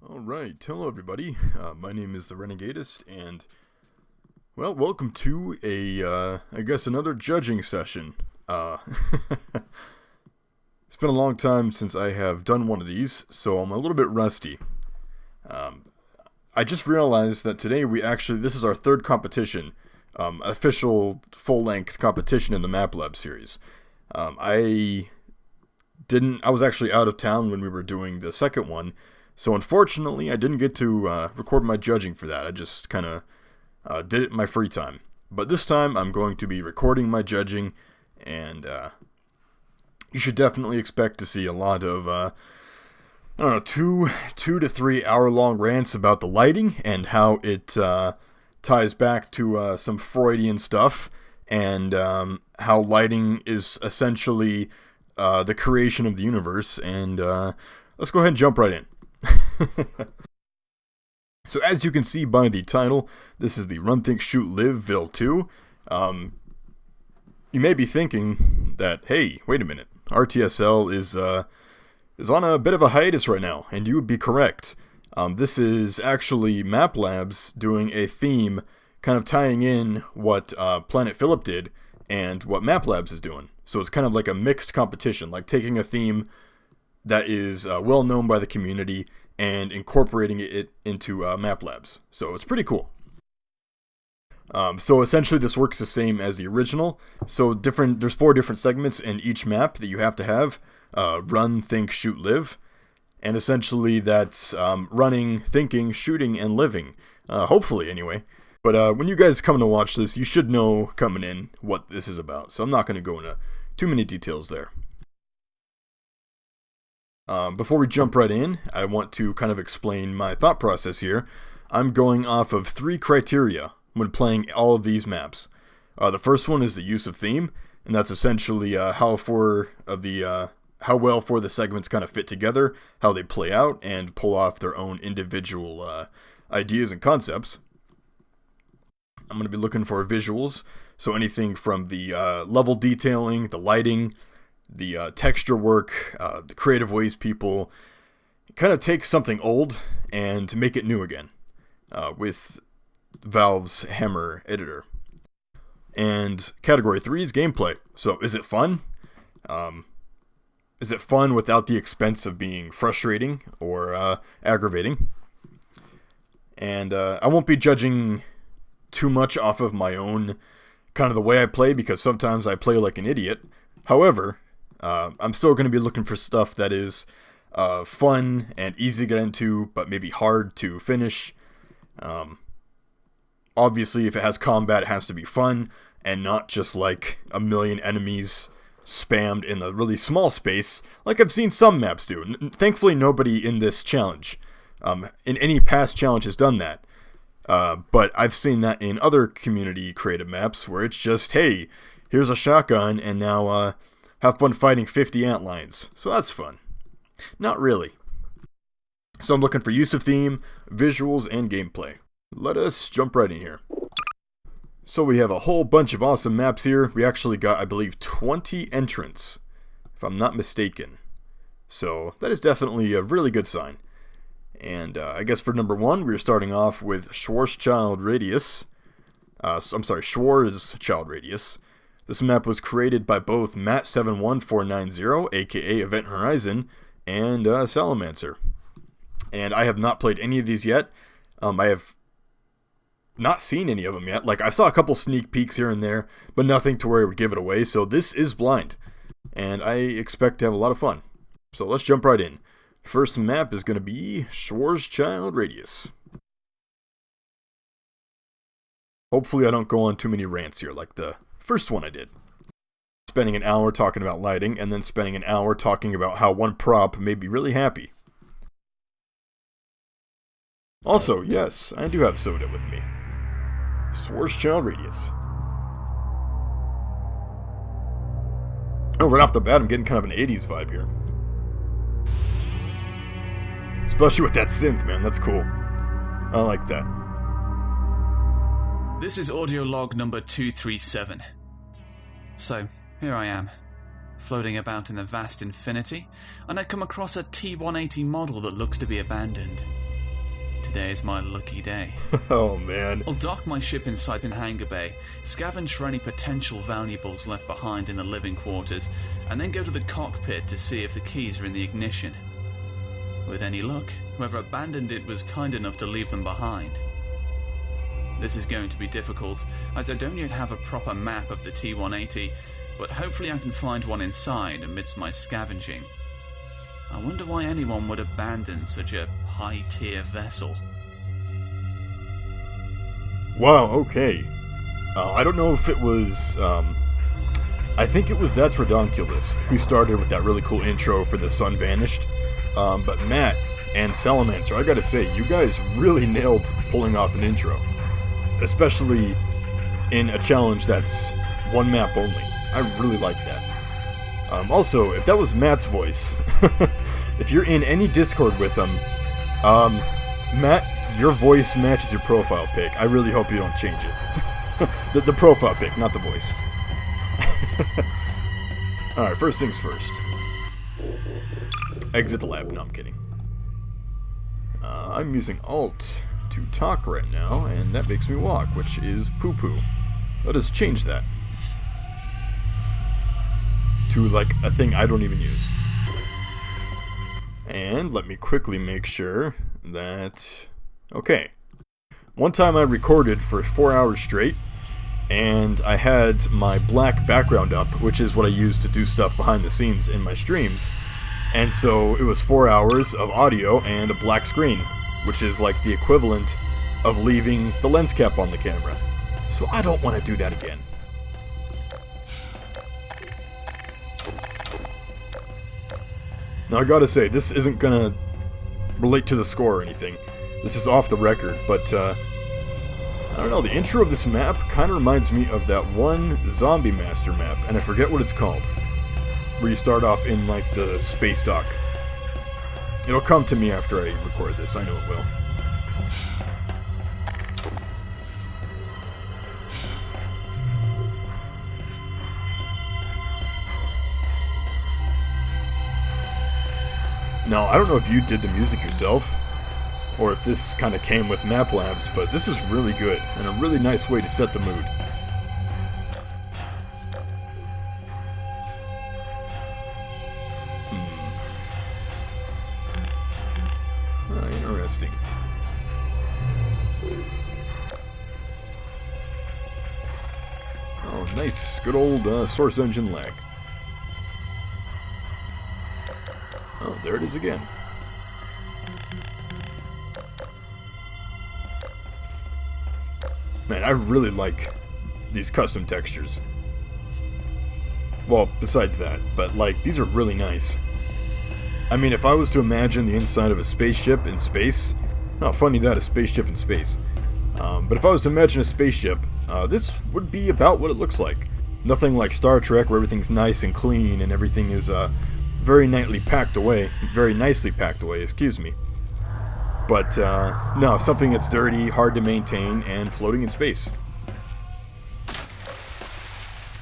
Alright, hello everybody, my name is the Renegadist, and, well, welcome to I guess another judging session. It's been a long time since I have done one of these, so I'm a little bit rusty. I just realized that today this is our third competition, official full-length competition in the Map Labs series. I was actually out of town when we were doing the second one, so unfortunately I didn't get to record my judging for that. I just kind of did it in my free time. But this time I'm going to be recording my judging, and you should definitely expect to see a lot of, I don't know, two to 3 hour long rants about the lighting and how it ties back to some Freudian stuff, and how lighting is essentially the creation of the universe. And let's go ahead and jump right in. So as you can see by the title, this is the Run, Think, Shoot, Liveville 2. You may be thinking that, hey, wait a minute, RTSL is on a bit of a hiatus right now, and you would be correct. This is actually Map Labs doing a theme, kind of tying in what Planet Phillip did and what Map Labs is doing. So it's kind of like a mixed competition, like taking a theme that is well known by the community and incorporating it into Map Labs. So it's pretty cool. So essentially this works the same as the original. So there's 4 different segments in each map that you have to have. Run, think, shoot, live. And essentially that's running, thinking, shooting, and living. Hopefully anyway. But when you guys come to watch this, you should know coming in what this is about. So I'm not going to go into too many details there. Before we jump right in, I want to kind of explain my thought process here. I'm going off of 3 criteria when playing all of these maps. The first one is the use of theme, and that's essentially how well the segments kind of fit together, how they play out, and pull off their own individual ideas and concepts. I'm going to be looking for visuals, so anything from the level detailing, the lighting, the texture work, the creative ways people kind of take something old and make it new again with Valve's Hammer editor. And category 3 is gameplay. So is it fun? Is it fun without the expense of being frustrating or aggravating? And I won't be judging too much off of my own kind of the way I play, because sometimes I play like an idiot. However, I'm still going to be looking for stuff that is fun and easy to get into, but maybe hard to finish. Obviously, if it has combat, it has to be fun, and not just like a million enemies spammed in a really small space, like I've seen some maps do. Thankfully, nobody in this challenge, in any past challenge, has done that. But I've seen that in other community-created maps, where it's just, hey, here's a shotgun, and now, have fun fighting 50 antlions. So that's fun. Not really. So I'm looking for use of theme, visuals, and gameplay. Let us jump right in here. So we have a whole bunch of awesome maps here. We actually got, I believe, 20 entrants, if I'm not mistaken. So that is definitely a really good sign. And I guess for number 1, we're starting off with Schwarzschild Radius. Schwarzschild Radius. This map was created by both Matt71490, aka Event Horizon, and Salamancer. And I have not played any of these yet. I have not seen any of them yet. Like, I saw a couple sneak peeks here and there, but nothing to where it would give it away. So this is blind, and I expect to have a lot of fun. So let's jump right in. First map is going to be Schwarzschild Radius. Hopefully I don't go on too many rants here like the first one I did. Spending an hour talking about lighting, and then spending an hour talking about how one prop made me really happy. Also, yes, I do have soda with me. Schwarzschild Radius. Oh, right off the bat, I'm getting kind of an 80s vibe here. Especially with that synth, man, that's cool. I like that. This is audio log number 237. So, here I am, floating about in the vast infinity, and I come across a T-180 model that looks to be abandoned. Today is my lucky day. Oh man. I'll dock my ship inside the hangar bay, scavenge for any potential valuables left behind in the living quarters, and then go to the cockpit to see if the keys are in the ignition. With any luck, whoever abandoned it was kind enough to leave them behind. This is going to be difficult, as I don't yet have a proper map of the T-180, but hopefully I can find one inside amidst my scavenging. I wonder why anyone would abandon such a high-tier vessel. Wow, okay. I don't know if it was, I think it was That's Redonkulous who started with that really cool intro for The Sun Vanished. But Matt and Salamancer, I gotta say, you guys really nailed pulling off an intro. Especially in a challenge that's one map only. I really like that. Also, if that was Matt's voice, if you're in any Discord with him, Matt, your voice matches your profile pic. I really hope you don't change it. the profile pic, not the voice. Alright, first things first. Exit the lab. No, I'm kidding. I'm using Alt to talk right now, and that makes me walk, which is poo-poo. Let us change that to, like, a thing I don't even use. And let me quickly make sure that... Okay. One time I recorded for 4 hours straight, and I had my black background up, which is what I use to do stuff behind the scenes in my streams. And so it was 4 hours of audio and a black screen, which is like the equivalent of leaving the lens cap on the camera. So I don't want to do that again. Now I gotta say, this isn't gonna relate to the score or anything. This is off the record, but I don't know, the intro of this map kind of reminds me of that one Zombie Master map, and I forget what it's called, where you start off in like the space dock. It'll come to me after I record this, I know it will. Now, I don't know if you did the music yourself, or if this kind of came with Map Labs, but this is really good, and a really nice way to set the mood. Interesting. Oh, nice. Good old source engine lag. Oh, there it is again. Man, I really like these custom textures. Well, besides that, but like, these are really nice. I mean, if I was to imagine the inside of a spaceship in space... Oh, funny that, a spaceship in space. But if I was to imagine a spaceship, this would be about what it looks like. Nothing like Star Trek, where everything's nice and clean and everything is very nicely packed away. Very nicely packed away, excuse me. But, no, something that's dirty, hard to maintain, and floating in space.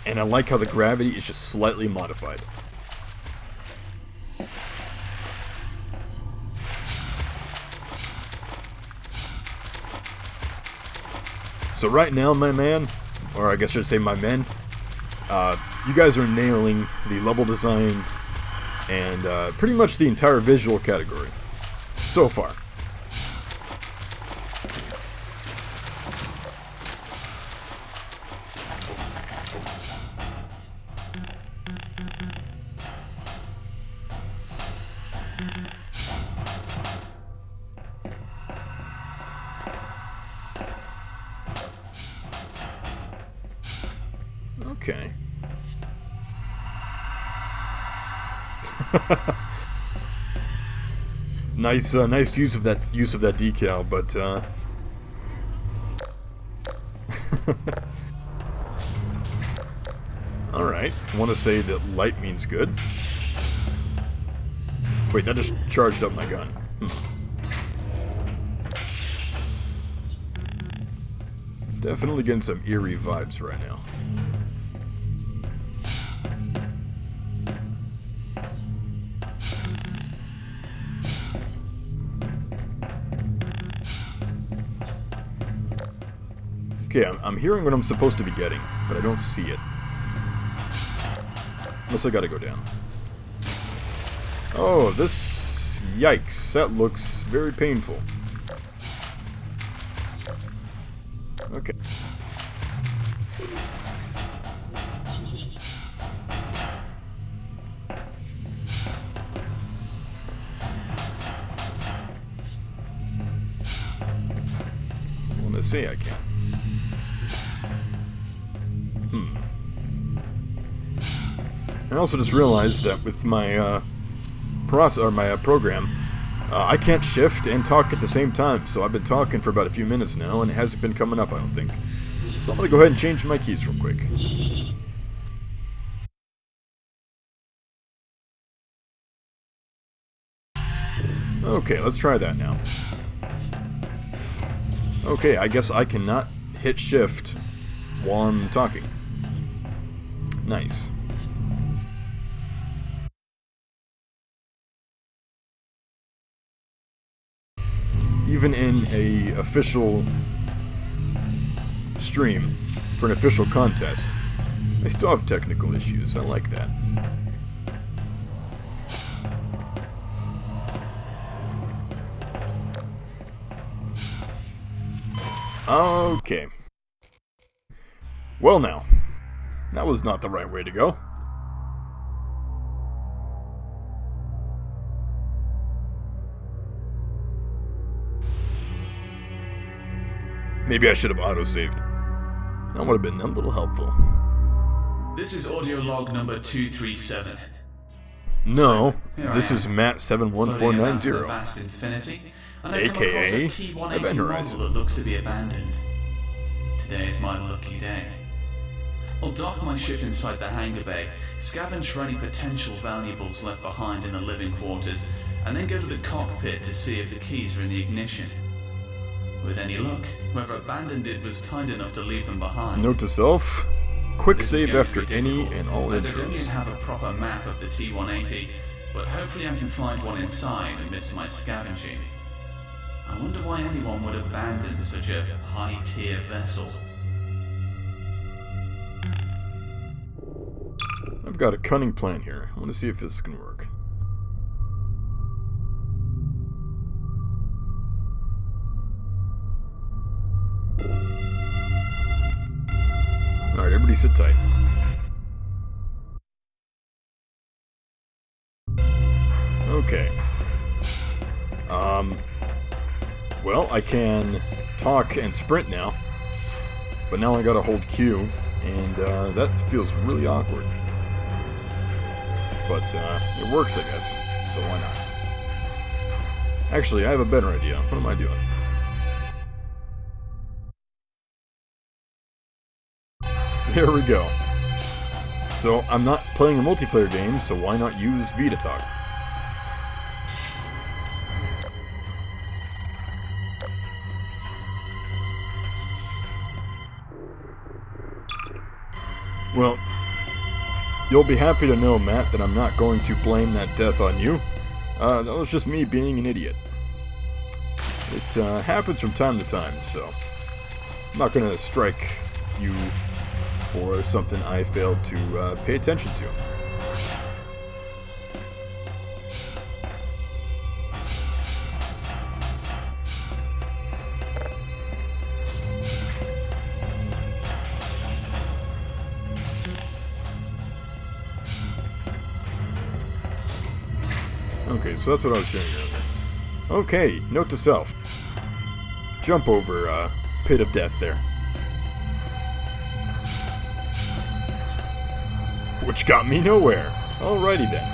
And I like how the gravity is just slightly modified. So right now, my man, or I guess I should say my men, you guys are nailing the level design and pretty much the entire visual category so far. Okay. Nice use of that decal, but all right. I want to say that light means good. Wait, that just charged up my gun. Definitely getting some eerie vibes right now. Okay, I'm hearing what I'm supposed to be getting, but I don't see it. Unless I gotta go down. Oh, this... Yikes, that looks very painful. Okay. Well, let's see, I can. I also just realized that with my program, I can't shift and talk at the same time. So I've been talking for about a few minutes now, and it hasn't been coming up, I don't think. So I'm gonna go ahead and change my keys real quick. Okay, let's try that now. Okay, I guess I cannot hit shift while I'm talking. Nice. Even in a official stream for an official contest, I still have technical issues. I like that. Okay. Well now, that was not the right way to go. Maybe I should have autosaved. That would have been a little helpful. This is audio log number 237. No, So, this is Matt 71490, vast infinity, and aka a T-180 Event model Horizon. that looks to be abandoned. Today is my lucky day. I'll dock my ship inside the hangar bay, scavenge for any potential valuables left behind in the living quarters, and then go to the cockpit to see if the keys are in the ignition. With any luck, whoever abandoned it was kind enough to leave them behind. Note to self, quick This is save going after to be any difficult, and all as I don't intros. yet have a proper map of the T-180, but hopefully I can find one inside amidst my scavenging. I wonder why anyone would abandon such a high-tier vessel. I've got a cunning plan here. I want to see if this can work. Alright, everybody sit tight. Okay. Well, I can talk and sprint now, but now I gotta hold Q, and that feels really awkward. But it works, I guess, so why not? Actually, I have a better idea. What am I doing? There we go. So, I'm not playing a multiplayer game, so why not use Vita Talk? Well, you'll be happy to know, Matt, that I'm not going to blame that death on you. That was just me being an idiot. It happens from time to time, so I'm not going to strike you for something I failed to pay attention to. Okay, so that's what I was hearing earlier. Okay, note to self. Jump over pit of death there. Which got me nowhere. Alrighty then.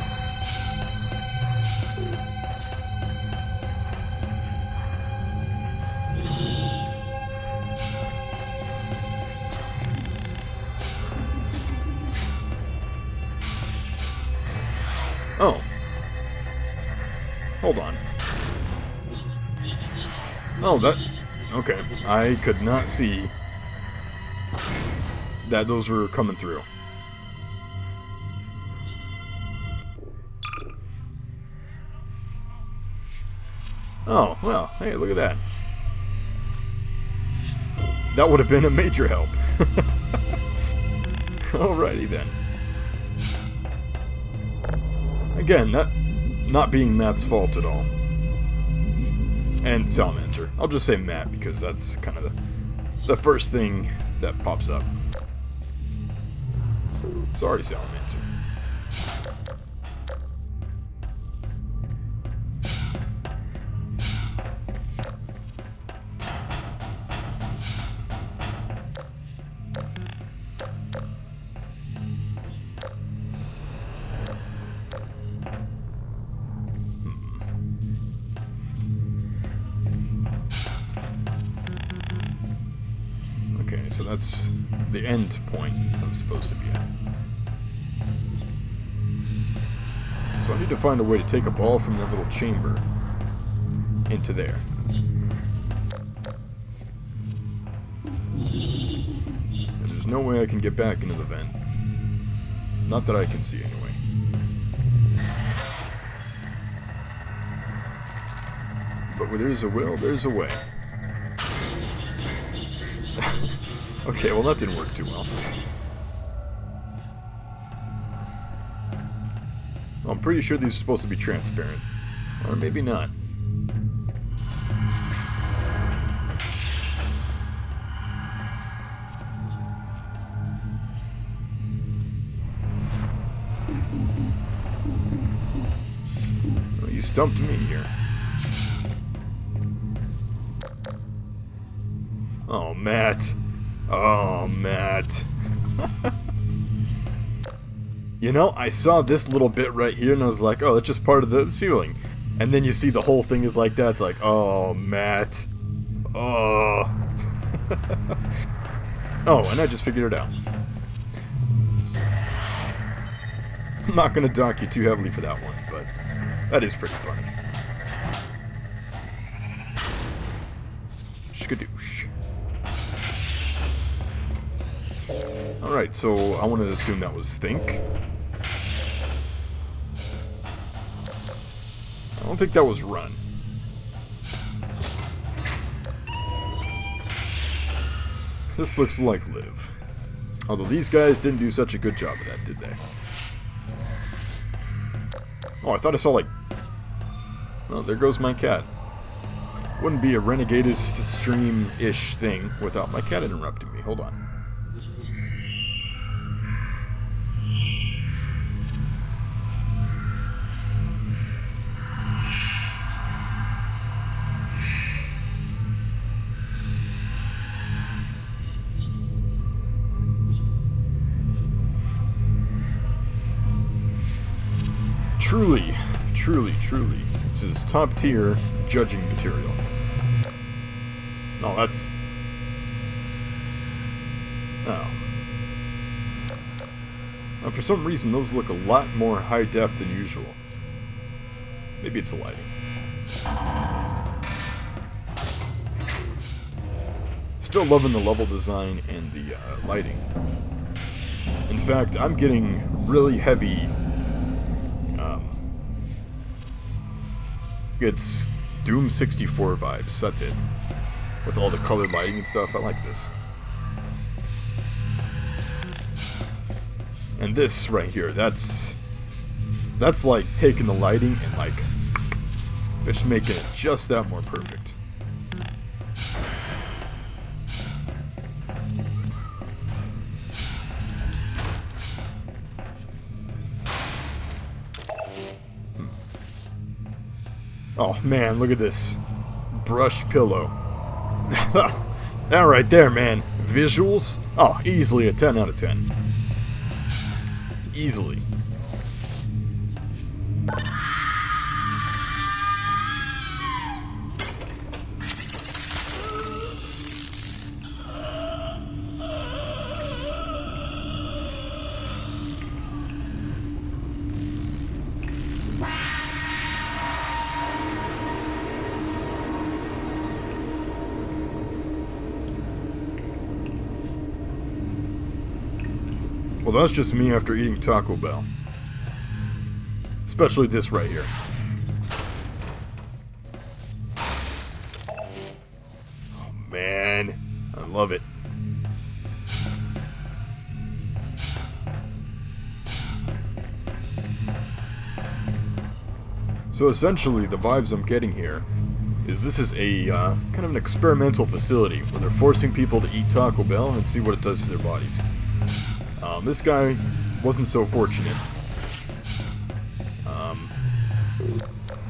Oh. Hold on. Oh, that... Okay. I could not see that those were coming through. Oh, well, hey, look at that. That would have been a major help. Alrighty then. Again, that not being Matt's fault at all. And Salamander. I'll just say Matt because that's kind of the first thing that pops up. Sorry, Salamander. Okay, so that's the end point I'm supposed to be at. So I need to find a way to take a ball from that little chamber into there. And there's no way I can get back into the vent. Not that I can see anyway. But where there's a will, there's a way. Okay, well that didn't work too well. I'm pretty sure these are supposed to be transparent. Or maybe not. Well, you stumped me here. Oh, Matt. Oh, Matt. You know, I saw this little bit right here and I was like, oh, that's just part of the ceiling. And then you see the whole thing is like that. It's like, oh, Matt. Oh. Oh, and I just figured it out. I'm not going to dock you too heavily for that one, but that is pretty funny. Skadoosh. Alright, so I want to assume that was think. I don't think that was run. This looks like live. Although these guys didn't do such a good job of that, did they? Oh, I thought I saw like... Oh, there goes my cat. Wouldn't be a Renegadeist stream-ish thing without my cat interrupting me. Hold on. Truly, truly, truly, this is top tier judging material. No, that's... Oh. Now, for some reason, those look a lot more high def than usual. Maybe it's the lighting. Still loving the level design and the lighting. In fact, I'm getting really heavy... It's Doom 64 vibes, that's it. With all the colored lighting and stuff, I like this. And this right here, that's like taking the lighting and like just making it just that more perfect. Oh man, look at this. Brush pillow. That right there, man. Visuals? Oh, easily a 10 out of 10. Easily. Well, that's just me after eating Taco Bell. Especially this right here. Oh, man. I love it. So essentially, the vibes I'm getting here is this is a kind of an experimental facility where they're forcing people to eat Taco Bell and see what it does to their bodies. This guy wasn't so fortunate.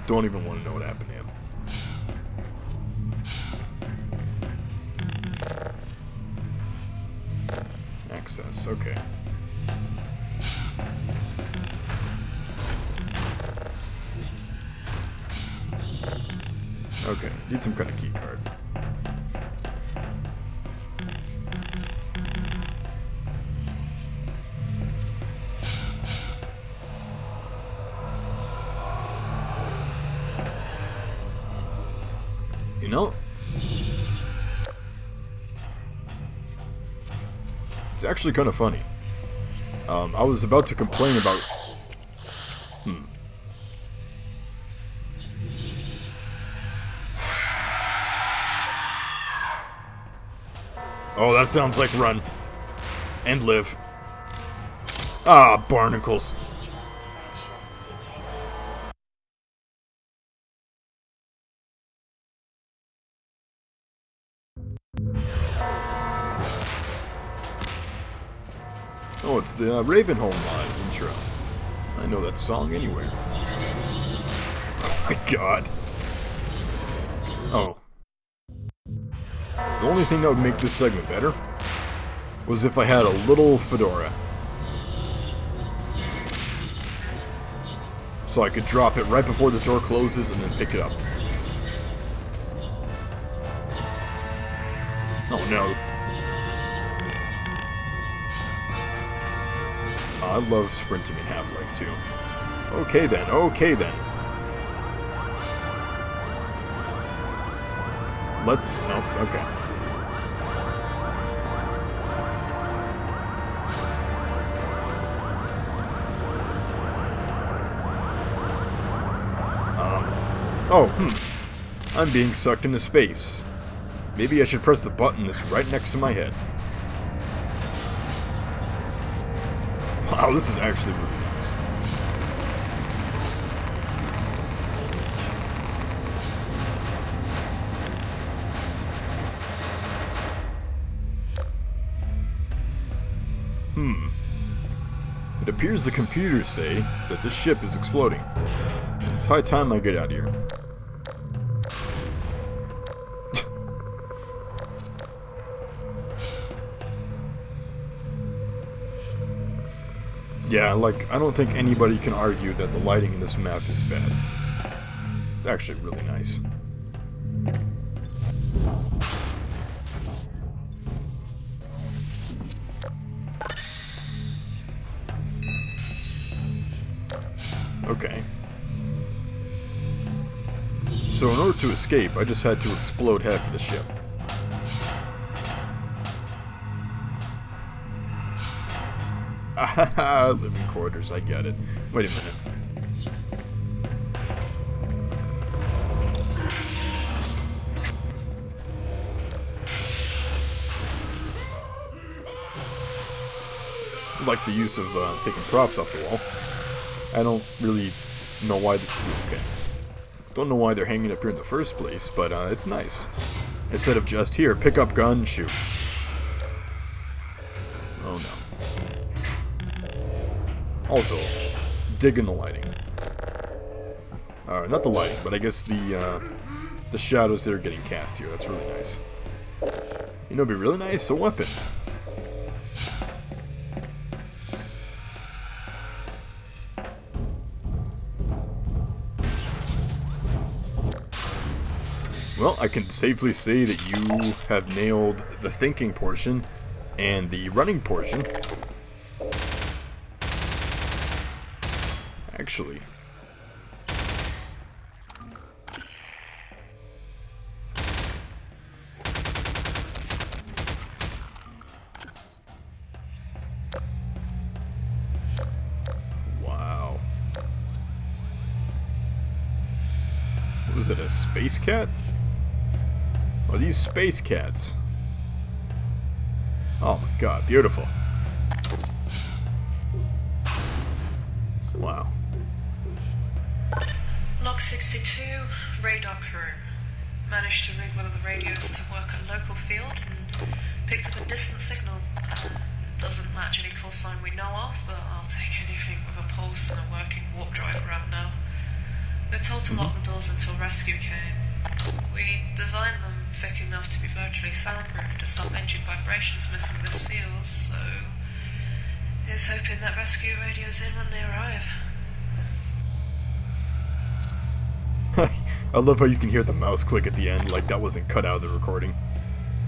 Don't even want to know what happened to him. Access, okay. Okay, need some kind of key card. You know, it's actually kind of funny. I was about to complain about... Oh, that sounds like run. And live. Ah, barnacles. Oh, it's the Ravenholm line intro. I know that song anywhere. Oh my god. Oh. The only thing that would make this segment better was if I had a little fedora. So I could drop it right before the door closes and then pick it up. Oh no. I love sprinting in Half-Life 2. Okay then, okay then. Let's... Nope, okay. I'm being sucked into space. Maybe I should press the button that's right next to my head. Wow, this is actually really nice. It appears the computers say that this ship is exploding. It's high time I get out of here. Yeah, like, I don't think anybody can argue that the lighting in this map is bad. It's actually really nice. Okay. So in order to escape, I just had to explode half of the ship. Ah, living quarters, I get it. Wait a minute. I like the use of taking props off the wall. I don't really know why... Okay. Don't know why they're hanging up here in the first place, but it's nice. Instead of just, here, pick up gun, shoot. Oh no. Also, digging the lighting. Not the lighting, but I guess the shadows that are getting cast here. That's really nice. You know, it'd be really nice, a weapon. Well, I can safely say that you have nailed the thinking portion and the running portion. Actually. Wow. What was it, a space cat? Oh, these space cats. Oh my god, beautiful. Wow. Log 62, radar crew. Managed to rig one of the radios to work at local field and picked up a distant signal. Doesn't match any call sign we know of, but I'll take anything with a pulse and a working warp drive around now. We're told to lock the doors until rescue came. We designed them thick enough to be virtually soundproof to stop engine vibrations missing the seals, so here's hoping that rescue radio's in when they arrive. I love how you can hear the mouse click at the end, like that wasn't cut out of the recording.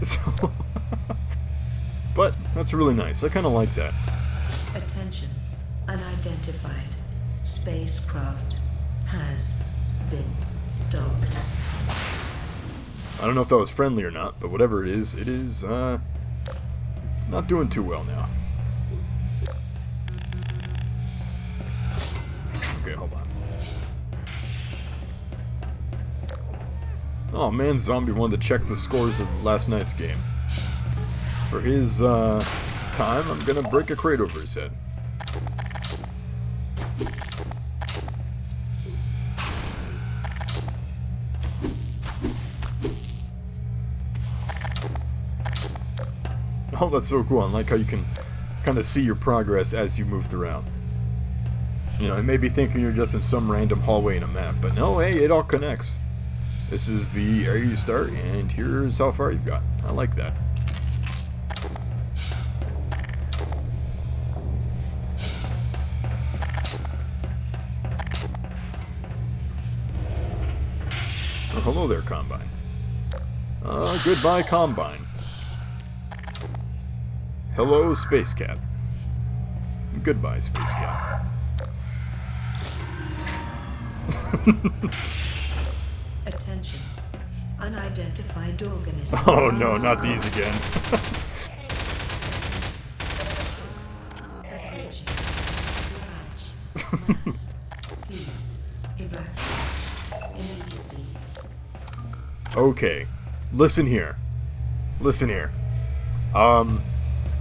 So, but that's really nice. I kind of like that. Attention. Unidentified spacecraft has been docked. I don't know if that was friendly or not, but whatever it is not doing too well now. Okay, hold on. Oh man, Zombie wanted to check the scores of last night's game. For his time, I'm gonna break a crate over his head. Oh, that's so cool. I like how you can kind of see your progress as you move around. You know, it may be thinking you're just in some random hallway in a map, but no, hey, it all connects. This is the area you start, and here's how far you've got. I like that. Oh, hello there, Combine. Goodbye, Combine. Hello, Space Cat. Goodbye, Space Cat. Attention. Unidentified organism. Oh no, not these again. Approaching. Launch. Mass. Please. Evacuate. Immediately. Okay. Listen here. Listen here.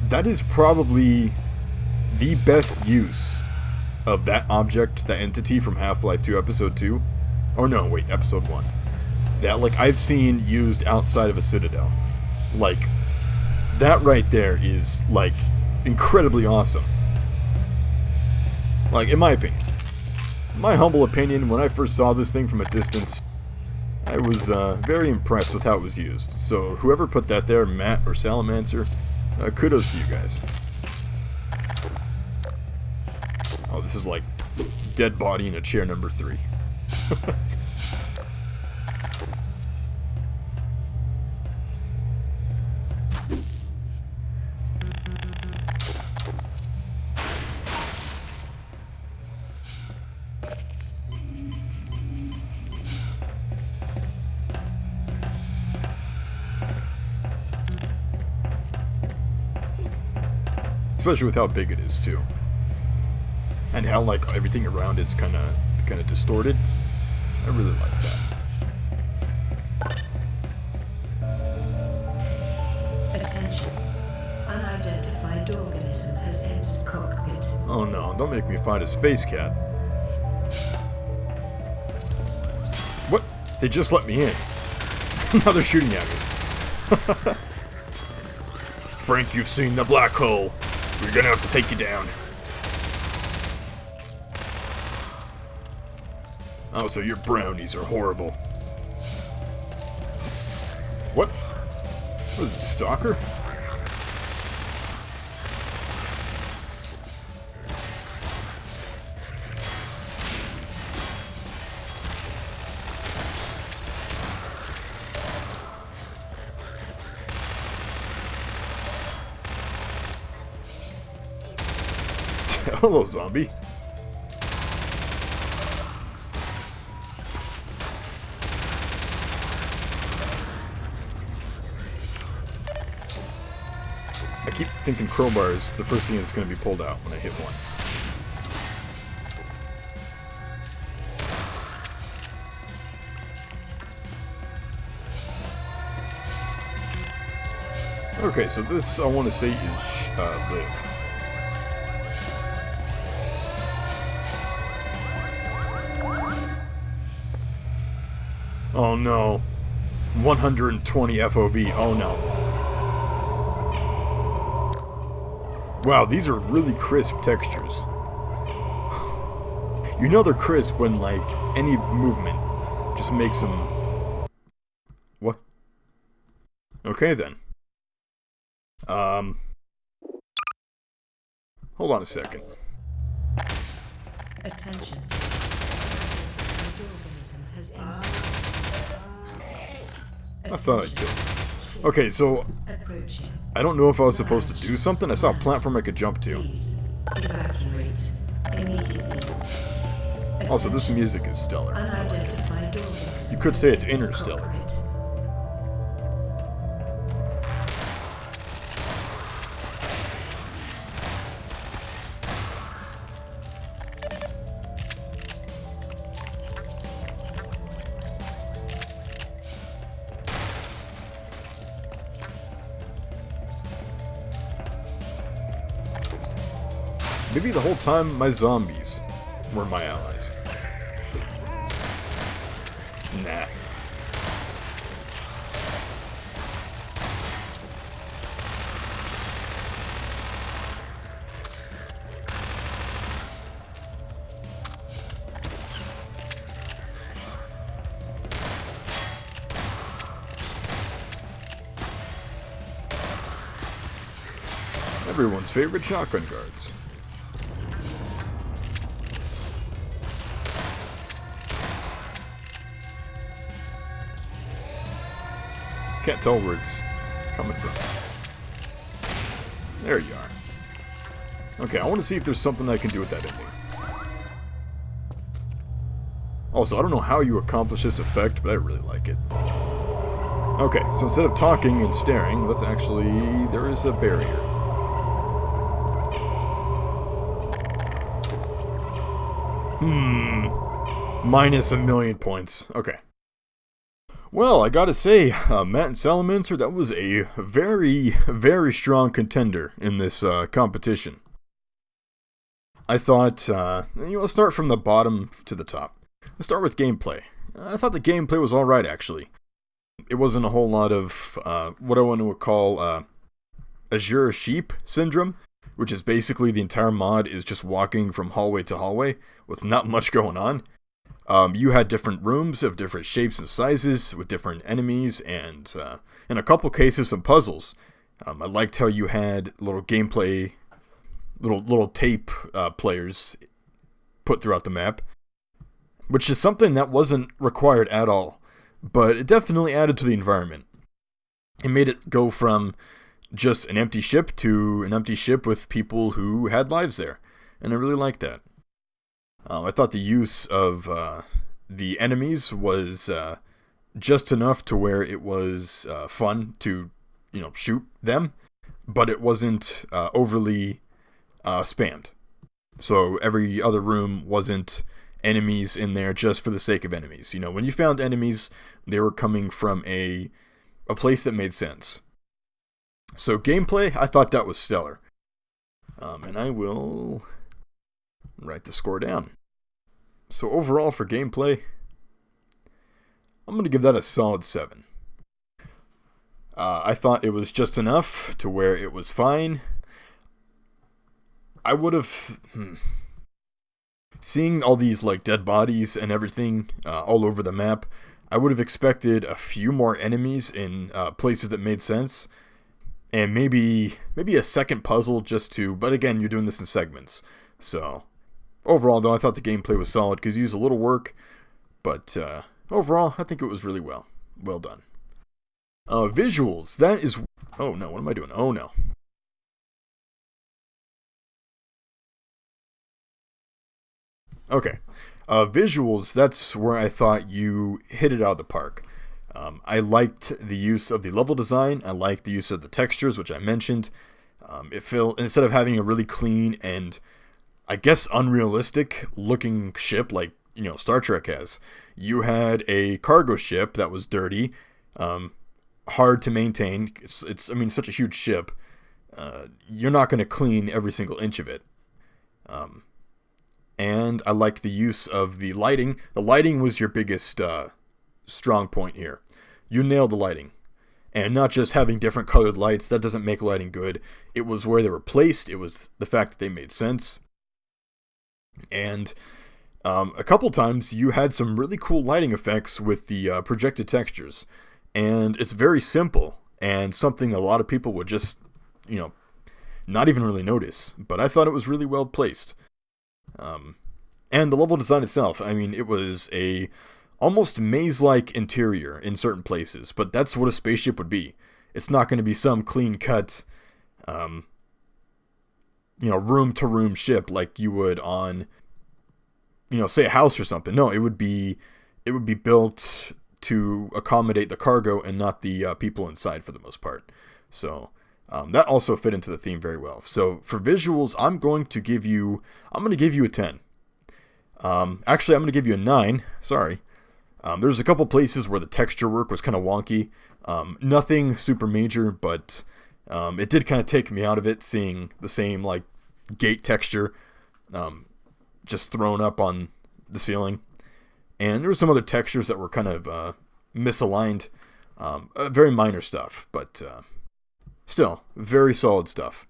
That is probably the best use of that object, that entity from Half-Life 2 Episode 2. Or no, wait, Episode 1. That, like, I've seen used outside of a Citadel. Like, that right there is, like, incredibly awesome. Like, in my opinion. My humble opinion, when I first saw this thing from a distance, I was very impressed with how it was used. So, whoever put that there, Matt or Salamancer, kudos to you guys. Oh, this is like dead body in a chair number 3. Especially with how big it is too, and how like everything around it's kind of distorted. I really like that. Attention. Unidentified organism has entered cockpit. Oh no! Don't make me find a space cat. What? They just let me in. Now they're shooting at me. Frank, you've seen the black hole. We're gonna have to take you down. Oh, so your brownies are horrible. What? What is this, stalker? Hello, zombie. I keep thinking crowbar is the first thing that's going to be pulled out when I hit one. Okay, so this, I want to say, is Live. Oh no. 120 FOV. Oh no. Wow, these are really crisp textures. You know they're crisp when, like, any movement just makes them... What? Okay, then. Hold on a second. Attention. The organism has entered. I thought I killed him. Okay, so Approaching. I don't know if I was supposed to do something. I saw a platform I could jump to. Please evacuate immediately. Also, this music is stellar. Unidentified organism. You could say it's has entered interstellar. cockpit. Maybe the whole time my zombies were my allies. Nah. Everyone's favorite shotgun guards. Can't tell where it's coming from. There you are. Okay, I want to see if there's something I can do with that ending. Also, I don't know how you accomplish this effect, but I really like it. Okay, so instead of talking and staring, let's actually... there is a barrier. Minus 1,000,000 points. Okay. Well, I gotta say, Matt and Salamancer, that was a very, very strong contender in this competition. I thought, let's start from the bottom to the top. Let's start with gameplay. I thought the gameplay was alright, actually. It wasn't a whole lot of what I want to call Azure Sheep syndrome, which is basically the entire mod is just walking from hallway to hallway with not much going on. You had different rooms of different shapes and sizes with different enemies and in a couple cases some puzzles. I liked how you had little gameplay, little tape players put throughout the map, which is something that wasn't required at all, but it definitely added to the environment. It made it go from just an empty ship to an empty ship with people who had lives there, and I really liked that. I thought the use of the enemies was just enough to where it was fun to, shoot them, but it wasn't overly spammed. So every other room wasn't enemies in there just for the sake of enemies. When you found enemies, they were coming from a place that made sense. So gameplay, I thought that was stellar. And I will write the score down. So overall for gameplay, I'm going to give that a solid 7. I thought it was just enough to where it was fine. I would have... Seeing all these dead bodies and everything all over the map, I would have expected a few more enemies in places that made sense. And maybe a second puzzle just to... But again, you're doing this in segments. So... Overall, though, I thought the gameplay was solid because you used a little work, but overall, I think it was really well done. Visuals, that is... Oh no, what am I doing? Oh no. Okay, visuals, that's where I thought you hit it out of the park. I liked the use of the level design, I liked the use of the textures, which I mentioned. It felt, instead of having a really clean and I guess unrealistic looking ship like, Star Trek has. You had a cargo ship that was dirty, hard to maintain. It's I mean, such a huge ship. You're not going to clean every single inch of it. And I like the use of the lighting. The lighting was your biggest strong point here. You nailed the lighting. And not just having different colored lights, that doesn't make lighting good. It was where they were placed. It was the fact that they made sense. And a couple times you had some really cool lighting effects with the projected textures. And it's very simple and something a lot of people would just, not even really notice. But I thought it was really well placed. And the level design itself, I mean, it was a almost maze-like interior in certain places, but that's what a spaceship would be. It's not going to be some clean-cut, room-to-room ship like you would on, say a house or something. No, it would be built to accommodate the cargo and not the people inside for the most part. So that also fit into the theme very well. So for visuals, I'm going to give you a 10. Actually, I'm going to give you a 9. Sorry. There's a couple places where the texture work was kind of wonky. Nothing super major, but it did kind of take me out of it, seeing the same gate texture just thrown up on the ceiling. And there were some other textures that were kind of misaligned. Very minor stuff, but still, very solid stuff.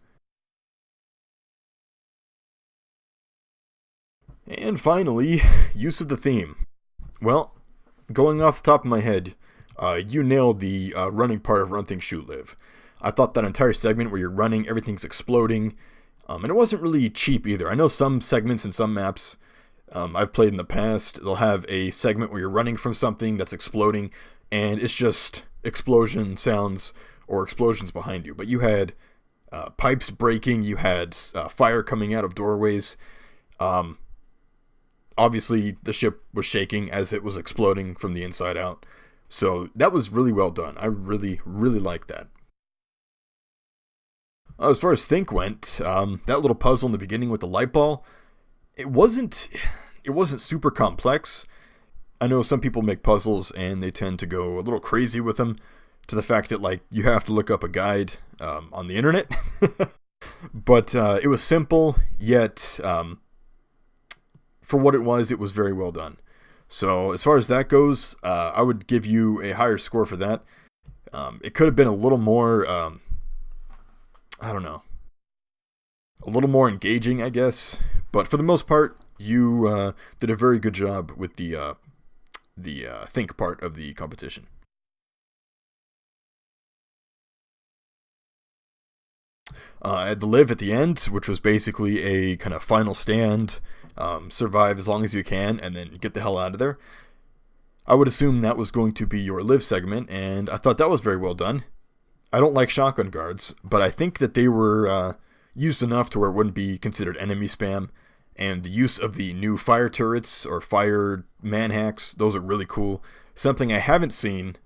And finally, use of the theme. Well, going off the top of my head, you nailed the running part of Run, Think, Shoot, Live. I thought that entire segment where you're running, everything's exploding, and it wasn't really cheap either. I know some segments in some maps I've played in the past, they'll have a segment where you're running from something that's exploding, and it's just explosion sounds or explosions behind you. But you had pipes breaking, you had fire coming out of doorways. Obviously, the ship was shaking as it was exploding from the inside out. So that was really well done. I really, really liked that. As far as Think went, that little puzzle in the beginning with the light ball, it wasn't super complex. I know some people make puzzles and they tend to go a little crazy with them, to the fact that you have to look up a guide on the internet. But it was simple, yet for what it was very well done. So as far as that goes, I would give you a higher score for that. It could have been a little more, a little more engaging, I guess. But for the most part, you did a very good job with the think part of the competition. I had the live at the end, which was basically a kind of final stand. Survive as long as you can, and then get the hell out of there. I would assume that was going to be your live segment, and I thought that was very well done. I don't like shotgun guards, but I think that they were used enough to where it wouldn't be considered enemy spam, and the use of the new fire turrets or fire manhacks, those are really cool. Something I haven't seen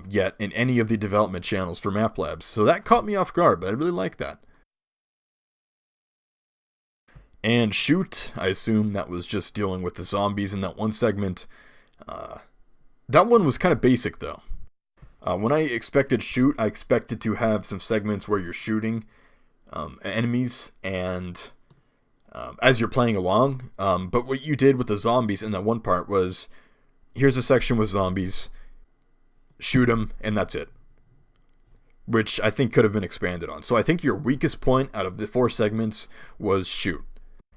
yet in any of the development channels for Map Labs, so that caught me off guard, but I really like that. And shoot, I assume that was just dealing with the zombies in that one segment. That one was kind of basic, though. When I expected shoot, I expected to have some segments where you're shooting enemies and as you're playing along. But what you did with the zombies in that one part was, here's a section with zombies, shoot them, and that's it. Which I think could have been expanded on. So I think your weakest point out of the 4 segments was shoot.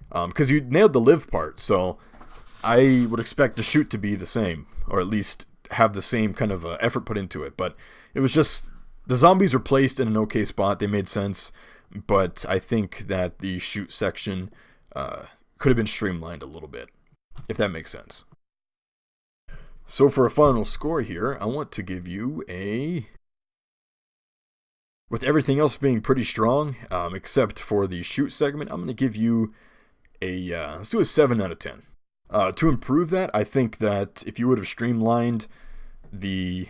Because you nailed the live part, so I would expect the shoot to be the same, or at least have the same kind of effort put into it. But it was just, the zombies were placed in an okay spot, they made sense, but I think that the shoot section could have been streamlined a little bit, if that makes sense. So for a final score here, I want to give you a... With everything else being pretty strong, except for the shoot segment, I'm going to give you let's do a 7 out of 10. To improve that, I think that if you would have streamlined the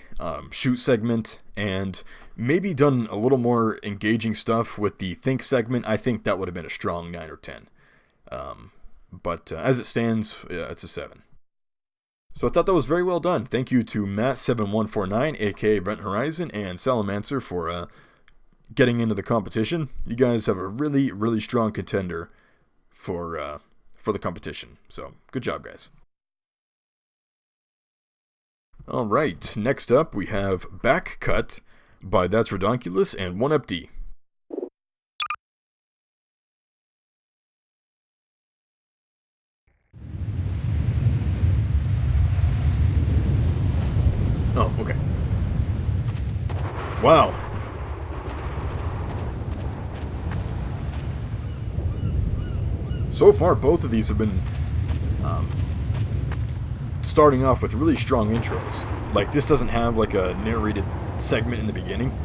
shoot segment and maybe done a little more engaging stuff with the think segment, I think that would have been a strong 9 or 10. But as it stands, it's a 7. So I thought that was very well done. Thank you to Matt7149, aka Event Horizon, and Salamancer for getting into the competition. You guys have a really, really strong contender for the competition. So good job, guys. All right, next up we have Back Cut by That's Redonkulous and 1UpD. Oh, okay. Wow. So far, both of these have been starting off with really strong intros. Like, this doesn't have like a narrated segment in the beginning,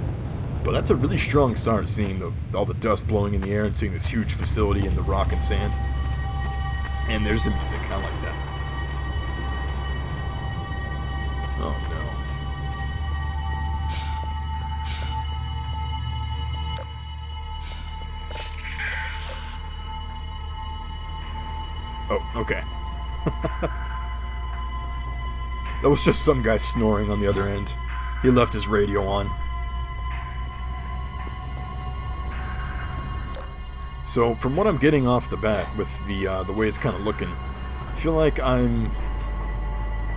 but that's a really strong start, seeing all the dust blowing in the air and seeing this huge facility in the rock and sand. And there's the music. I like that. Oh no. Oh, okay. That was just some guy snoring on the other end. He left his radio on. So, from what I'm getting off the bat with the way it's kind of looking, I feel like I'm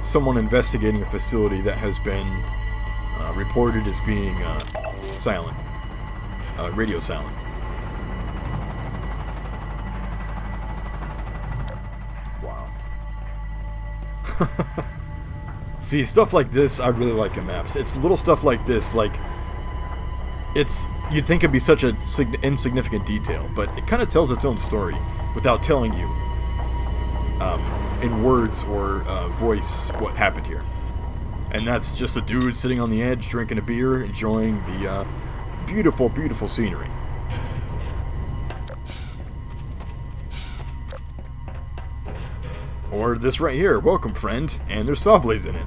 someone investigating a facility that has been reported as being silent, radio silent. Wow. See, stuff like this I really like in maps. It's little stuff like this, like, you'd think it'd be such a insignificant detail, but it kind of tells its own story without telling you in words or voice what happened here. And that's just a dude sitting on the edge drinking a beer, enjoying the beautiful, beautiful scenery. Or this right here, welcome friend, and there's saw blades in it.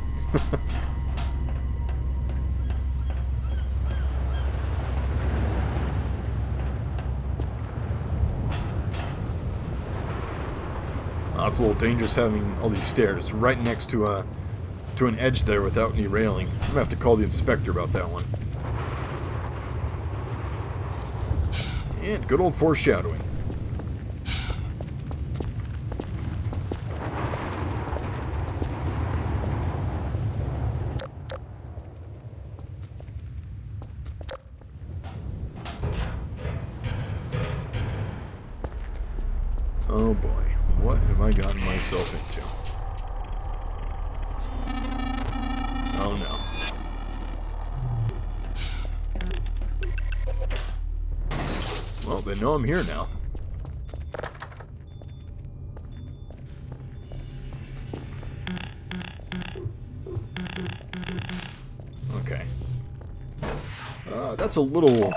It's a little dangerous having all these stairs right next to an edge there without any railing. I'm gonna have to call the inspector about that one. And good old foreshadowing. Oh boy, what have I gotten myself into? Oh no. Well, they know I'm here now. Okay. That's a little...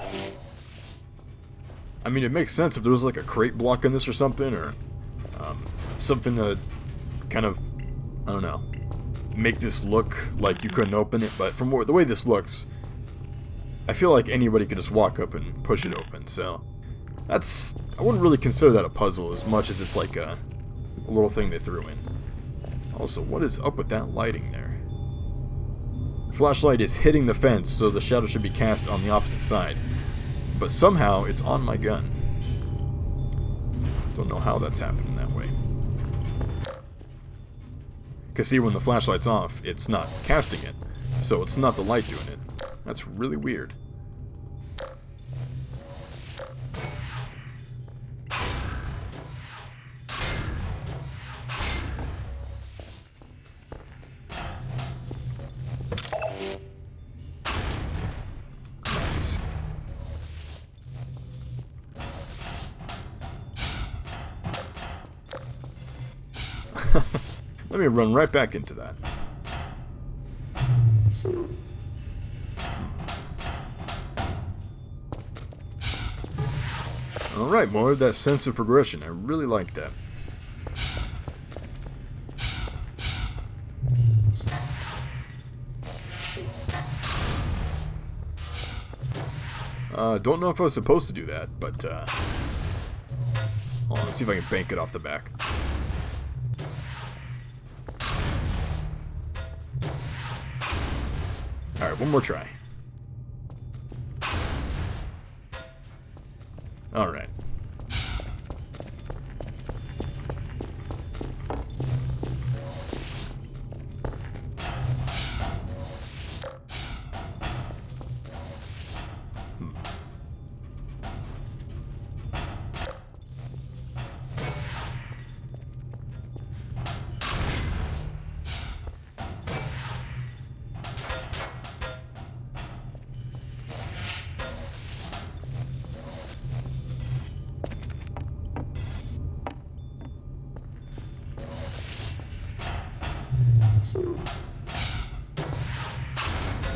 I mean, it makes sense if there was like a crate block in this or something, or something to kind of, I don't know, make this look like you couldn't open it. But from the way this looks, I feel like anybody could just walk up and push it open. So I wouldn't really consider that a puzzle as much as it's like a little thing they threw in. Also, what is up with that lighting there? Flashlight is hitting the fence, so the shadow should be cast on the opposite side. But somehow it's on my gun. Don't know how that's happening that way. Because see, when the flashlight's off, it's not casting it. So it's not the light doing it. That's really weird. Let me run right back into that. Alright, more of that sense of progression. I really like that. Don't know if I was supposed to do that, but hold on, let's see if I can bank it off the back. Alright, one more try. Alright.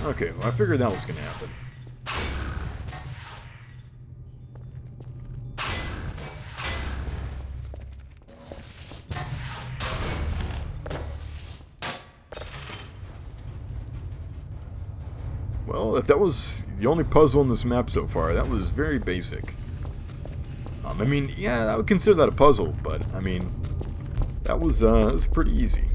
Okay, well, I figured that was going to happen. Well, if that was the only puzzle in this map so far, that was very basic. I mean, yeah, I would consider that a puzzle, but, I mean, that was pretty easy.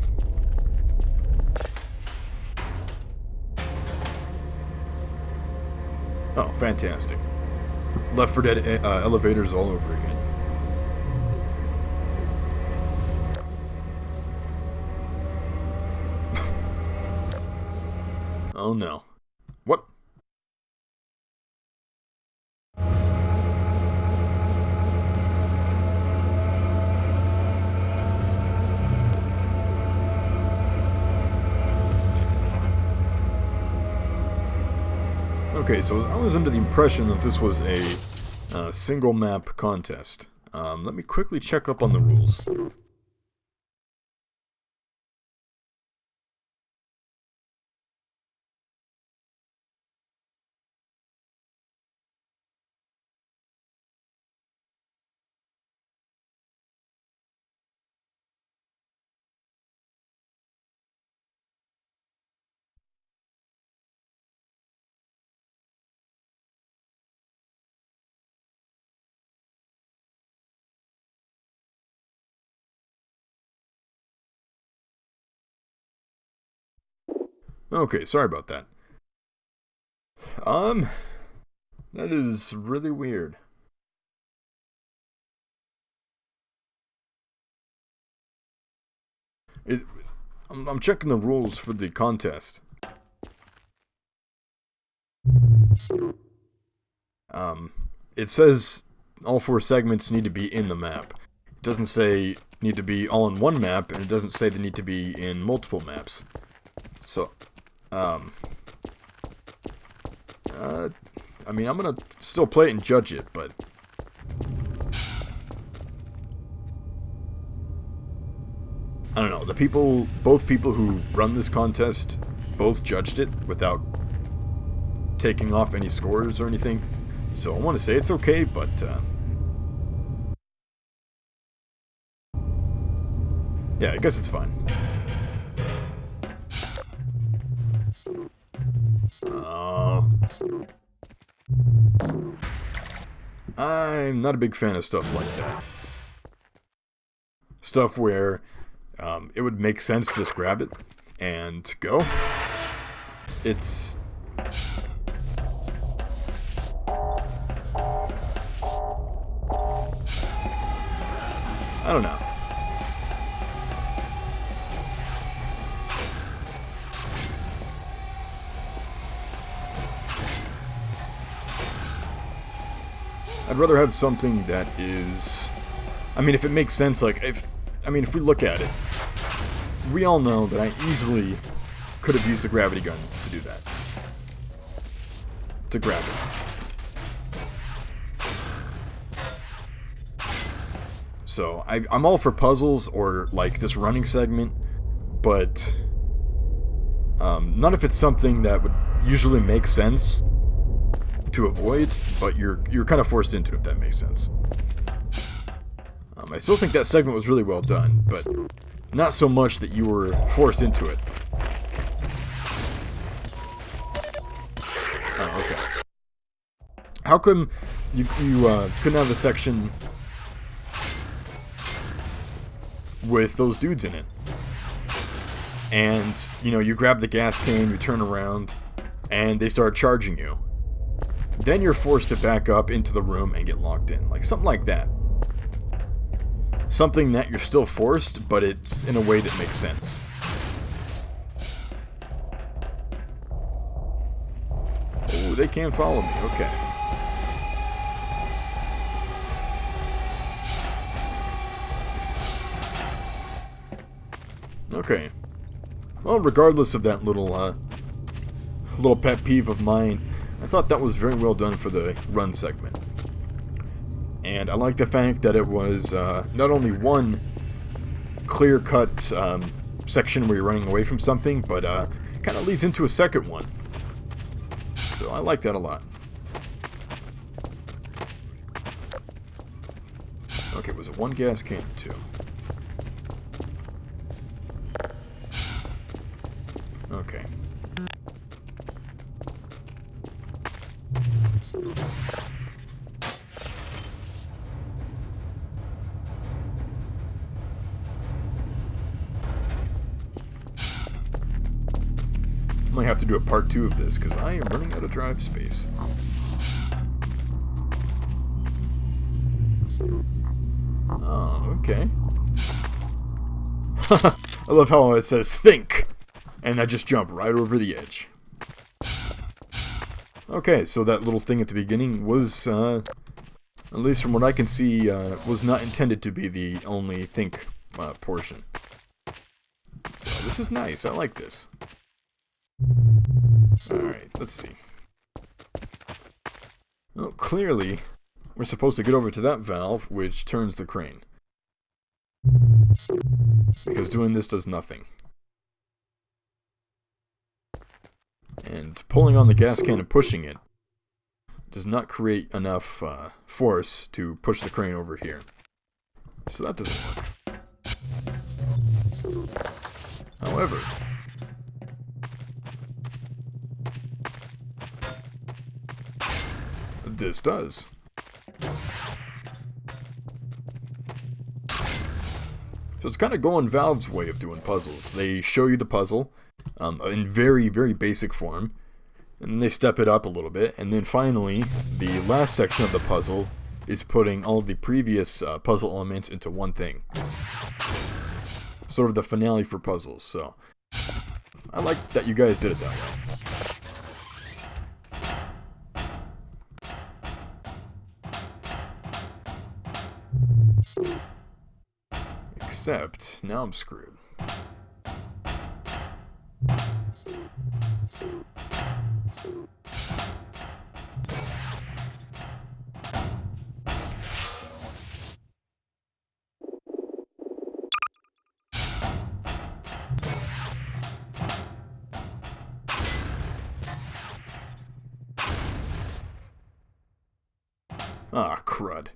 Oh, fantastic. Left 4 Dead elevators all over again. Oh no. What? Okay, so I was under the impression that this was a single map contest. Let me quickly check up on the rules. Okay, sorry about that. That is really weird. I'm checking the rules for the contest. It says all 4 segments need to be in the map. It doesn't say need to be all in one map, and it doesn't say they need to be in multiple maps. So, I mean, I'm gonna still play it and judge it, but I don't know. Both people who run this contest, both judged it without taking off any scores or anything. So I want to say it's okay, but yeah, I guess it's fine. I'm not a big fan of stuff like that. Stuff where it would make sense to just grab it and go. It's... I don't know. I'd rather have something that is... I mean, if it makes sense, like, if we look at it, we all know that I easily could have used the gravity gun to do that. To grab it. So, I'm all for puzzles or, like, this running segment, but not if it's something that would usually make sense to avoid, but you're kind of forced into it, if that makes sense. I still think that segment was really well done, but not so much that you were forced into it. Oh, okay. How come you couldn't have a section with those dudes in it? And, you know, you grab the gas can, you turn around, and they start charging you. Then you're forced to back up into the room and get locked in. Like something like that. Something that you're still forced, but it's in a way that makes sense. Oh, they can't follow me. Okay. Okay. Well, regardless of that little pet peeve of mine, I thought that was very well done for the run segment. And I like the fact that it was not only one clear-cut section where you're running away from something, but kind of leads into a second one. So I like that a lot. Okay, was it one gas can or two? Okay. Might have to do a part 2 of this because I am running out of drive space. Oh, okay. I love how it says think, and I just jump right over the edge. Okay, so that little thing at the beginning was, at least from what I can see, was not intended to be the only think portion. So this is nice. I like this. Alright, let's see. Well, clearly, we're supposed to get over to that valve, which turns the crane. Because doing this does nothing. And pulling on the gas can and pushing it does not create enough force to push the crane over here. So that doesn't work. However, this does. So it's kind of going Valve's way of doing puzzles. They show you the puzzle in very, very basic form, and then they step it up a little bit, and then finally, the last section of the puzzle is putting all of the previous puzzle elements into one thing. Sort of the finale for puzzles, so I like that you guys did it that way. Except, now I'm screwed. Ah, crud.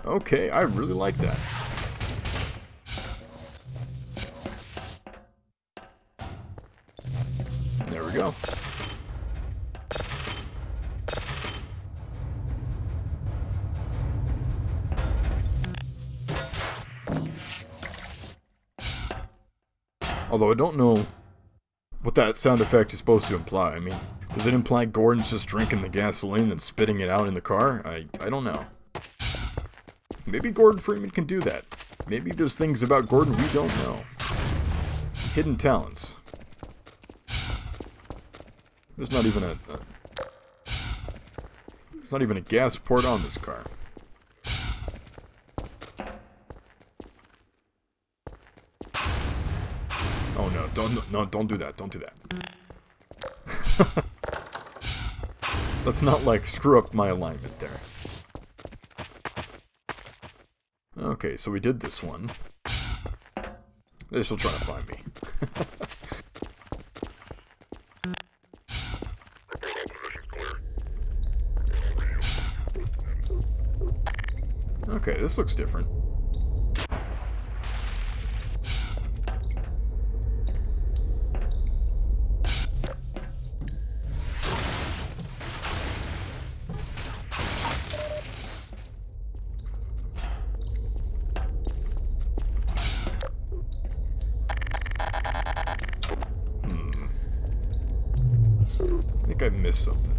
Okay, I really like that. There we go. Although I don't know what that sound effect is supposed to imply. I mean, does it imply Gordon's just drinking the gasoline and spitting it out in the car? I don't know. Maybe Gordon Freeman can do that. Maybe there's things about Gordon we don't know. Hidden talents. There's not even a gas port on this car. Oh no, don't do that. Don't do that. Let's not like screw up my alignment there. Okay, so we did this one. They're still trying to find me. Okay, this looks different. I think I missed something.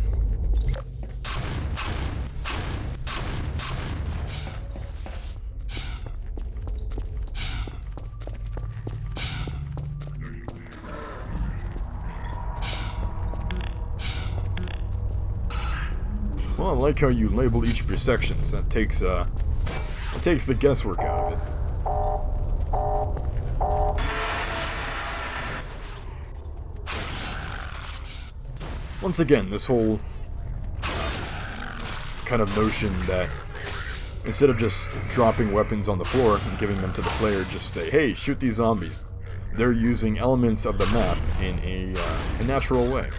Well, I like how you label each of your sections. That takes the guesswork out of it. Once again, this whole kind of notion that instead of just dropping weapons on the floor and giving them to the player, just say, hey, shoot these zombies. They're using elements of the map in a natural way.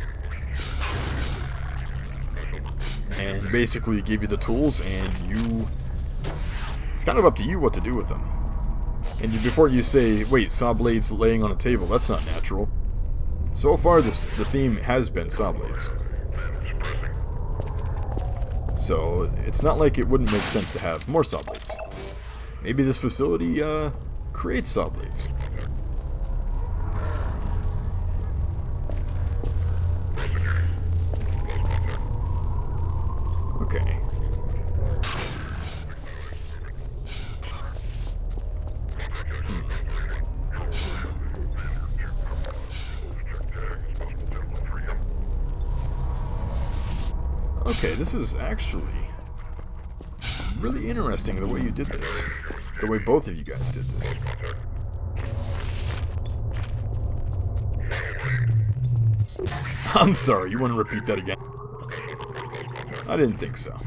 And basically give you the tools, and it's kind of up to you what to do with them. And before you say, wait, saw blades laying on a table, that's not natural. So far, the theme has been saw blades. So it's not like it wouldn't make sense to have more saw blades. Maybe this facility creates saw blades. Okay. Okay, this is actually really interesting the way you did this. The way both of you guys did this. I'm sorry, you want to repeat that again? I didn't think so.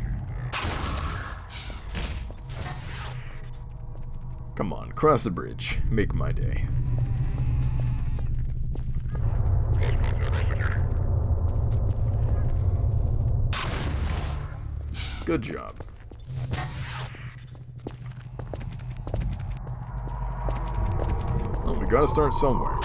Come on, cross the bridge. Make my day. Good job. Well, we gotta start somewhere.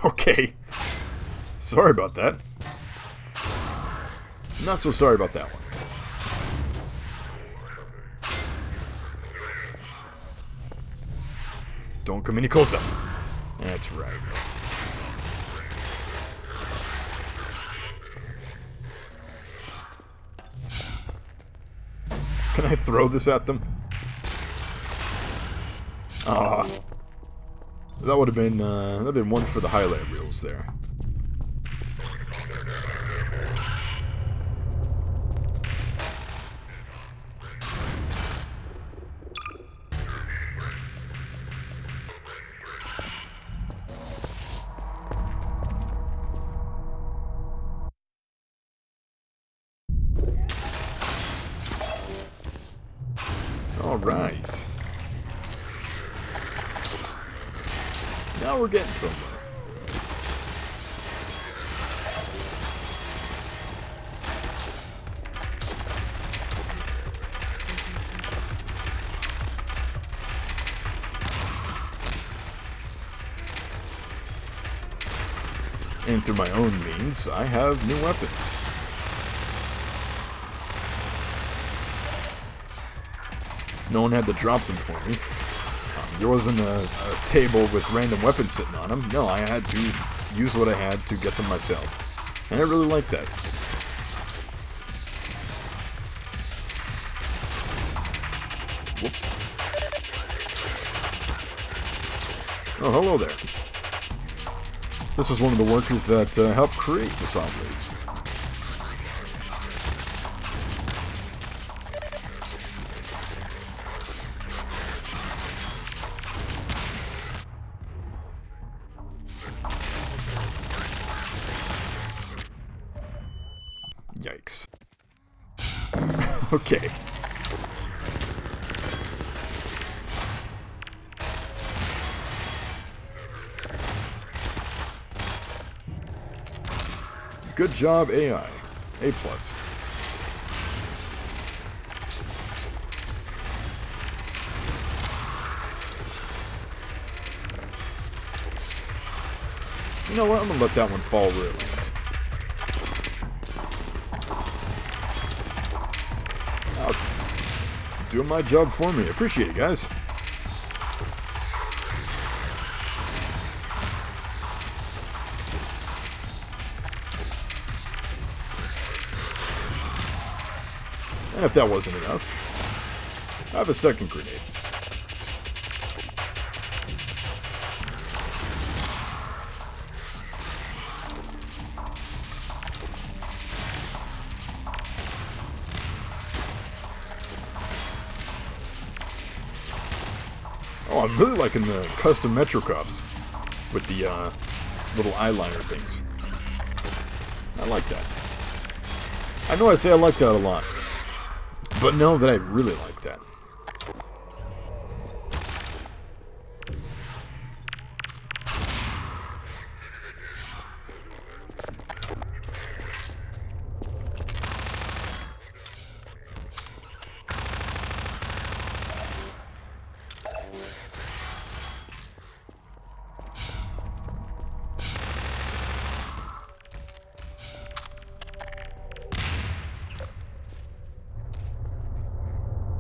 Okay. Sorry about that. Not so sorry about that one. Don't come any closer. That's right. Can I throw this at them? Ah. That would have been one for the highlight reels there. All right. Now we're getting somewhere. And through my own means, I have new weapons. No one had to drop them for me. There wasn't a table with random weapons sitting on them. No, I had to use what I had to get them myself. And I really like that. Whoops. Oh, hello there. This was one of the workers that helped create the saw blades. Yikes. Okay. Good job, AI. A plus. You know what? I'm gonna let that one fall where it lands. Doing my job for me. Appreciate it, guys. And if that wasn't enough, I have a second grenade. Oh, I'm really liking the custom Metro Cops with the little eyeliner things. I like that. I know I say I like that a lot, but know that I really like that.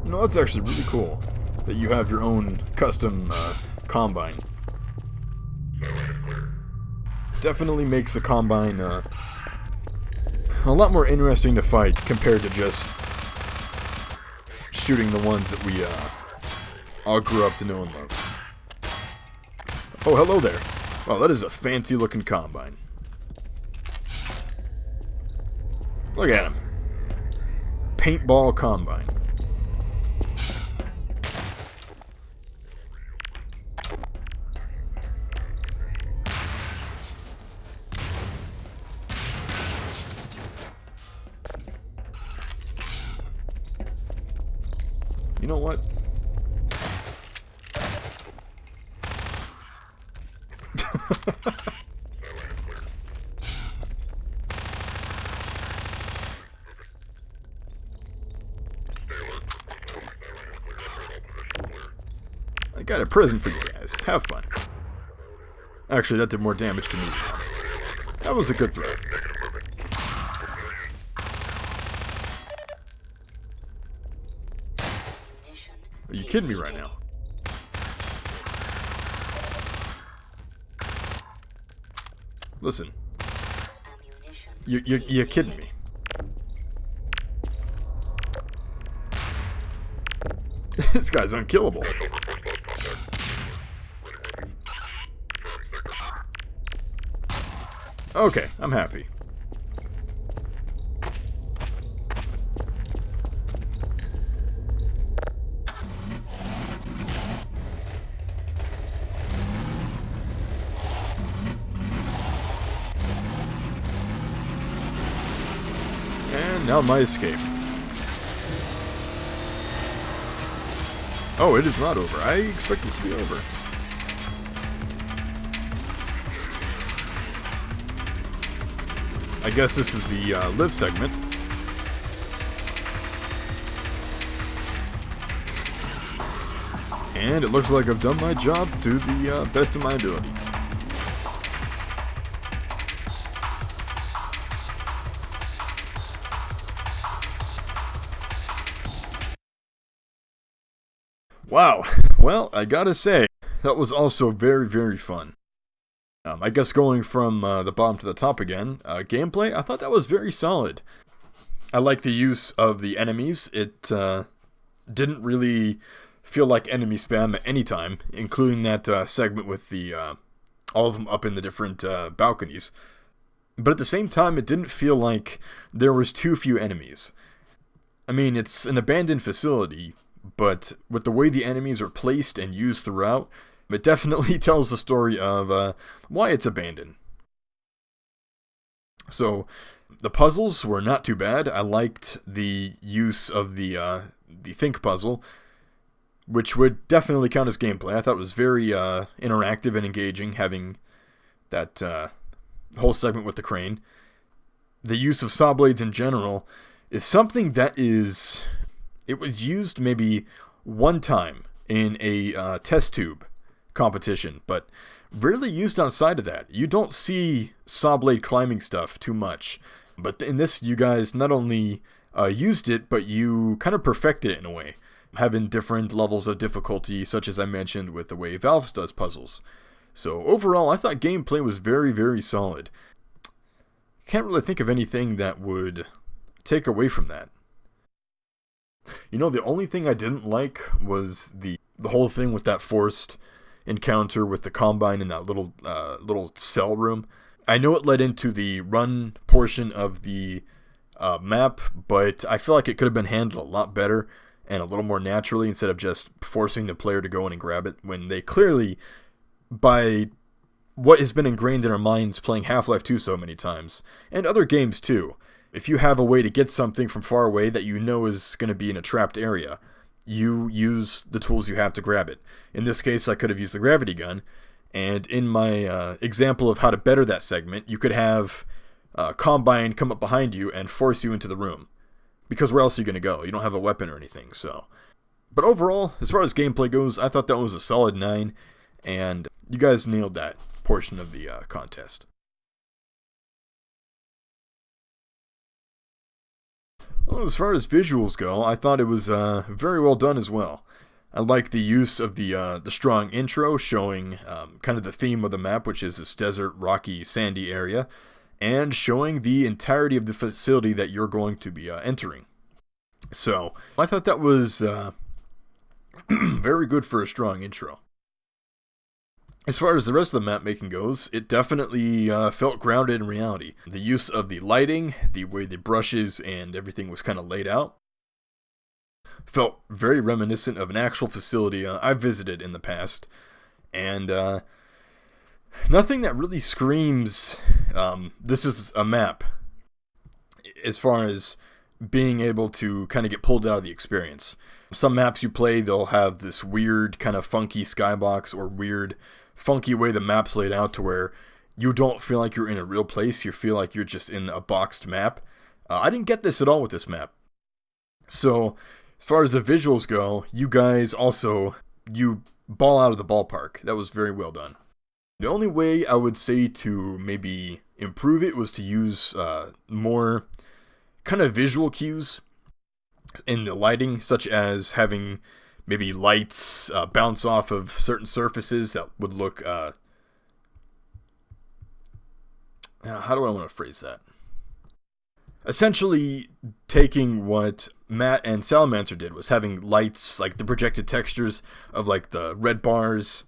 You know, that's actually really cool that you have your own custom combine. Definitely makes the combine a lot more interesting to fight compared to just shooting the ones that we all grew up to know and love. Oh, hello there. Wow, that is a fancy looking combine. Look at him. Paintball combine. You know what? I got a present for you guys. Have fun. Actually, that did more damage to me. That was a good throw. Are you kidding me right now? Listen. You're kidding me. This guy's unkillable. Okay, I'm happy. And now my escape. Oh, it is not over. I expect it to be over. I guess this is the live segment. And it looks like I've done my job to the best of my ability. Wow, well, I gotta say, that was also very, very fun. I guess going from the bottom to the top again, gameplay, I thought that was very solid. I like the use of the enemies. It didn't really feel like enemy spam at any time, including that segment with the all of them up in the different balconies. But at the same time, it didn't feel like there was too few enemies. I mean, it's an abandoned facility, but with the way the enemies are placed and used throughout, it definitely tells the story of why it's abandoned. So, the puzzles were not too bad. I liked the use of the think puzzle, which would definitely count as gameplay. I thought it was very interactive and engaging, having that whole segment with the crane. the use of saw blades in general is something that it was used maybe one time in a test tube competition, but rarely used outside of that. You don't see saw blade climbing stuff too much, but in this you guys not only used it, but you kind of perfected it in a way, having different levels of difficulty, such as I mentioned with the way Valve does puzzles. So overall, I thought gameplay was very, very solid. Can't really think of anything that would take away from that. You know, the only thing I didn't like was the whole thing with that forced encounter with the Combine in that little cell room. I know it led into the run portion of the map, but I feel like it could have been handled a lot better and a little more naturally instead of just forcing the player to go in and grab it when they clearly, by what has been ingrained in our minds playing Half-Life 2 so many times, and other games too, if you have a way to get something from far away that you know is going to be in a trapped area, you use the tools you have to grab it. In this case, I could have used the gravity gun, and in my example of how to better that segment, you could have Combine come up behind you and force you into the room. Because where else are you going to go? You don't have a weapon or anything, so. But overall, as far as gameplay goes, I thought that was a solid 9, and you guys nailed that portion of the contest. Well, as far as visuals go, I thought it was very well done as well. I like the use of the strong intro showing kind of the theme of the map, which is this desert, rocky, sandy area, and showing the entirety of the facility that you're going to be entering. So, I thought that was very good for a strong intro. As far as the rest of the map making goes, it definitely felt grounded in reality. The use of the lighting, the way the brushes and everything was kind of laid out, felt very reminiscent of an actual facility I've visited in the past. And nothing that really screams, this is a map, as far as being able to kind of get pulled out of the experience. Some maps you play, they'll have this weird kind of funky skybox or weird funky way the map's laid out to where you don't feel like you're in a real place. You feel like you're just in a boxed map. I didn't get this at all with this map. So as far as the visuals go, you guys also, you ball out of the ballpark. That was very well done. The only way I would say to maybe improve it was to use more kind of visual cues in the lighting, such as having maybe lights bounce off of certain surfaces that would look, how do I want to phrase that? Essentially, taking what Matt and Salamancer did was having lights, like the projected textures of like the red bars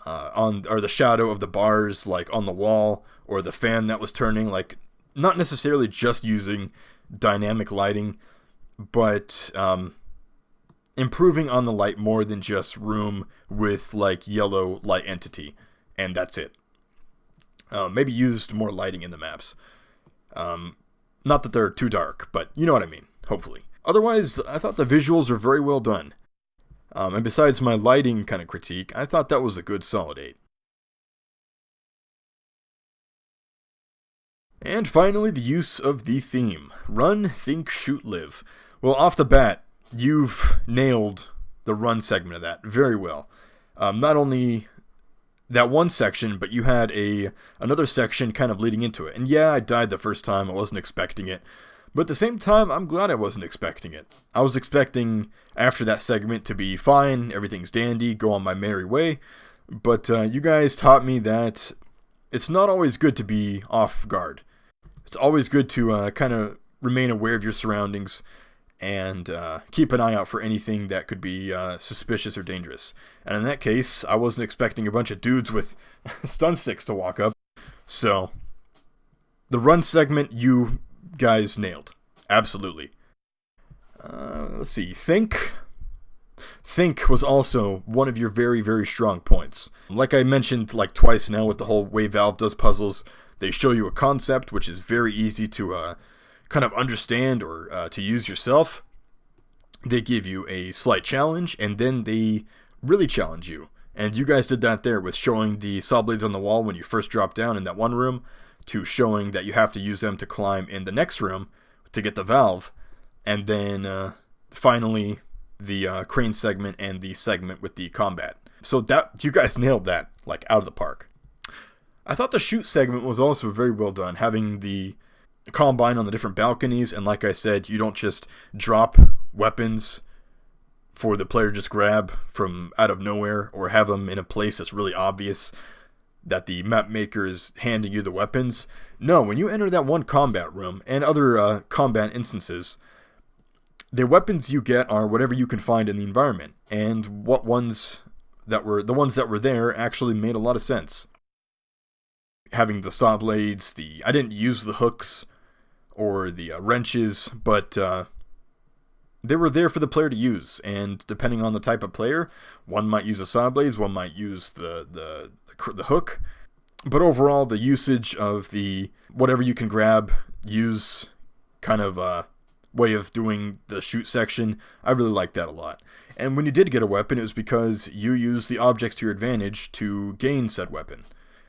or the shadow of the bars like on the wall, or the fan that was turning, like not necessarily just using dynamic lighting, but improving on the light more than just room with like yellow light entity, and that's it. Maybe used more lighting in the maps. Not that they're too dark, but you know what I mean, hopefully. Otherwise, I thought the visuals are very well done. And besides my lighting kind of critique, I thought that was a good solid 8. And finally, the use of the theme. Run, think, shoot, live. Well, off the bat, you've nailed the run segment of that very well. Not only that one section, but you had another section kind of leading into it. And yeah, I died the first time. I wasn't expecting it. But at the same time, I'm glad I wasn't expecting it. I was expecting after that segment to be fine, everything's dandy, go on my merry way. But you guys taught me that it's not always good to be off guard. It's always good to kind of remain aware of your surroundings and keep an eye out for anything that could be suspicious or dangerous. And in that case, I wasn't expecting a bunch of dudes with stun sticks to walk up. So, the run segment you guys nailed. Absolutely. Let's see. Think was also one of your very, very strong points. Like I mentioned like twice now with the whole way Valve does puzzles, they show you a concept which is very easy to kind of understand or to use yourself. They give you a slight challenge, and then they really challenge you. And you guys did that there with showing the saw blades on the wall when you first dropped down in that one room, to showing that you have to use them to climb in the next room to get the valve, and then finally the crane segment and the segment with the combat. So that you guys nailed that, like, out of the park. I thought the shoot segment was also very well done, having the combine on the different balconies, and like I said, you don't just drop weapons for the player to just grab from out of nowhere, or have them in a place that's really obvious that the map maker is handing you the weapons. No, when you enter that one combat room and other combat instances, the weapons you get are whatever you can find in the environment, and the ones that were there actually made a lot of sense. Having the saw blades, I didn't use the hooks or the wrenches, but they were there for the player to use, and depending on the type of player, one might use the saw blades, one might use the hook, but overall the usage of the whatever you can grab, use kind of way of doing the shoot section, I really liked that a lot. And when you did get a weapon, it was because you used the objects to your advantage to gain said weapon.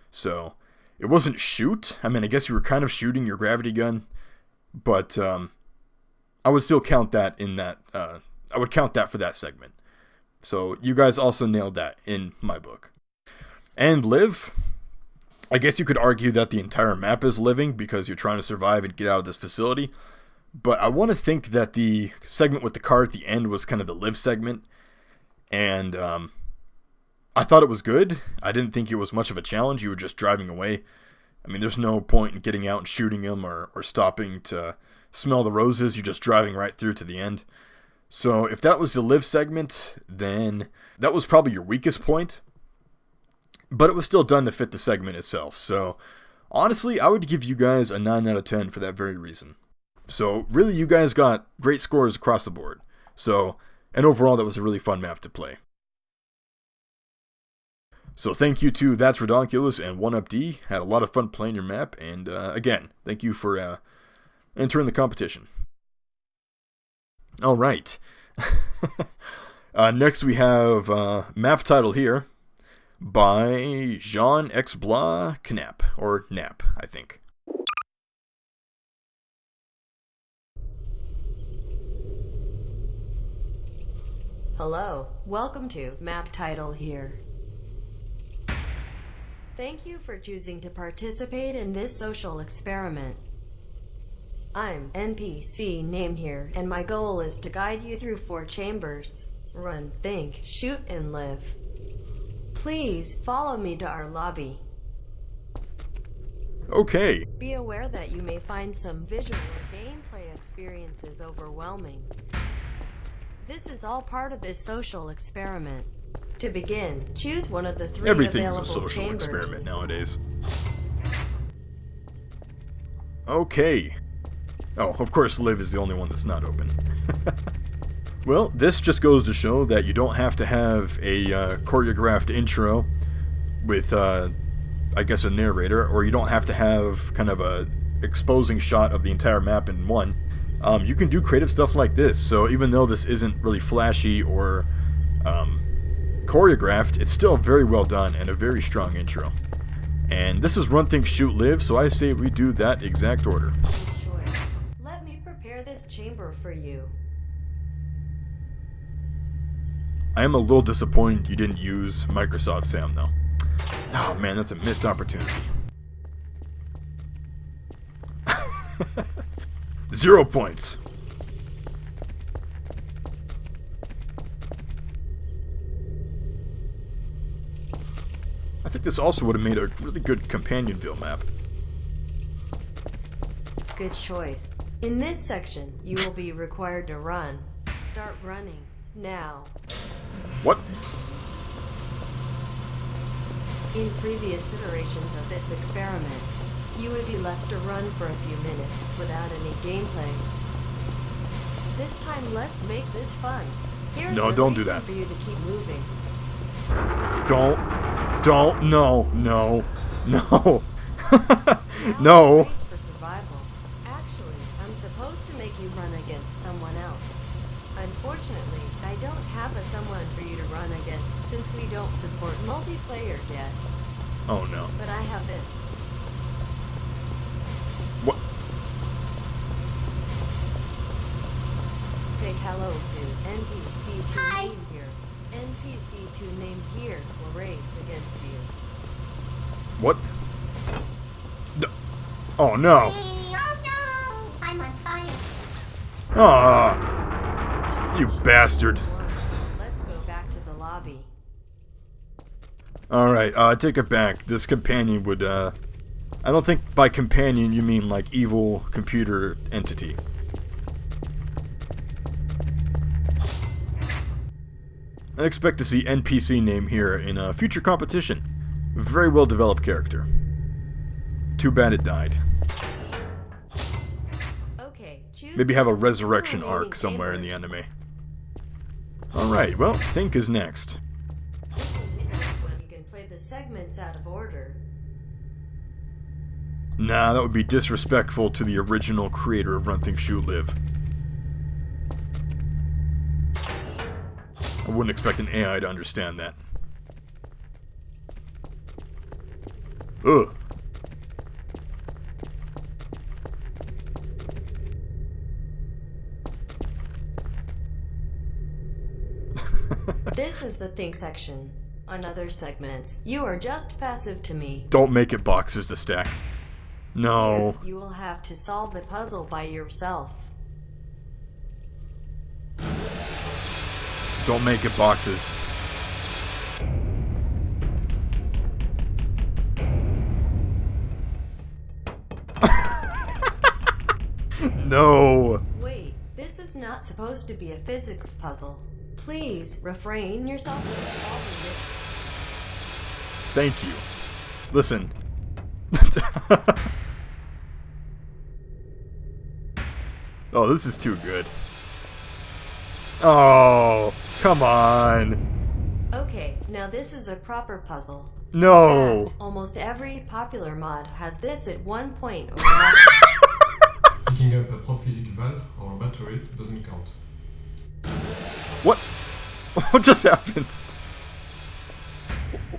So it wasn't shoot. I mean, I guess you were kind of shooting your gravity gun, but I would still count that in that. I would count that for that segment. So you guys also nailed that in my book. And live, I guess you could argue that the entire map is living because you're trying to survive and get out of this facility. But I want to think that the segment with the car at the end was kind of the live segment. And I thought it was good. I didn't think it was much of a challenge. You were just driving away. I mean, there's no point in getting out and shooting them or stopping to smell the roses. You're just driving right through to the end. So if that was the live segment, then that was probably your weakest point. But it was still done to fit the segment itself. So honestly, I would give you guys a 9 out of 10 for that very reason. So really, you guys got great scores across the board. So, and overall, that was a really fun map to play. So thank you to That's Redonkulous and 1UpD. Had a lot of fun playing your map. And again, thank you for entering the competition. All right. Next we have map title here by Jean X Blah Knap, or Nap, I think. Hello, welcome to Map Title here. Thank you for choosing to participate in this social experiment. I'm NPC name here, and my goal is to guide you through 4 chambers. Run, think, shoot, and live. Please follow me to our lobby. Okay. Be aware that you may find some visual or gameplay experiences overwhelming. This is all part of this social experiment. To begin, choose one of the 3 Everything's available a social chambers. experiment nowadays. Okay. Oh, of course, live is the only one that's not open. Well, this just goes to show that you don't have to have a choreographed intro with, I guess, a narrator, or you don't have to have kind of a exposing shot of the entire map in one. You can do creative stuff like this, so even though this isn't really flashy or choreographed, it's still very well done and a very strong intro. And this is Run, Think, Shoot, Live, so I say we do that exact order. Let me prepare this chamber for you. I am a little disappointed you didn't use Microsoft Sound, though. Oh man, that's a missed opportunity. 0 points. I think this also would have made a really good Companionville map. Good choice. In this section, you will be required to run. Start running now. What? In previous iterations of this experiment, you would be left to run for a few minutes without any gameplay. This time, let's make this fun. Here's No, a don't do reason that. for you to keep moving. Don't, no. No. Now No. race for survival. Actually, I'm supposed to make you run against someone else. Unfortunately, I don't have a someone for you to run against since we don't support multiplayer yet. Oh no. But I have this. NPC2 named here. NPC2 named here will race against you. What? No. Oh no. Oh no! I'm on fire. Ah, you bastard. Let's go back to the lobby. Alright, take it back. This companion would, I don't think by companion you mean like evil computer entity. I expect to see NPC name here in a future competition. Very well developed character. Too bad it died. Okay, choose Maybe have a one of the resurrection remaining arc somewhere in the chambers. anime. Alright, well, Think is next. This will be nice when you can play the segments out of order. Nah, that would be disrespectful to the original creator of Run, Think, Shoot, Live. I wouldn't expect an AI to understand that. Ugh. This is the think section. On other segments, you are just passive to me. Don't make it boxes to stack. No. You will have to solve the puzzle by yourself. Don't make it boxes. No. Wait, this is not supposed to be a physics puzzle. Please refrain yourself from solving this. Thank you. Listen. Oh, this is too good. Oh, come on. Okay, now this is a proper puzzle. No. In fact, almost every popular mod has this at one point or another. Picking up a prop physics valve or a battery doesn't count. What? What just happened?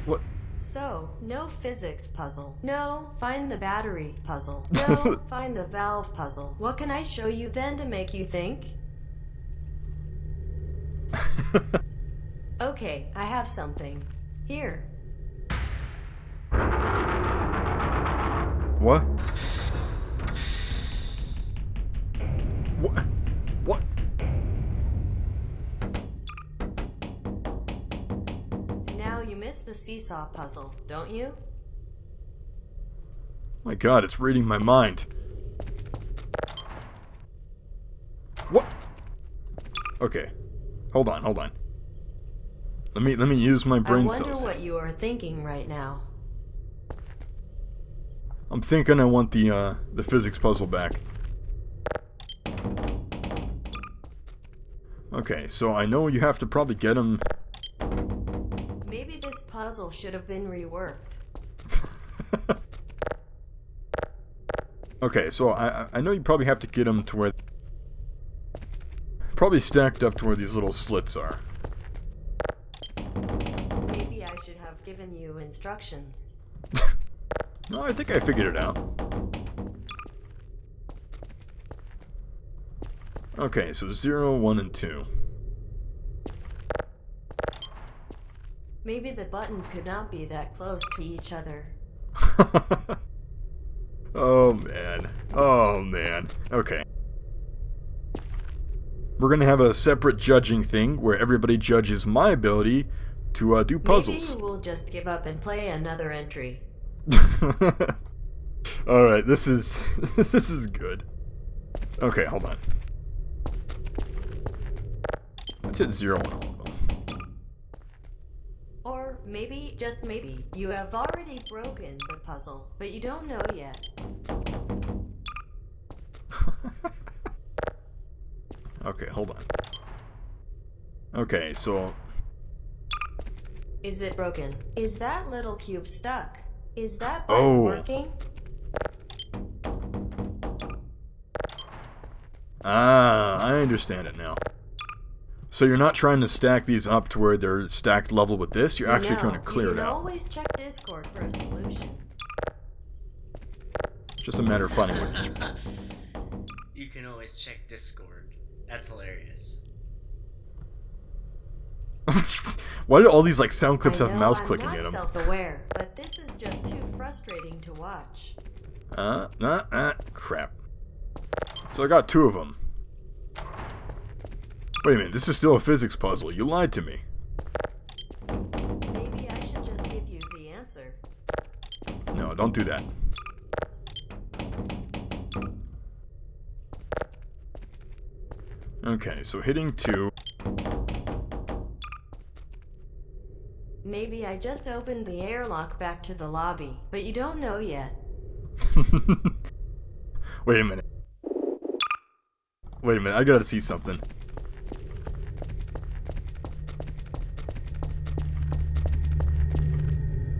What? So, no physics puzzle. No, find the battery puzzle. No, find the valve puzzle. What can I show you then to make you think? Okay, I have something. Here. What? What? What? Now you miss the seesaw puzzle, don't you? My God, it's reading my mind. What? Okay. Hold on. Let me use my brain I wonder cells. what you are thinking right now. I'm thinking I want the physics puzzle back. Okay, so I know you have to probably get him. Maybe this puzzle should have been reworked. Okay, so I know you probably have to get him to where. Probably stacked up to where these little slits are. Maybe I should have given you instructions. No, I think I figured it out. Okay, so 0, 1, and 2. Maybe the buttons could not be that close to each other. Oh man. Oh man. Okay. We're gonna have a separate judging thing where everybody judges my ability to do puzzles. Maybe you will just give up and play another entry. Alright, this is this is good. Okay, hold on. Let's hit 0 on all of them. Or maybe, just maybe, you have already broken the puzzle, but you don't know yet. Okay, hold on. Okay, so Is it broken? Is that little cube stuck? Is that button working? Ah, I understand it now. So you're not trying to stack these up to where they're stacked level with this, you're actually trying to clear it out. Always check Discord for a solution. Just a matter of finding which. You can always check Discord. That's hilarious. Why do all these like sound clips I have know mouse I'm clicking not in them? self-aware, but this is just too frustrating to watch. Crap. So I got 2 of them. Wait a minute, this is still a physics puzzle. You lied to me. Maybe I should just give you the answer. No, don't do that. Okay, so hitting 2. Maybe I just opened the airlock back to the lobby, but you don't know yet. Wait a minute. Wait a minute, I gotta see something.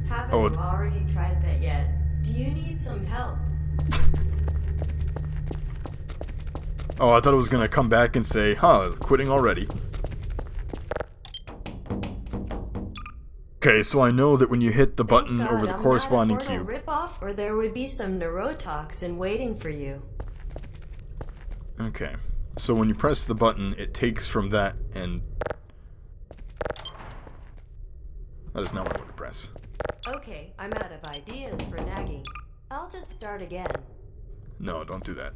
Haven't Oh, you already tried that yet? Do you need some help? Oh, I thought it was gonna come back and say, huh, quitting already. Okay, so I know that when you hit the button Thank over God the I'm corresponding not a cube. rip-off, or there would be some neurotoxin waiting for you. Okay, so when you press the button, it takes from that and... That is not what I want to press. Okay, I'm out of ideas for nagging. I'll just start again. No, don't do that.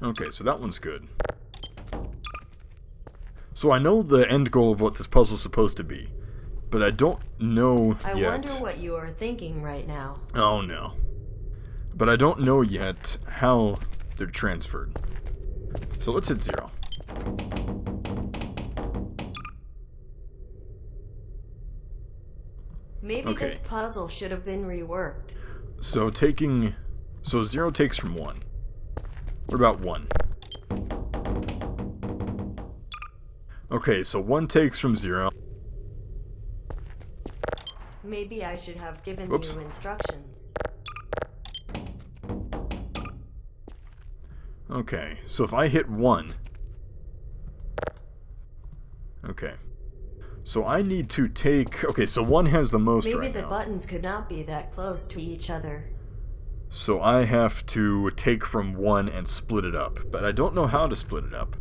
Okay, so that one's good. So I know the end goal of what this puzzle's supposed to be, but I don't know I yet. wonder what you are thinking right now. Oh no. But I don't know yet how they're transferred. So let's hit 0. Maybe Okay. this puzzle should have been reworked. So 0 takes from 1. What about 1? Okay, so 1 takes from 0. Maybe I should have given Whoops. you instructions. Okay, so if I hit 1... Okay. So I need to take... Okay, so 1 has the most Maybe right the now. buttons could not be that close to each other. So I have to take from 1 and split it up. But I don't know how to split it up.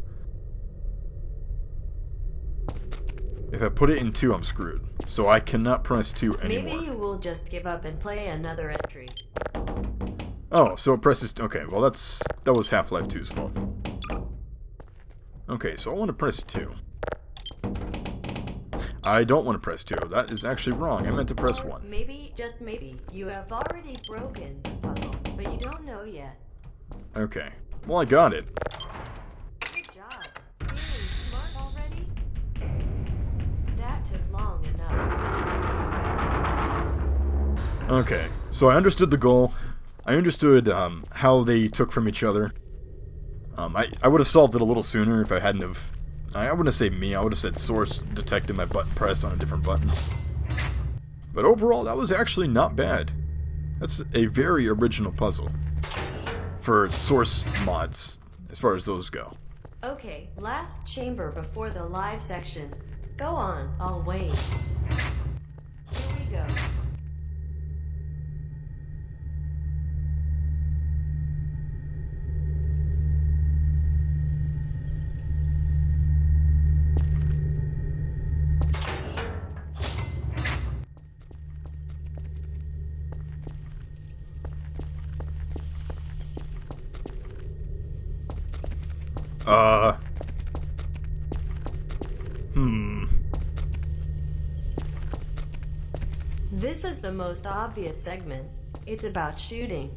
If I put it in 2, I'm screwed. So I cannot press 2 anymore. Maybe you will just give up and play another entry. Oh, so it presses... Okay, well that was Half-Life 2's fault. Okay, so I want to press 2. I don't want to press 2. That is actually wrong. I meant to press Or 1. maybe, just maybe, you have already broken the puzzle, but you don't know yet. Okay. Well, I got it. Good job. Feeling smart already? That took long enough. Okay, so I understood the goal. I understood how they took from each other. I would have solved it a little sooner if I hadn't have... I wouldn't say me, I would have said Source detected my button press on a different button. But overall, that was actually not bad. That's a very original puzzle. For Source mods, as far as those go. Okay, last chamber before the live section. Go on, I'll wait. Here we go. This is the most obvious segment. It's about shooting.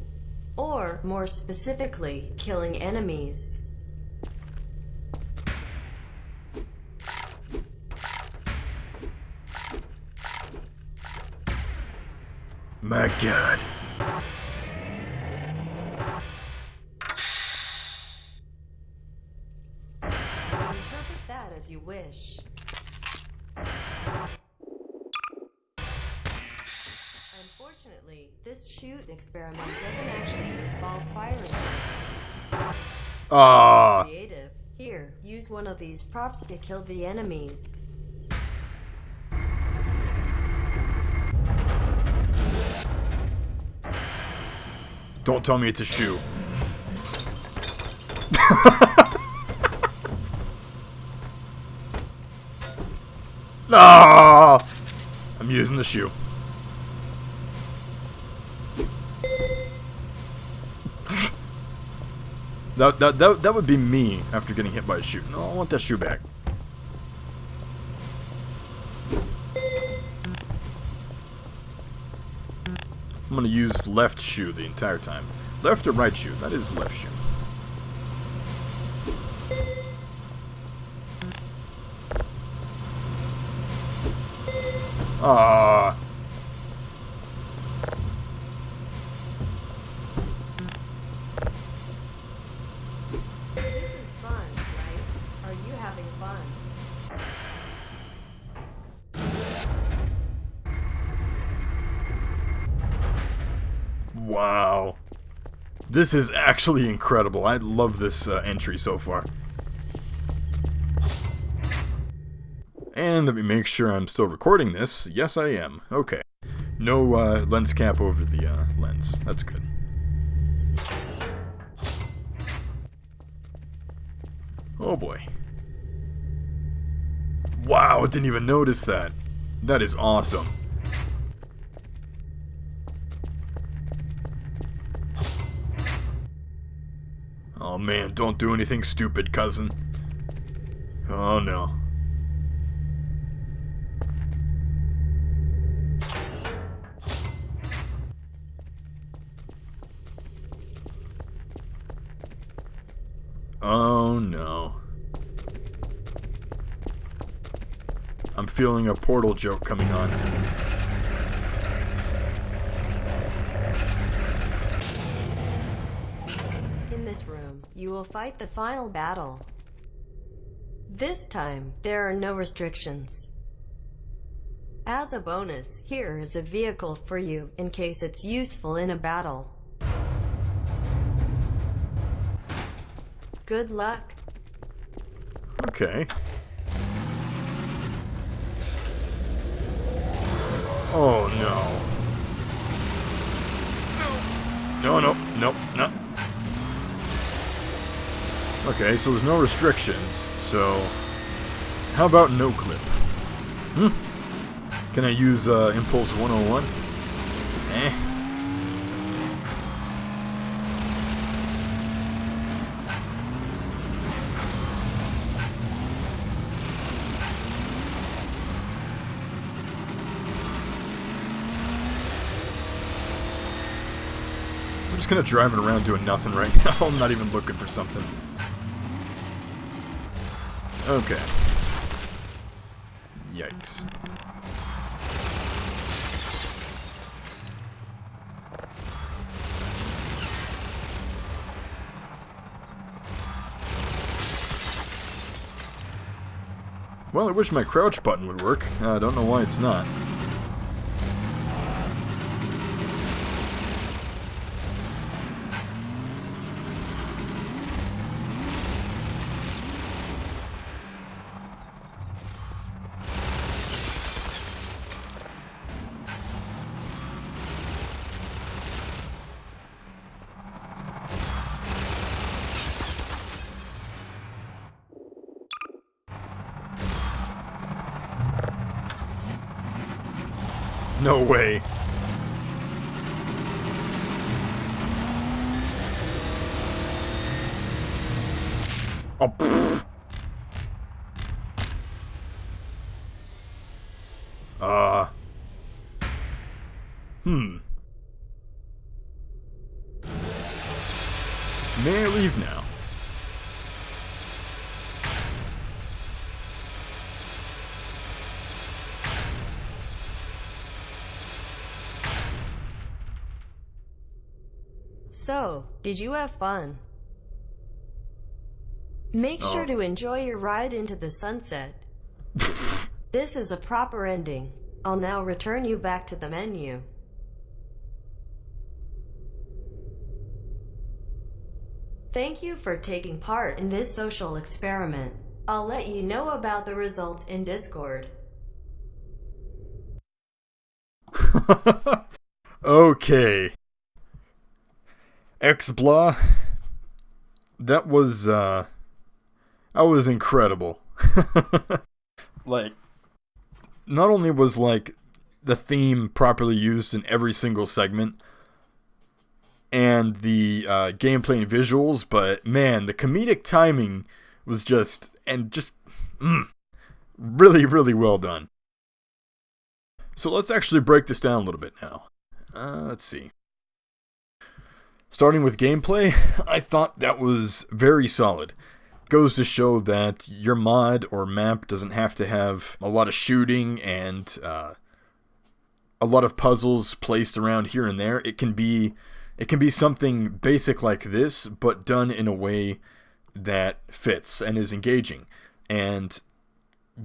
Or, more specifically, killing enemies. My god. Interpret that as you wish. Unfortunately, this shoot experiment doesn't actually involve firing. Ah. Creative. Here, use one of these props to kill the enemies. Don't tell me it's a shoe. Ah! I'm using the shoe. That would be me after getting hit by a shoe. No, I want that shoe back. I'm gonna use left shoe the entire time. Left or right shoe? That is left shoe. Ah. This is fun, right? Are you having fun? Wow. This is actually incredible. I love this entry so far. And let me make sure I'm still recording this. Yes, I am. Okay. No lens cap over the lens. That's good. Oh boy. Wow, I didn't even notice that. That is awesome. Oh man, don't do anything stupid, cousin. Oh no. Oh no. I'm feeling a Portal joke coming on. In this room, you will fight the final battle. This time, there are no restrictions. As a bonus, here is a vehicle for you in case it's useful in a battle. Good luck. Okay. Oh no. No, no, no, no. Okay, so there's no restrictions, so how about no clip? Can I use Impulse 101? Eh. I'm just kind of driving around doing nothing right now. I'm not even looking for something. Okay. Yikes. Well, I wish my crouch button would work. I don't know why it's not. No way. Oh, pfft. May I leave now? So, did you have fun? Make sure to enjoy your ride into the sunset. This is a proper ending. I'll now return you back to the menu. Thank you for taking part in this social experiment. I'll let you know about the results in Discord. Okay. X-Blah. That was incredible. Like, not only was like the theme properly used in every single segment and the gameplay and visuals, but man, the comedic timing was just really, really well done. So let's actually break this down a little bit now. Let's see. Starting with gameplay, I thought that was very solid. Goes to show that your mod or map doesn't have to have a lot of shooting and a lot of puzzles placed around here and there. It can be something basic like this, but done in a way that fits and is engaging. And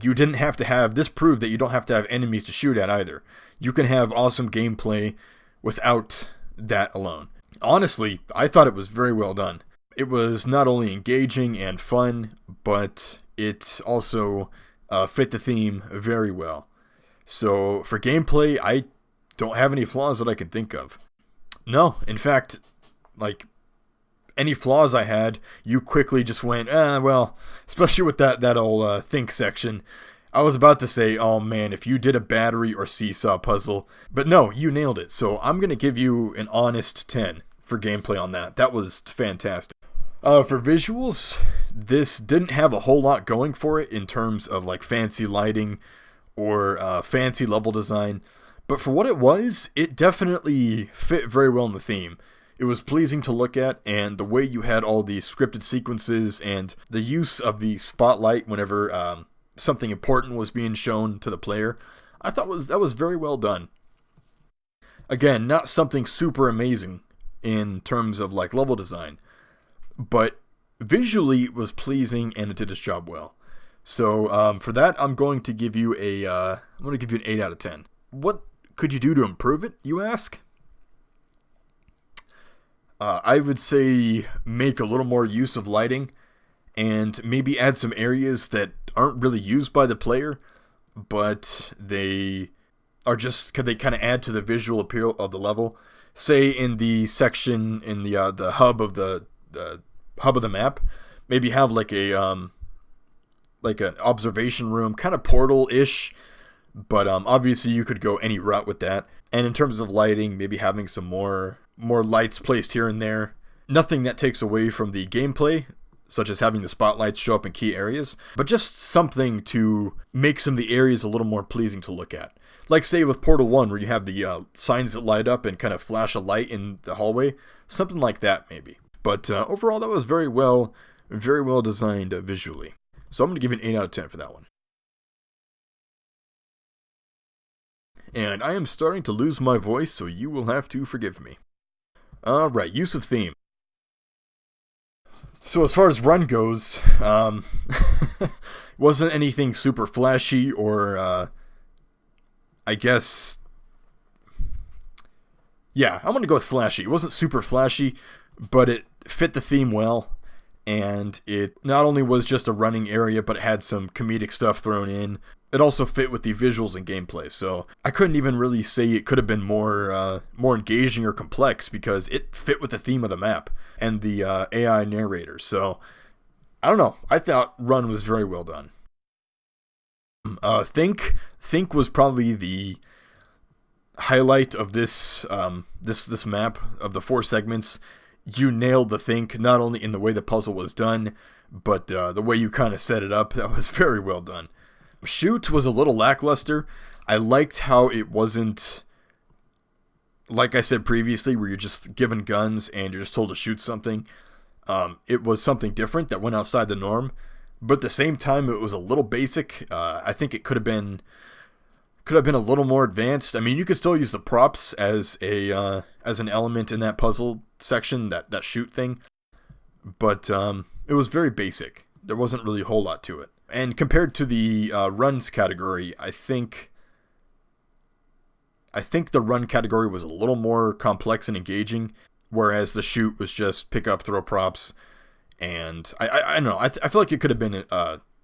you didn't have to have this proved that you don't have to have enemies to shoot at either. You can have awesome gameplay without that alone. Honestly, I thought it was very well done. It was not only engaging and fun, but it also fit the theme very well. So for gameplay, I don't have any flaws that I can think of. No, in fact, like any flaws I had, you quickly just went, well, especially with that old think section. I was about to say, oh man, if you did a battery or seesaw puzzle, but no, you nailed it. So I'm going to give you an honest 10 for gameplay on that. That was fantastic. For visuals, this didn't have a whole lot going for it in terms of like fancy lighting or fancy level design, but for what it was, it definitely fit very well in the theme. It was pleasing to look at, and the way you had all these scripted sequences and the use of the spotlight whenever something important was being shown to the player, I thought that was very well done. Again, not something super amazing in terms of like level design, but visually it was pleasing and it did its job well. So for that, I'm going to give you an 8 out of 10. What could you do to improve it, you ask? I would say make a little more use of lighting and maybe add some areas that aren't really used by the player, but they are just, they kind of add to the visual appeal of the level. Say in the section in the hub of the hub of the map, maybe have like an observation room, kind of portal-ish, but obviously you could go any route with that. And in terms of lighting, maybe having some more lights placed here and there. Nothing that takes away from the gameplay, such as having the spotlights show up in key areas, but just something to make some of the areas a little more pleasing to look at. Like say with Portal 1, where you have the signs that light up and kind of flash a light in the hallway. Something like that maybe. But overall, that was very well designed visually. So I'm going to give it an 8 out of 10 for that one. And I am starting to lose my voice, so you will have to forgive me. Alright, use of theme. So as far as run goes, wasn't anything super flashy or, I guess, yeah, I'm going to go with flashy. It wasn't super flashy, but it fit the theme well, and it not only was just a running area, but it had some comedic stuff thrown in. It also fit with the visuals and gameplay, so I couldn't even really say it could have been more engaging or complex because it fit with the theme of the map and the AI narrator. So I don't know. I thought Run was very well done. Think was probably the highlight of this this map of the 4 segments. You nailed the Think, not only in the way the puzzle was done, but the way you kind of set it up. That was very well done. Shoot was a little lackluster. I liked how it wasn't, like I said previously, where you're just given guns and you're just told to shoot something. It was something different that went outside the norm, but at the same time, it was a little basic. I think it could have been a little more advanced. I mean, you could still use the props as an element in that puzzle section, that shoot thing, but it was very basic. There wasn't really a whole lot to it. And compared to the runs category, I think the run category was a little more complex and engaging, whereas the shoot was just pick up, throw props, and I don't know. I feel like it could have been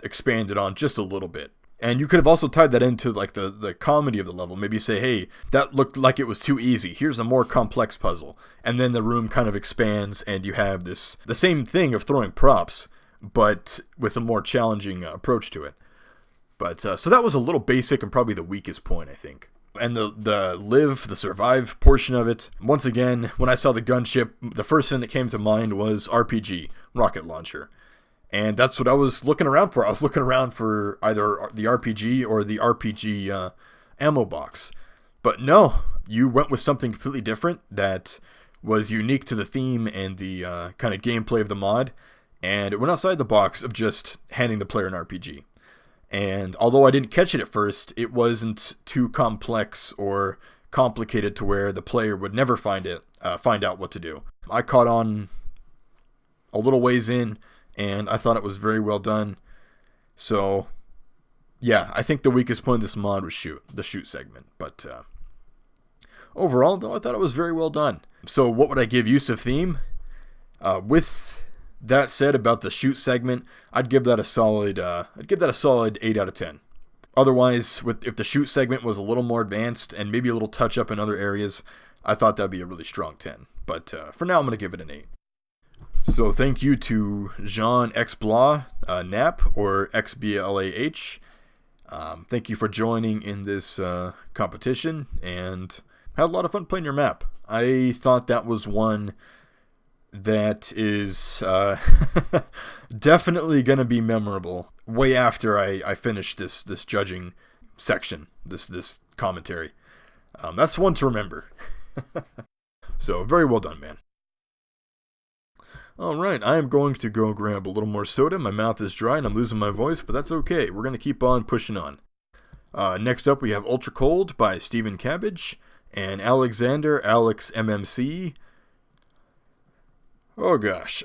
expanded on just a little bit. And you could have also tied that into like the comedy of the level. Maybe say, hey, that looked like it was too easy. Here's a more complex puzzle. And then the room kind of expands and you have the same thing of throwing props, but with a more challenging approach to it. But so that was a little basic and probably the weakest point, I think. And the survive portion of it, once again, when I saw the gunship, the first thing that came to mind was RPG, rocket launcher. And that's what I was looking around for. I was looking around for either the RPG or the RPG ammo box. But no, you went with something completely different that was unique to the theme and the kind of gameplay of the mod. And it went outside the box of just handing the player an RPG. And although I didn't catch it at first, it wasn't too complex or complicated to where the player would never find out what to do. I caught on a little ways in, and I thought it was very well done. So, yeah, I think the weakest point of this mod was the shoot segment. But overall, though, I thought it was very well done. So what would I give Use of Theme? With that said about the shoot segment, I'd give that a solid 8 out of 10. Otherwise, if the shoot segment was a little more advanced and maybe a little touch up in other areas, I thought that'd be a really strong 10. But for now, I'm going to give it an 8. So thank you to Jean Xblah, Nap, or XBLAH. Thank you for joining in this competition, and had a lot of fun playing your map. I thought that was one that is definitely going to be memorable way after I finish this judging section, this commentary. That's one to remember. So, very well done, man. Alright, I am going to go grab a little more soda. My mouth is dry and I'm losing my voice, but that's okay. We're going to keep on pushing on. Next up, we have Ultra Cold by Stephen Cabbage and Alexander Alex MMC. Oh gosh.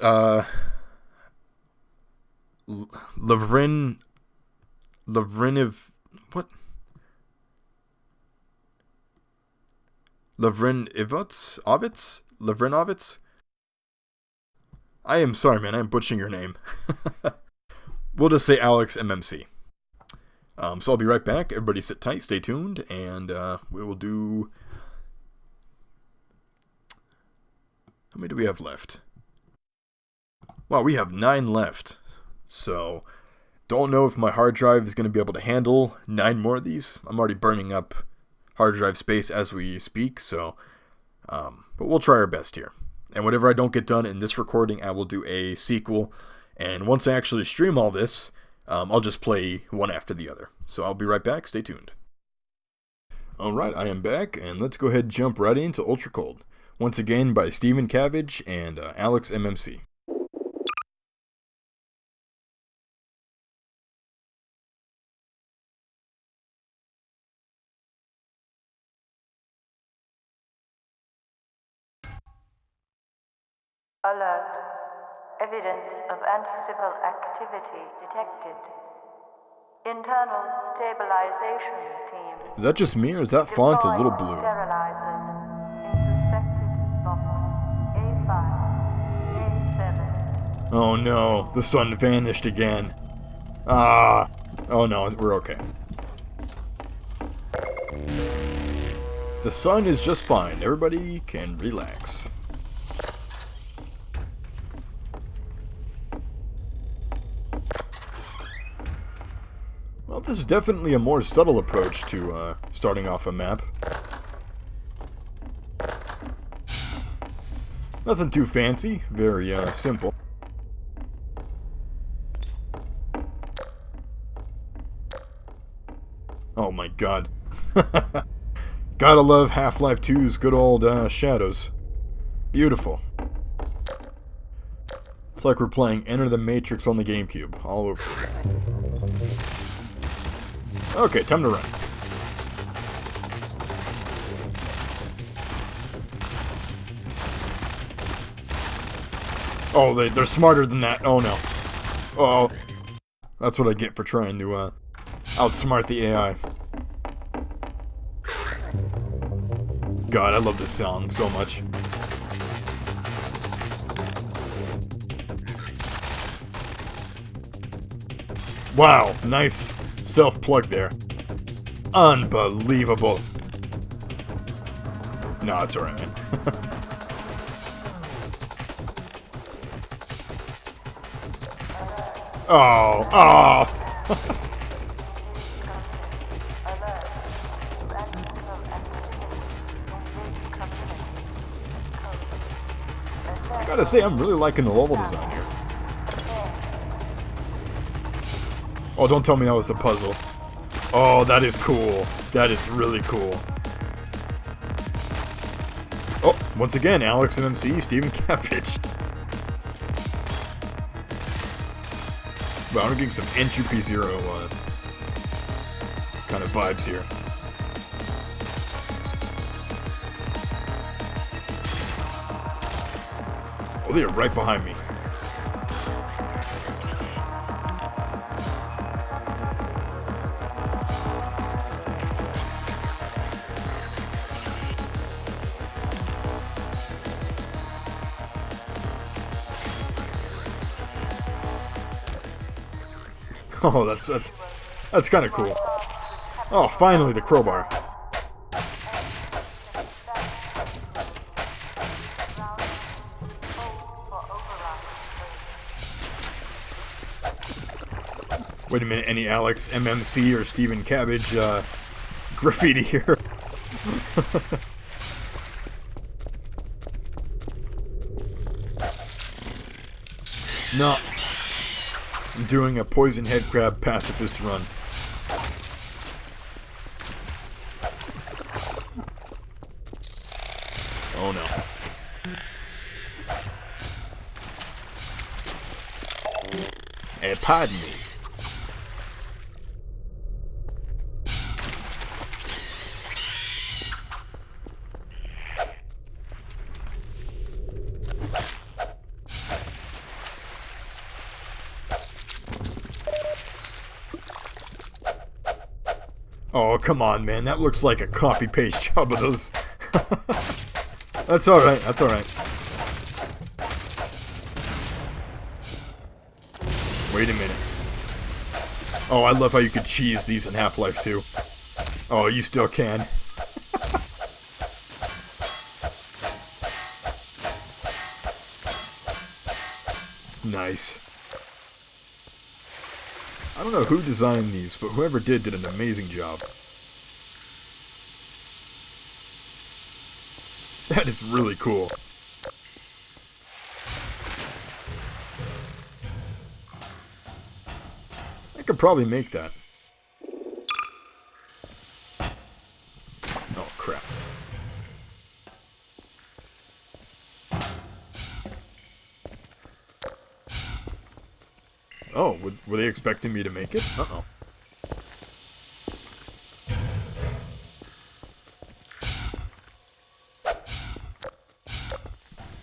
Lavrin. What? Lavrinovitz? I am sorry, man. I'm butchering your name. We'll just say Alex MMC. So I'll be right back. Everybody sit tight, stay tuned, and we will do... How many do we have left? Wow, we have 9 left. So, don't know if my hard drive is going to be able to handle 9 more of these. I'm already burning up hard drive space as we speak, so... but we'll try our best here. And whatever I don't get done in this recording, I will do a sequel. And once I actually stream all this, I'll just play one after the other. So I'll be right back. Stay tuned. Alright, I am back, and let's go ahead and jump right into Ultra Cold. Once again by Stephen Cabbage and Alex MMC. Alert. Evidence of anti-civil activity detected. Internal stabilization team. Is that just me, or is that font a little blue? Sterilizers in suspected box A5, A7. Oh no, the sun vanished again. Ah. Oh no, we're okay. The sun is just fine. Everybody can relax. Well, this is definitely a more subtle approach to starting off a map. Nothing too fancy, very simple. Oh my god. Gotta love Half-Life 2's good old shadows. Beautiful. It's like we're playing Enter the Matrix on the GameCube, all over again. Okay, time to run. Oh, they're smarter than that. Oh no. Oh. That's what I get for trying to outsmart the AI. God, I love this song so much. Wow, nice self-plug there. Unbelievable. No, it's alright, man. Oh. I gotta say, I'm really liking the level design here. Oh, don't tell me that was a puzzle. Oh, that is cool. That is really cool. Oh, once again, Alex MMC, Stephen Cabbage. Wow, I'm getting some Entropy Zero kind of vibes here. Oh, they are right behind me. Oh, that's kind of cool. Oh, finally the crowbar. Wait a minute, any Alex MMC or Stephen Cabbage graffiti here? No. I'm doing a poison head crab pacifist run. Oh no. Pardon me. Oh, come on, man. That looks like a copy-paste job of those. That's alright, that's alright. Wait a minute. Oh, I love how you could cheese these in Half-Life 2. Oh, you still can. Nice. I don't know who designed these, but whoever did an amazing job. That is really cool. I could probably make that. Oh, crap. Oh, were they expecting me to make it? Uh-oh.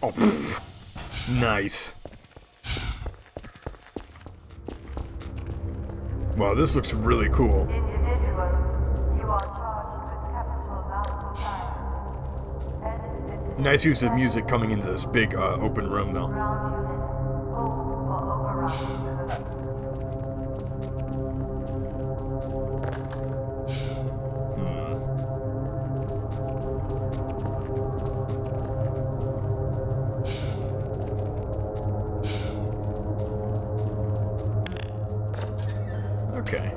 Oh, nice. Wow, this looks really cool. Nice use of music coming into this big open room, though. Okay.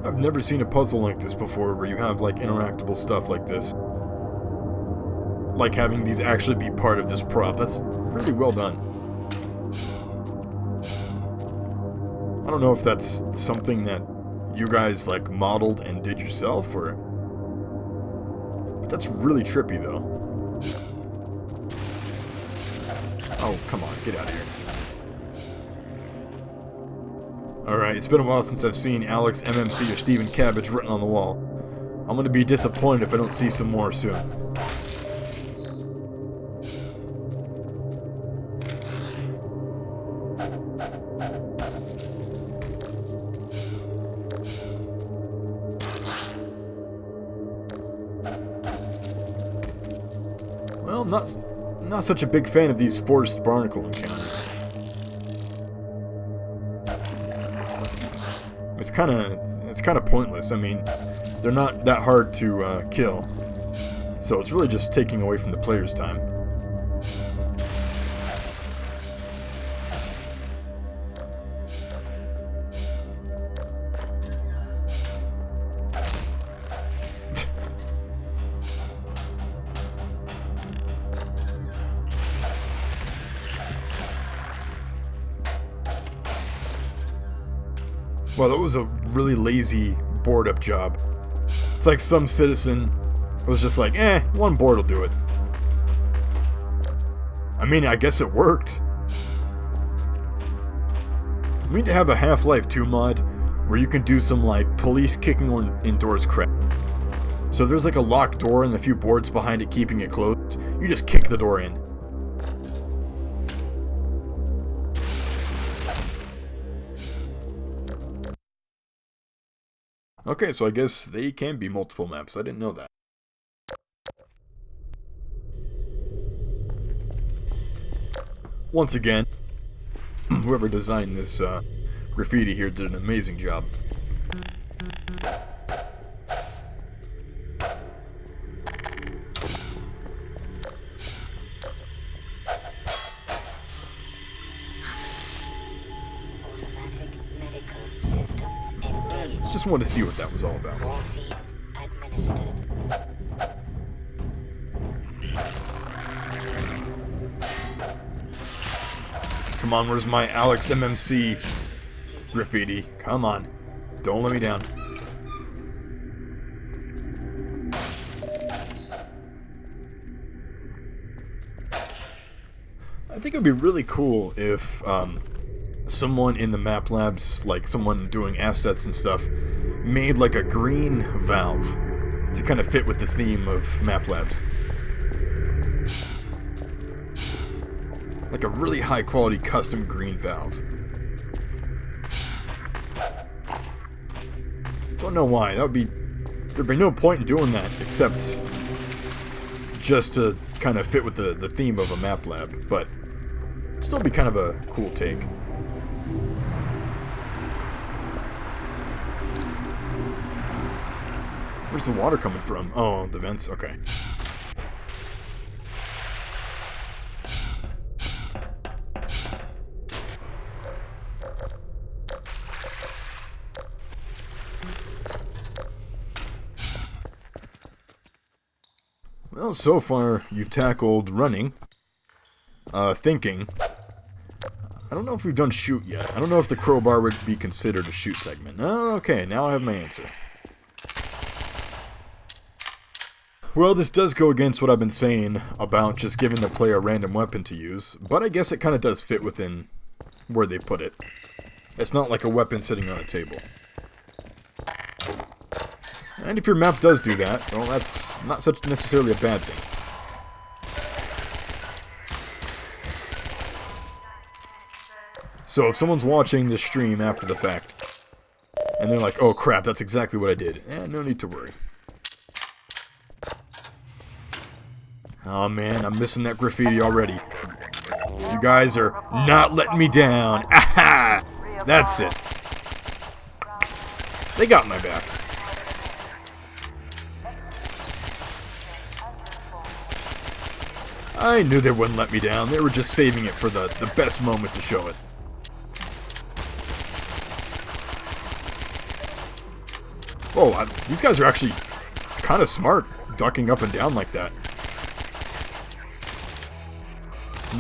I've never seen a puzzle like this before where you have like interactable stuff like this. Like having these actually be part of this prop. That's really well done. I don't know if that's something that you guys like modeled and did yourself, or... But that's really trippy though. Oh, come on, get out of here. Alright, it's been a while since I've seen Alex MMC or Stephen Cabbage written on the wall. I'm gonna be disappointed if I don't see some more soon. Well, I'm not such a big fan of these forced barnacle encounters. it's kind of pointless. I mean, they're not that hard to kill, so it's really just taking away from the player's time. Well, that was a really lazy, bored-up job. It's like some citizen was just like, one board will do it. I mean, I guess it worked. We need to have a Half-Life 2 mod where you can do some, like, police kicking on indoors crap. So if there's like a locked door and a few boards behind it keeping it closed, you just kick the door in. Okay, so I guess they can be multiple maps. I didn't know that. Once again, whoever designed this graffiti here did an amazing job. Just wanted to see what that was all about. Come on, where's my Alex MMC graffiti? Come on. Don't let me down. I think it would be really cool if someone in the Map Labs, like someone doing assets and stuff, made like a green valve to kind of fit with the theme of Map Labs. Like a really high quality custom green valve. Don't know why. There'd be no point in doing that except just to kind of fit with the theme of a Map Lab, but it'd still be kind of a cool take. Where's the water coming from? Oh, the vents? Okay. Well, so far you've tackled running, thinking. I don't know if we've done shoot yet. I don't know if the crowbar would be considered a shoot segment. Oh, okay, now I have my answer. Well, this does go against what I've been saying about just giving the player a random weapon to use, but I guess it kind of does fit within where they put it. It's not like a weapon sitting on a table. And if your map does do that, well, that's not such necessarily a bad thing. So if someone's watching this stream after the fact, and they're like, oh crap, that's exactly what I did, no need to worry. Oh man, I'm missing that graffiti already. You guys are not letting me down. Aha! That's it. They got my back. I knew they wouldn't let me down. They were just saving it for the best moment to show it. Oh, these guys are actually kind of smart, ducking up and down like that.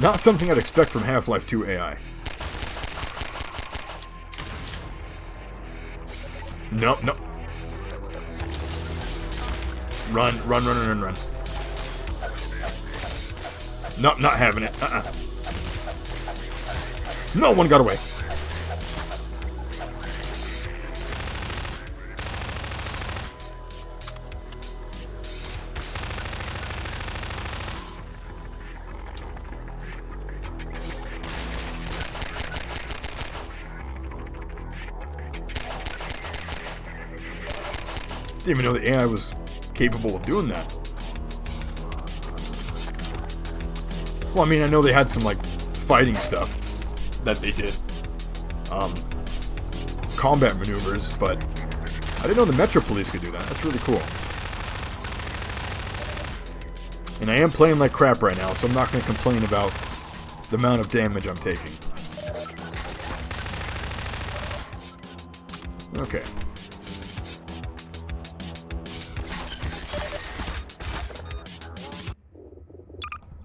Not something I'd expect from Half-Life 2 AI. Nope, nope. Run, run, run, run, run. Nope, not having it. No one got away. Didn't even know the AI was capable of doing that. Well, I mean, I know they had some, like, fighting stuff that they did. combat maneuvers, but I didn't know the Metro Police could do that. That's really cool. And I am playing like crap right now, so I'm not going to complain about the amount of damage I'm taking. Okay.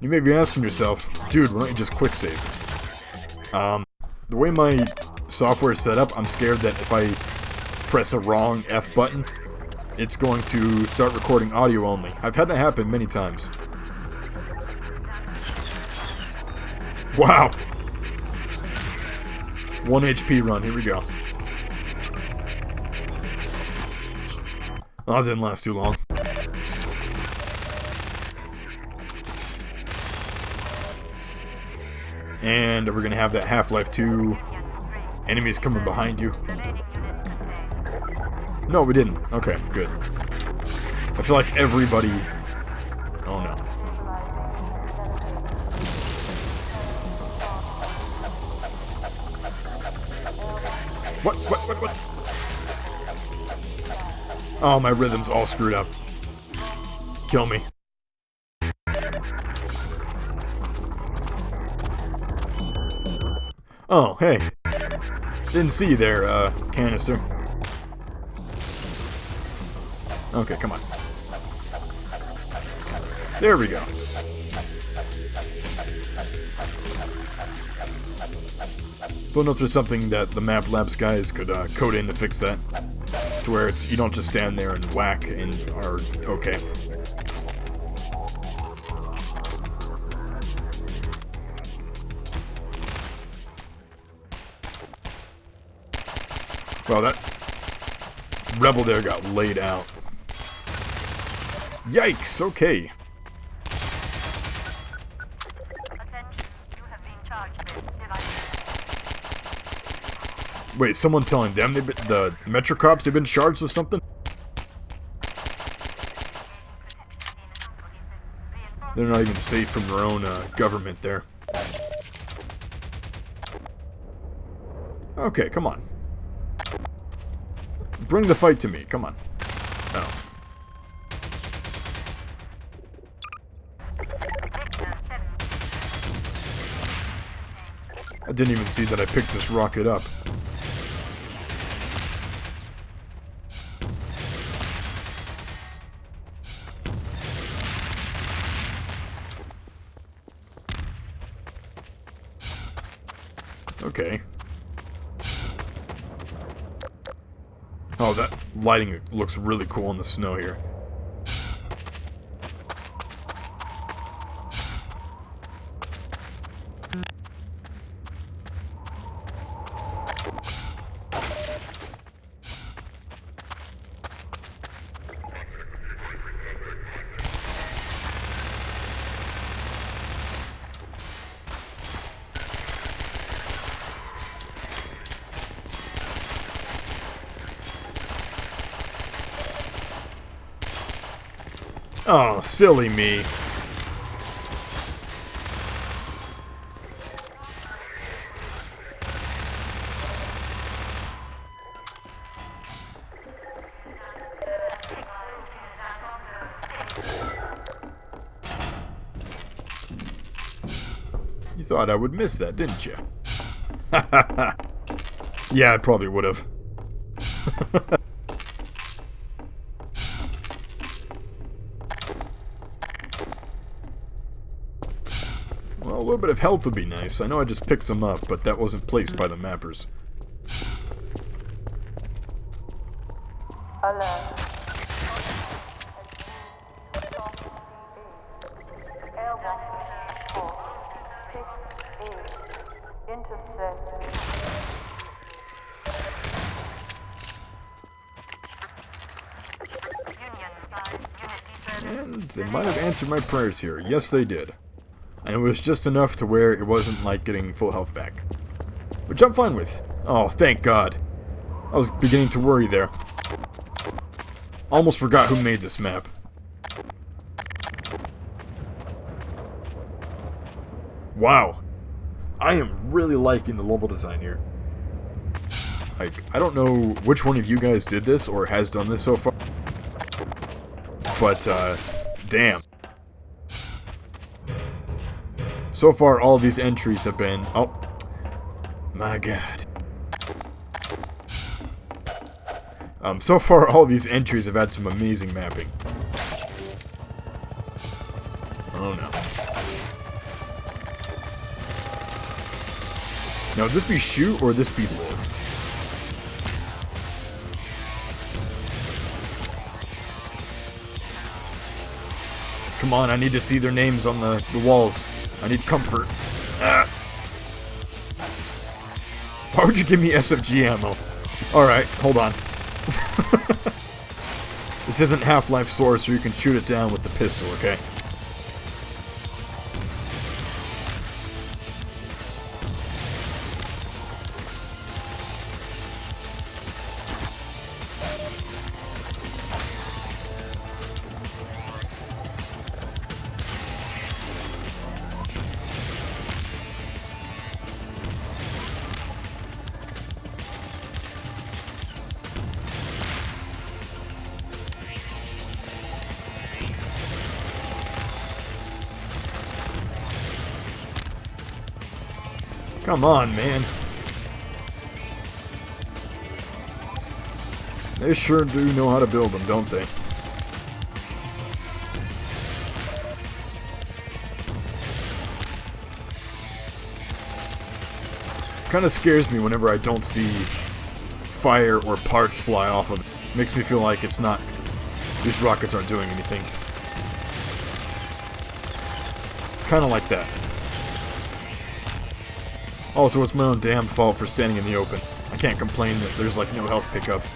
You may be asking yourself, dude, why don't you just quick save? The way my software is set up, I'm scared that if I press a wrong F button, it's going to start recording audio only. I've had that happen many times. Wow! 1 HP run, here we go. Oh, that didn't last too long. And we're gonna have that Half-Life 2 enemies coming behind you. No, we didn't. Okay, good. I feel like everybody... Oh no. What? Oh, my rhythm's all screwed up. Kill me. Oh, hey. Didn't see you there, canister. Okay, come on. There we go. Don't know if there's something that the Map Labs guys could code in to fix that. To where it's you don't just stand there and whack and are okay. Well, that rebel there got laid out. Yikes, okay. Wait, someone telling them the Metro Cops they've been charged with something? They're not even safe from their own government there. Okay, come on. Bring the fight to me, come on. Oh. I didn't even see that I picked this rocket up. Okay. Oh, that lighting looks really cool in the snow here. Oh, silly me. You thought I would miss that, didn't you? Yeah, I probably would have. Well, a little bit of health would be nice. I know I just picked some up, but that wasn't placed by the mappers. Alert. And they might have answered my prayers here. Yes, they did. And it was just enough to where it wasn't like getting full health back. Which I'm fine with. Oh, thank God. I was beginning to worry there. Almost forgot who made this map. Wow. I am really liking the level design here. Like, I don't know which one of you guys did this or has done this so far, but, damn. So far, all these entries have been... Oh, my god. So far, all these entries have had some amazing mapping. Oh no. Now, would this be shoot or would this be live? Come on, I need to see their names on the walls. I need comfort. Ah. Why would you give me SFG ammo? Alright, hold on. This isn't Half-Life Source where you can shoot it down with the pistol, okay? Come on, man. They sure do know how to build them, don't they? Kind of scares me whenever I don't see fire or parts fly off of it. Makes me feel like it's not... These rockets aren't doing anything. Kind of like that. Also, it's my own damn fault for standing in the open. I can't complain that there's like no health pickups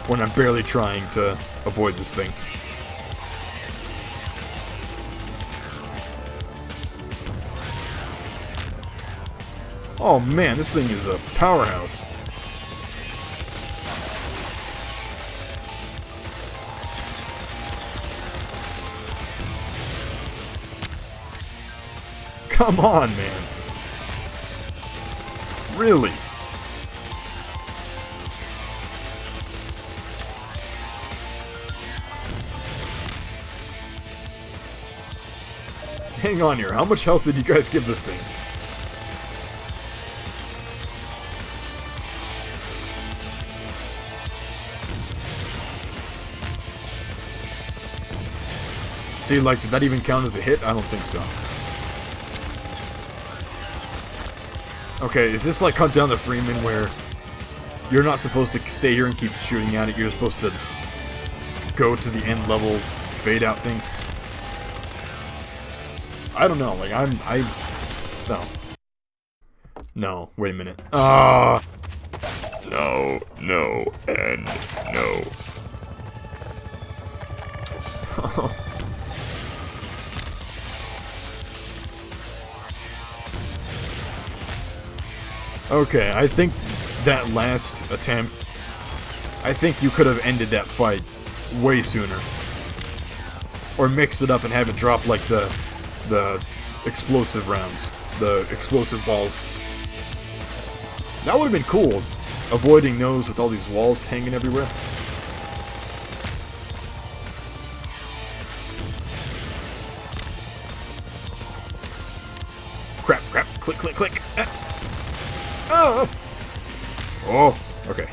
when I'm barely trying to avoid this thing. Oh man, this thing is a powerhouse. Come on, man. Really? Hang on here, how much health did you guys give this thing? See, like, did that even count as a hit? I don't think so. Okay, is this like Hunt Down the Freeman where you're not supposed to stay here and keep shooting at it, you're supposed to go to the end level fade out thing? I don't know, like no. No, wait a minute. No, and no. Okay, I think that last attempt, I think you could have ended that fight way sooner. Or mix it up and have it drop like the explosive rounds, the explosive balls. That would have been cool, avoiding those with all these walls hanging everywhere. Crap, click, click, click. Oh! Oh, okay.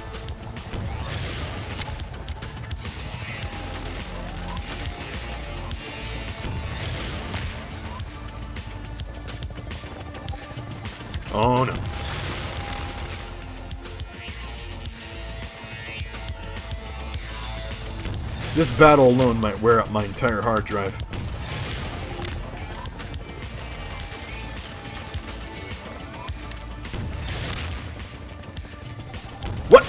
Oh no. This battle alone might wear out my entire hard drive. What?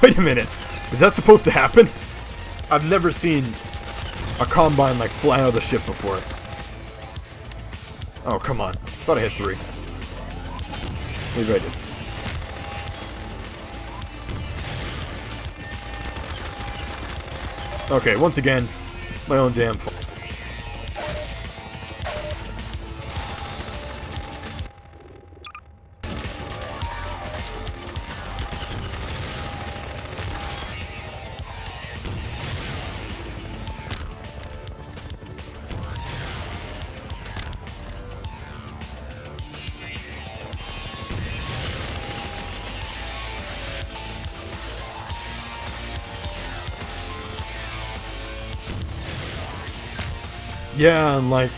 Wait a minute. Is that supposed to happen? I've never seen a combine like fly out of the ship before. Oh, come on. Thought I hit 3. Maybe I did. Okay, once again, my own damn fault. Yeah, and like,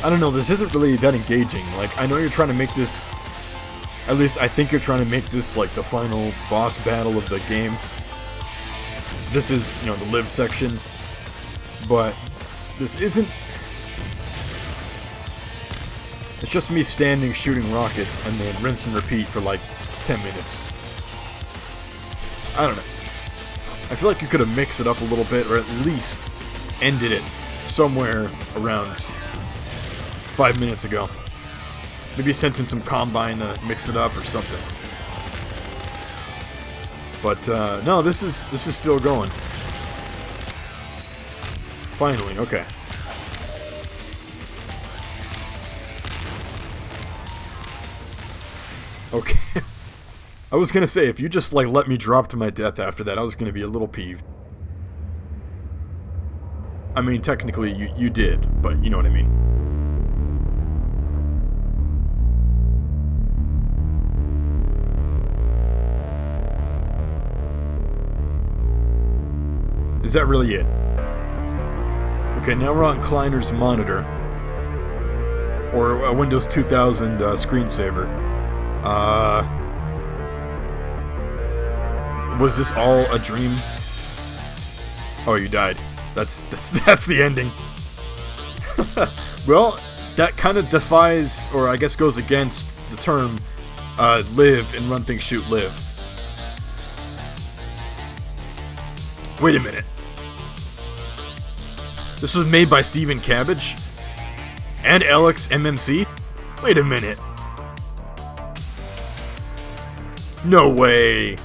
I don't know, this isn't really that engaging. Like, I know you're trying to make this, at least I think you're trying to make this like the final boss battle of the game. This is, you know, the live section, but this isn't. It's just me standing shooting rockets and then rinse and repeat for like 10 minutes. I don't know. I feel like you could have mixed it up a little bit, or at least ended it somewhere around 5 minutes ago. Maybe sent in some Combine to mix it up or something. But no, this is still going. Finally, okay. Okay. I was gonna say, if you just like let me drop to my death after that, I was gonna be a little peeved. I mean, technically you did, but you know what I mean. Is that really it? Okay, now we're on Kleiner's monitor. Or a Windows 2000 screensaver. Was this all a dream? Oh, you died. That's the ending. Well, that kind of defies, or I guess goes against the term live and run things shoot live. Wait a minute. This was made by Stephen Cabbage and Alex MMC? Wait a minute. No way.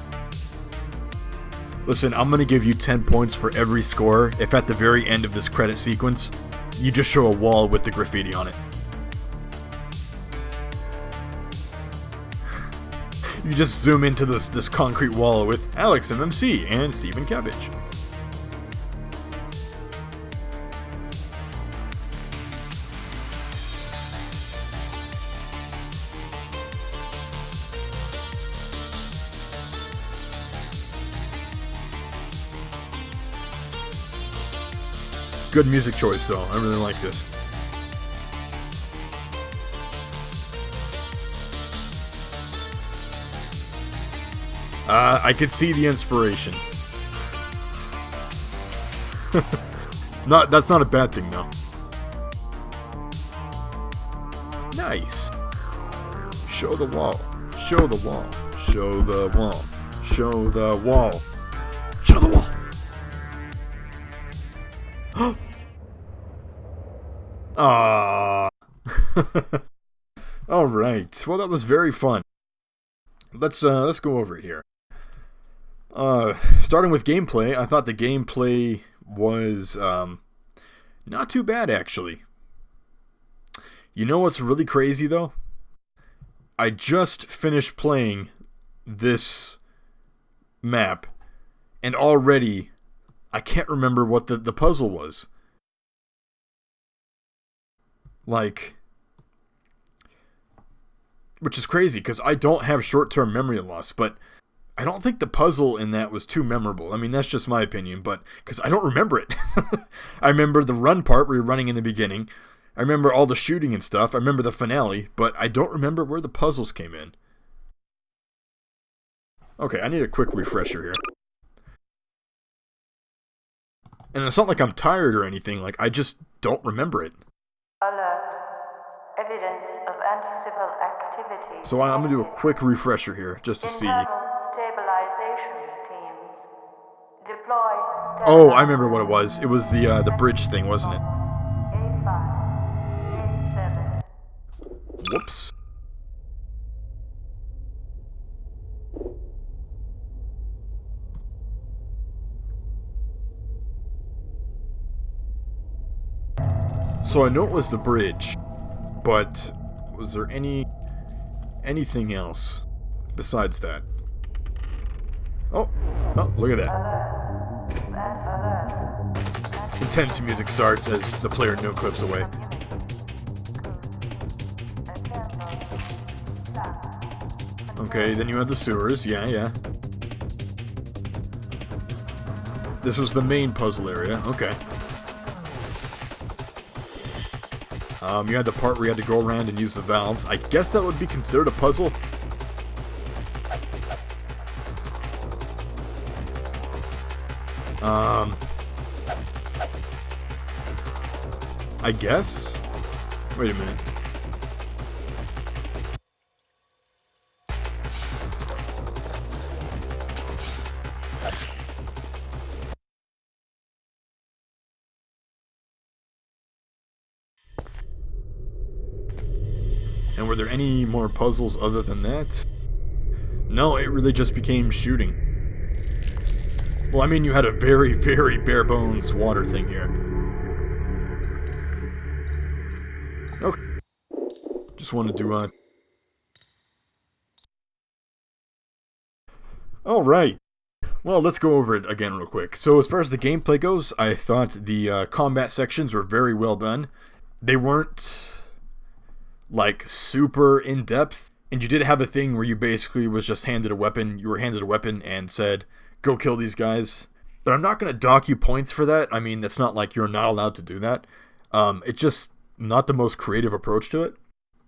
Listen, I'm gonna give you 10 points for every score if at the very end of this credit sequence, you just show a wall with the graffiti on it. You just zoom into this concrete wall with Alex MMC and Stephen Cabbage. Good music choice, though. I really like this. I could see the inspiration. That's not a bad thing, though. Nice. Show the wall. Show the wall. Show the wall. Show the wall. Show the wall. Ah. All right. Well, that was very fun. Let's go over it here. Starting with gameplay, I thought the gameplay was not too bad, actually. You know what's really crazy, though? I just finished playing this map, and already I can't remember what the puzzle was. Like, which is crazy, because I don't have short-term memory loss, but I don't think the puzzle in that was too memorable. I mean, that's just my opinion, but because I don't remember it. I remember the run part where you're running in the beginning. I remember all the shooting and stuff. I remember the finale, but I don't remember where the puzzles came in. Okay, I need a quick refresher here. And it's not like I'm tired or anything, like, I just don't remember it. Alert. Evidence of anti-civil activity. So I'm going to do a quick refresher here, just to see. Internal stabilization teams. Deploy. Oh, I remember what it was. It was the bridge thing, wasn't it? A5. A7. Whoops. So I know it was the bridge, but was there anything else besides that? Oh, look at that. Intense music starts as the player no clips away. Okay, then you have the sewers, yeah. This was the main puzzle area, okay. You had the part where you had to go around and use the valves. I guess that would be considered a puzzle. I guess? Wait a minute. And were there any more puzzles other than that? No, it really just became shooting. Well, I mean, you had a very, very bare bones water thing here. Okay. Just wanted to, Alright. Well, let's go over it again real quick. So as far as the gameplay goes, I thought the combat sections were very well done. They weren't like super in-depth, and you did have a thing where you basically was just handed a weapon. You were handed a weapon and said, go kill these guys. But I'm not going to dock you points for that. I mean, it's not like you're not allowed to do that. It's just not the most creative approach to it.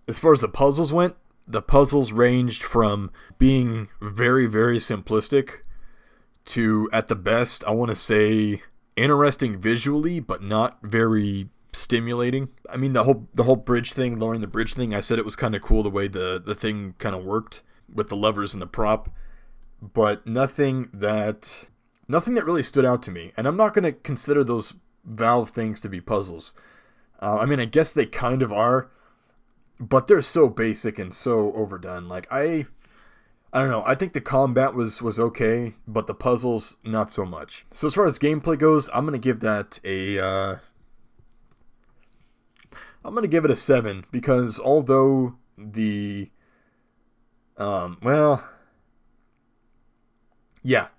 As far as the puzzles went, the puzzles ranged from being very, very simplistic to, at the best, I want to say, interesting visually, but not very stimulating. I mean, the whole bridge thing, lowering the bridge thing, I said it was kind of cool the way the thing kind of worked with the levers and the prop, but nothing that really stood out to me. And I'm not going to consider those valve things to be puzzles. I mean, I guess they kind of are, but they're so basic and so overdone. Like, I don't know. I think the combat was okay, but the puzzles, not so much. So as far as gameplay goes, I'm going to give that a... I'm going to give it a 7, because although the... Yeah,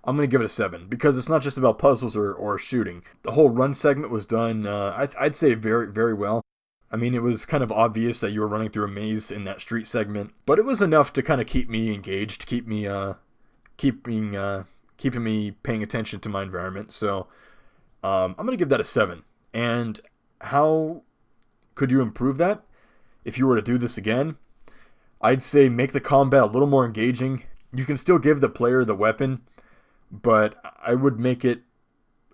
I'm going to give it a 7, because it's not just about puzzles or shooting. The whole run segment was done, I'd say, very, very well. I mean, it was kind of obvious that you were running through a maze in that street segment, but it was enough to kind of keep me engaged, keeping me paying attention to my environment. So, I'm going to give that a 7. And how could you improve that if you were to do this again? I'd say make the combat a little more engaging. You can still give the player the weapon, but I would make it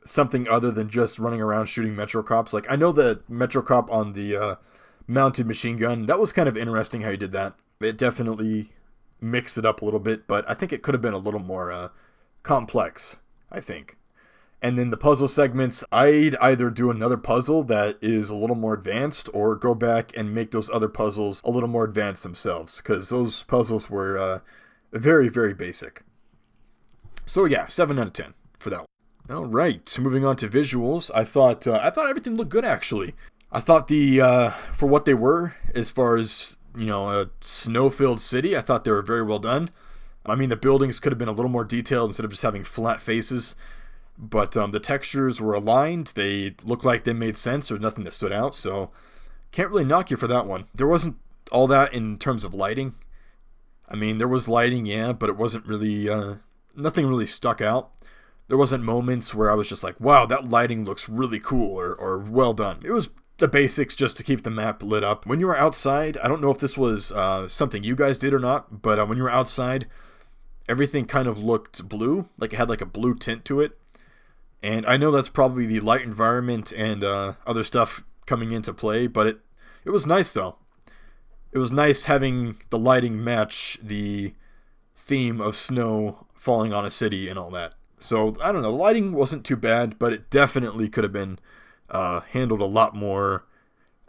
something other than just running around shooting Metro Cops. Like, I know the Metro Cop on the mounted machine gun, that was kind of interesting how you did that. It definitely mixed it up a little bit, but I think it could have been a little more complex, I think. And then the puzzle segments, I'd either do another puzzle that is a little more advanced, or go back and make those other puzzles a little more advanced themselves, because those puzzles were very, very basic. So yeah, 7 out of 10 for that one. All right, moving on to visuals. I thought everything looked good, actually. I thought for what they were, as far as, you know, a snow-filled city, I thought they were very well done. I mean, the buildings could have been a little more detailed instead of just having flat faces. But the textures were aligned. They looked like they made sense. There was nothing that stood out, so can't really knock you for that one. There wasn't all that in terms of lighting. I mean, there was lighting, yeah, but it wasn't really, nothing really stuck out. There wasn't moments where I was just like, wow, that lighting looks really cool, or well done. It was the basics just to keep the map lit up. When you were outside, I don't know if this was something you guys did or not, but when you were outside, everything kind of looked blue, like it had like a blue tint to it. And I know that's probably the light environment and other stuff coming into play, but it was nice, though. It was nice having the lighting match the theme of snow falling on a city and all that. So, I don't know, the lighting wasn't too bad, but it definitely could have been handled a lot more,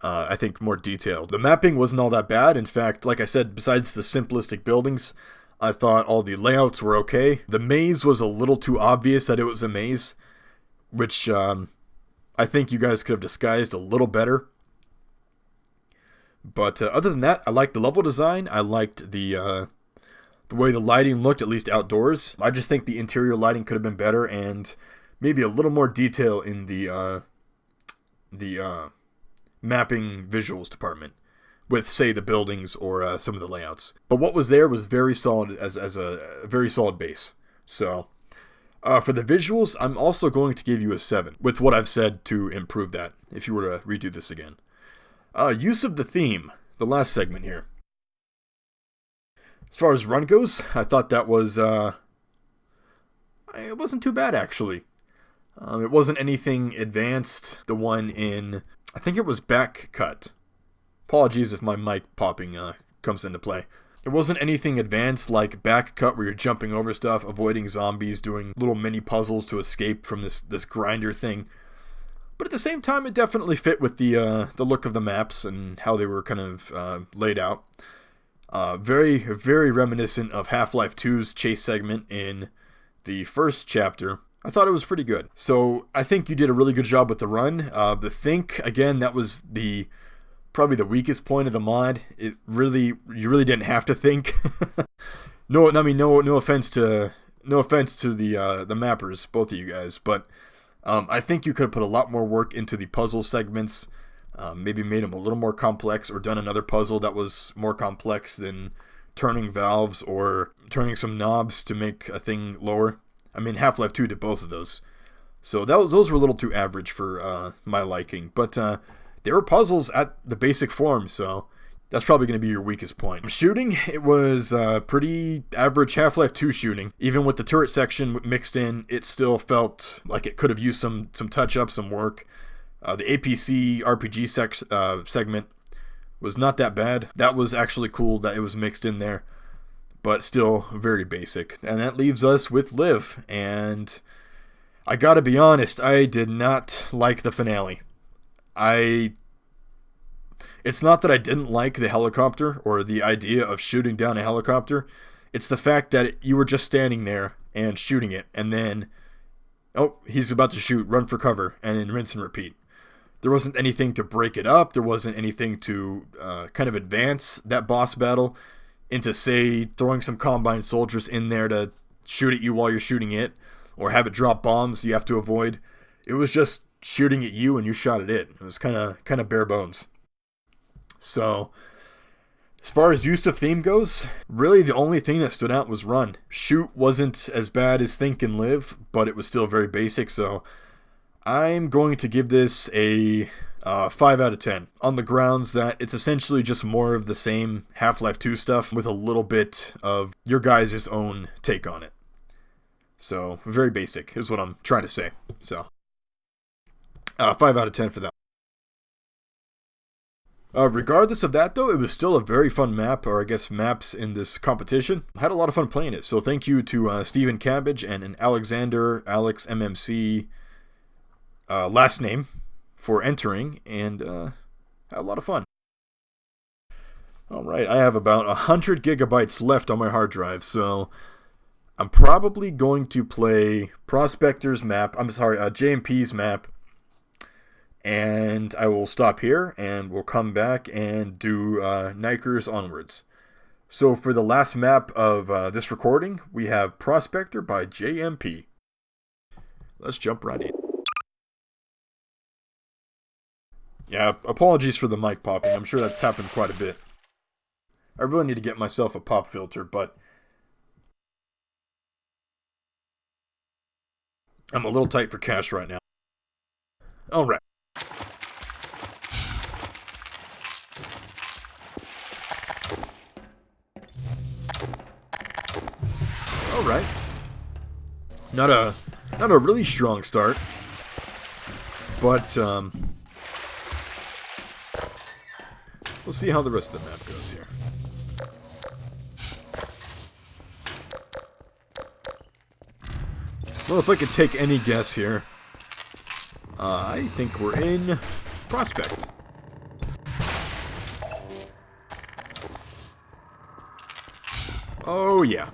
I think, more detailed. The mapping wasn't all that bad. In fact, like I said, besides the simplistic buildings, I thought all the layouts were okay. The maze was a little too obvious that it was a maze, which I think you guys could have disguised a little better. But other than that, I liked the level design. I liked the way the lighting looked, at least outdoors. I just think the interior lighting could have been better, and maybe a little more detail in the mapping visuals department with, say, the buildings or some of the layouts. But what was there was very solid as a very solid base. So for the visuals, I'm also going to give you a 7 with what I've said to improve that if you were to redo this again. Use of the theme, the last segment here. As far as run goes, I thought that was, it wasn't too bad, actually. It wasn't anything advanced. The one in, I think it was Back Cut. Apologies if my mic popping comes into play. It wasn't anything advanced like Back Cut where you're jumping over stuff, avoiding zombies, doing little mini puzzles to escape from this grinder thing. But at the same time, it definitely fit with the look of the maps and how they were kind of laid out. Very, very reminiscent of Half-Life 2's chase segment in the first chapter. I thought it was pretty good. So I think you did a really good job with the run. The think, again, that was probably the weakest point of the mod. You really didn't have to think. No offense to the mappers, both of you guys, but I think you could have put a lot more work into the puzzle segments. Maybe made them a little more complex, or done another puzzle that was more complex than turning valves or turning some knobs to make a thing lower. I mean, Half-Life 2 did both of those. So those were a little too average for my liking. But they were puzzles at the basic form, so that's probably going to be your weakest point. Shooting, it was pretty average Half-Life 2 shooting. Even with the turret section mixed in, it still felt like it could have used some touch-up, some work. The APC RPG segment was not that bad. That was actually cool that it was mixed in there, but still very basic. And that leaves us with Liv. And I gotta be honest, I did not like the finale. It's not that I didn't like the helicopter or the idea of shooting down a helicopter. It's the fact that you were just standing there and shooting it, and then, oh, he's about to shoot, run for cover, and then rinse and repeat. There wasn't anything to break it up. There wasn't anything to kind of advance that boss battle into, say, throwing some Combine soldiers in there to shoot at you while you're shooting it, or have it drop bombs you have to avoid. It was just shooting at you and you shot at it. It was kind of bare bones. So, as far as use of theme goes, really the only thing that stood out was run. Shoot wasn't as bad as Think and Live, but it was still very basic, so I'm going to give this a 5 out of 10, on the grounds that it's essentially just more of the same Half-Life 2 stuff with a little bit of your guys' own take on it. So, very basic is what I'm trying to say. So, 5 out of 10 for that. Regardless of that, though, it was still a very fun map, or I guess maps in this competition. I had a lot of fun playing it, so thank you to Stephen Cabbage and Alexander, Alex MMC, last name, for entering, and had a lot of fun. Alright, I have about 100 gigabytes left on my hard drive, so I'm probably going to play JMP's map, and I will stop here, and we'll come back and do Nikers onwards. So for the last map of this recording, we have Prospector by JMP. Let's jump right in. Yeah, apologies for the mic popping. I'm sure that's happened quite a bit. I really need to get myself a pop filter, but I'm a little tight for cash right now. Alright. Alright. Not a really strong start, but we'll see how the rest of the map goes here. Well, if I could take any guess here, I think we're in Prospect. Oh, yeah.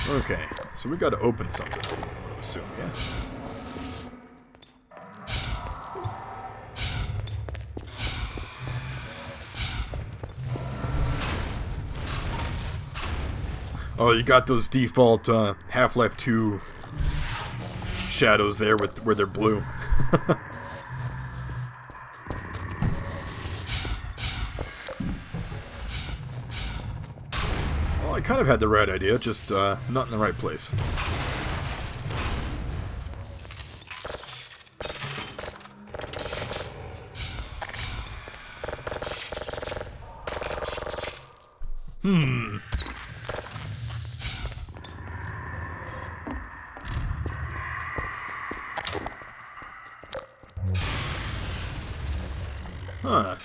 Okay, so we gotta open something, I would assume, yeah. Oh, you got those default Half-Life 2 shadows there where they're blue. Well, I kind of had the right idea, just not in the right place. Huh.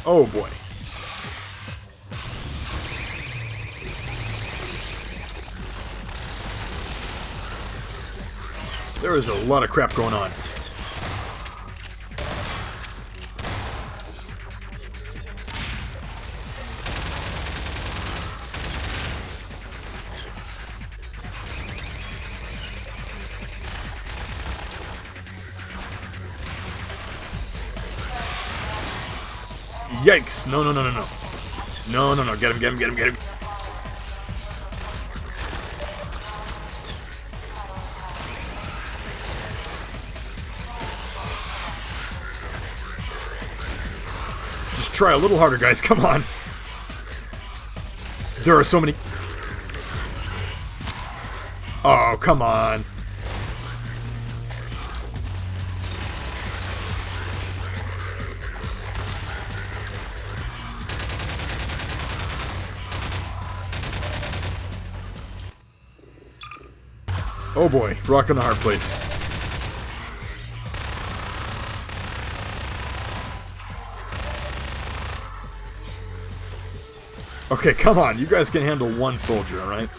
Oh boy. There is a lot of crap going on. Yikes! No, no, no, no, no. No, no, no. Get him, get him, get him, get him. Just try a little harder, guys. Come on. There are so many... Oh, come on. Oh boy, rock in a hard place. Okay, come on, you guys can handle one soldier, alright?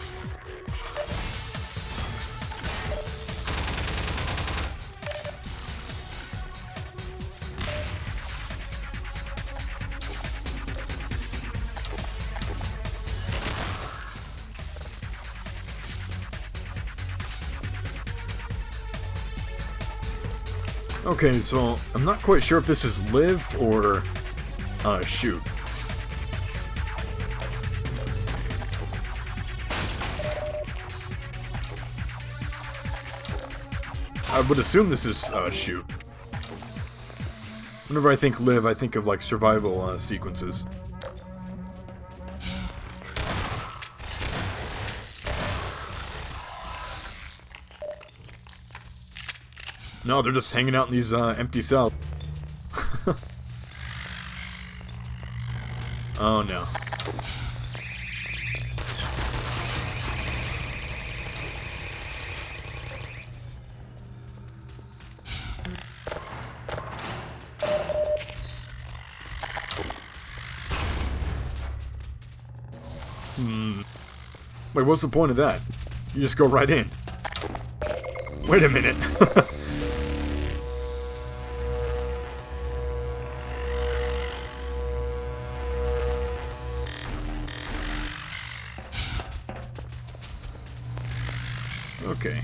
Okay, so I'm not quite sure if this is live or shoot. I would assume this is shoot. Whenever I think live, I think of like survival sequences. No, they're just hanging out in these empty cells. Oh no. Wait, what's the point of that? You just go right in. Wait a minute. Okay.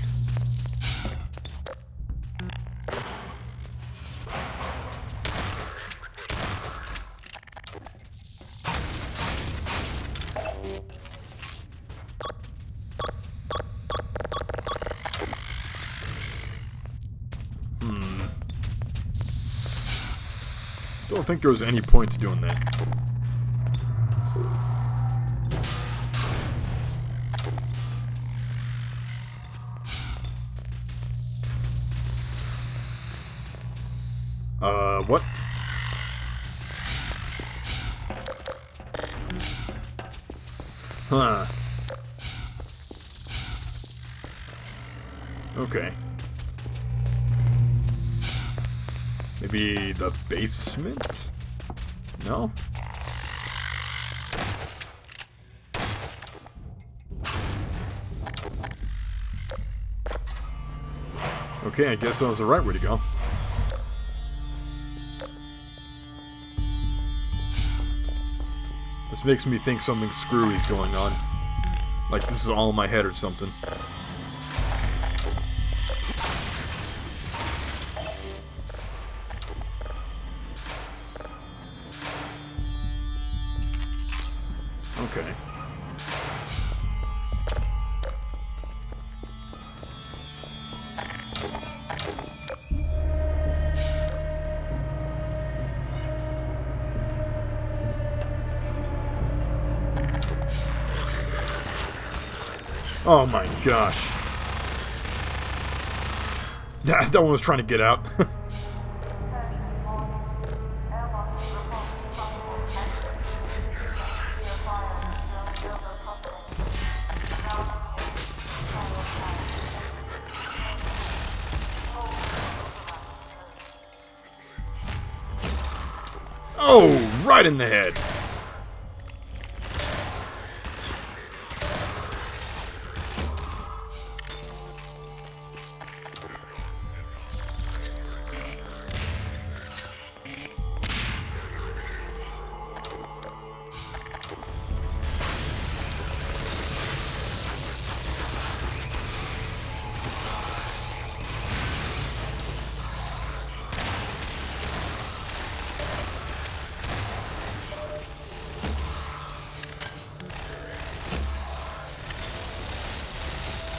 Don't think there was any point to doing that. What? Huh. Okay. Maybe the basement? No? Okay, I guess that was the right way to go. This makes me think something screwy is going on. Like this is all in my head or something. Okay. Oh my gosh. That one was trying to get out. Oh, right in the head.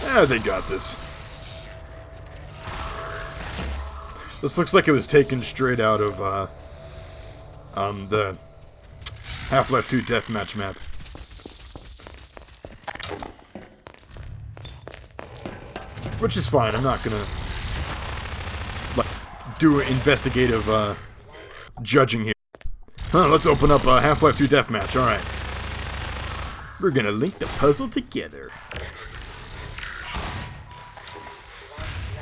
Yeah, they got this. This looks like it was taken straight out of the Half-Life 2 deathmatch map. Which is fine. I'm not gonna do investigative judging here. Let's open up a Half-Life 2 deathmatch. All right. We're gonna link the puzzle together.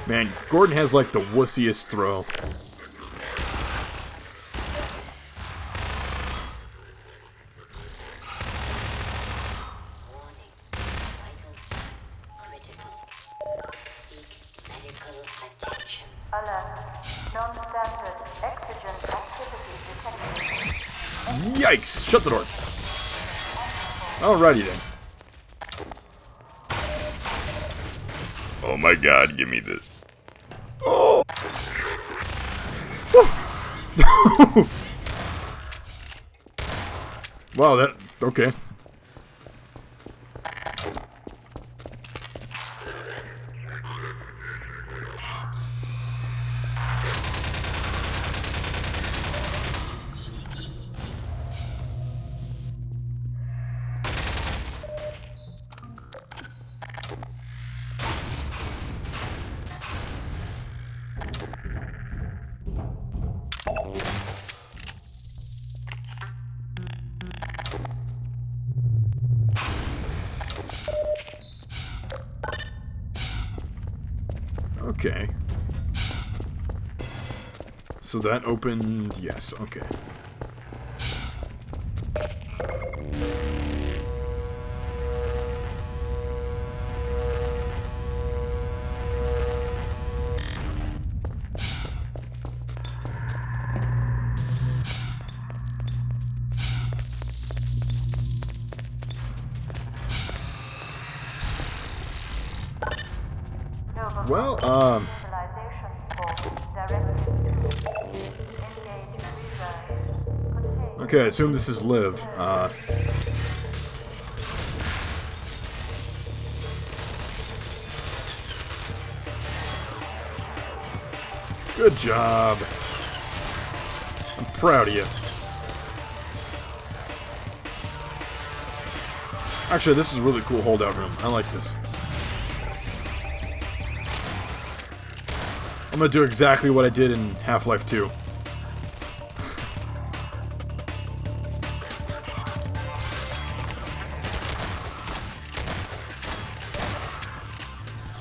Man, Gordon has like the wussiest throw. Alert. Non-standard exigent activity detected. Yikes! Shut the door. Alrighty then. Oh my god, give me this. Oh! Wow, that... okay. Okay. So that opened... yes, okay. Well, Initialization for directed. Engage reserve. Contain. okay, I assume this is Liv. Good job. I'm proud of you. Actually, this is a really cool holdout room. I like this. I'm gonna do exactly what I did in Half-Life 2.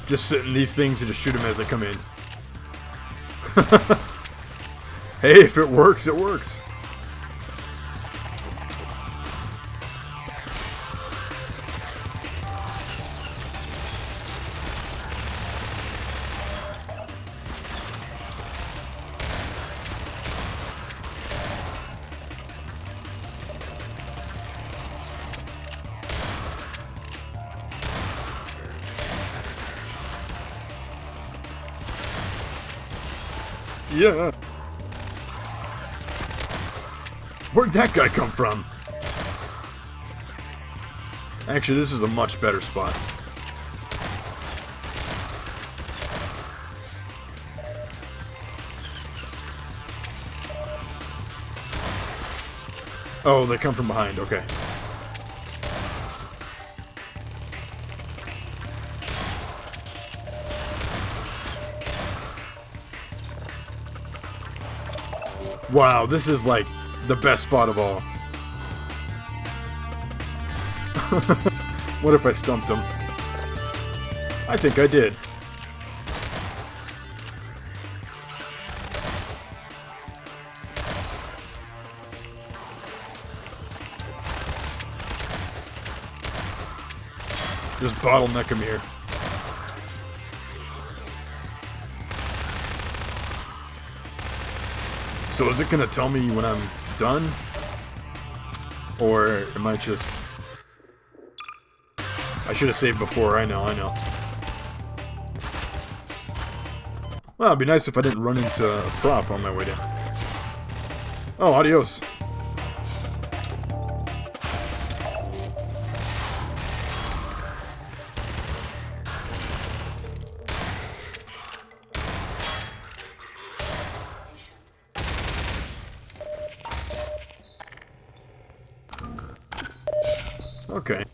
Just sit in these things and just shoot them as they come in. Hey, if it works, it works. Yeah. Where'd that guy come from? Actually, this is a much better spot. Oh, they come from behind. Okay. Wow, this is like the best spot of all. What if I stumped him? I think I did. Just bottleneck him here. So is it gonna tell me when I'm done? Or am I just... I should have saved before, I know. Well, it'd be nice if I didn't run into a prop on my way down. Oh, adios. Okay.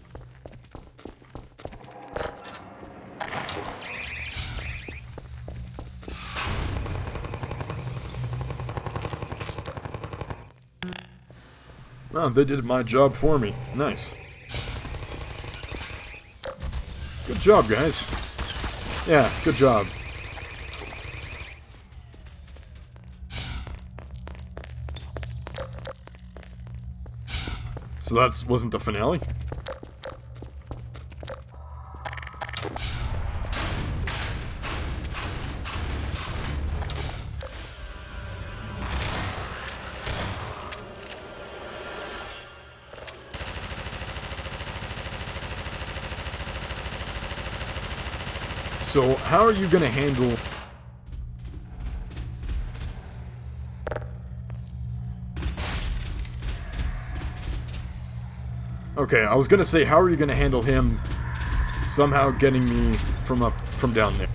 Oh, they did my job for me. Nice. Good job, guys. Yeah, good job. So that wasn't the finale? So, how are you gonna handle... Okay, I was gonna say, how are you gonna handle him somehow getting me from down there?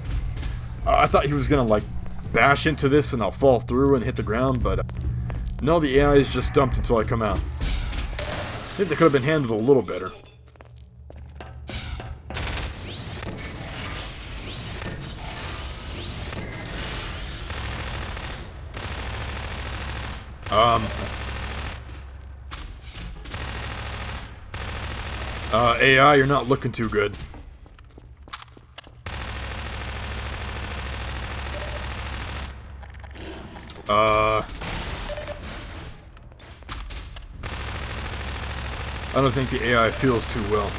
I thought he was gonna, like, bash into this and I'll fall through and hit the ground, but... no, the AI is just dumped until I come out. I think they could have been handled a little better. AI, you're not looking too good. I don't think the AI feels too well.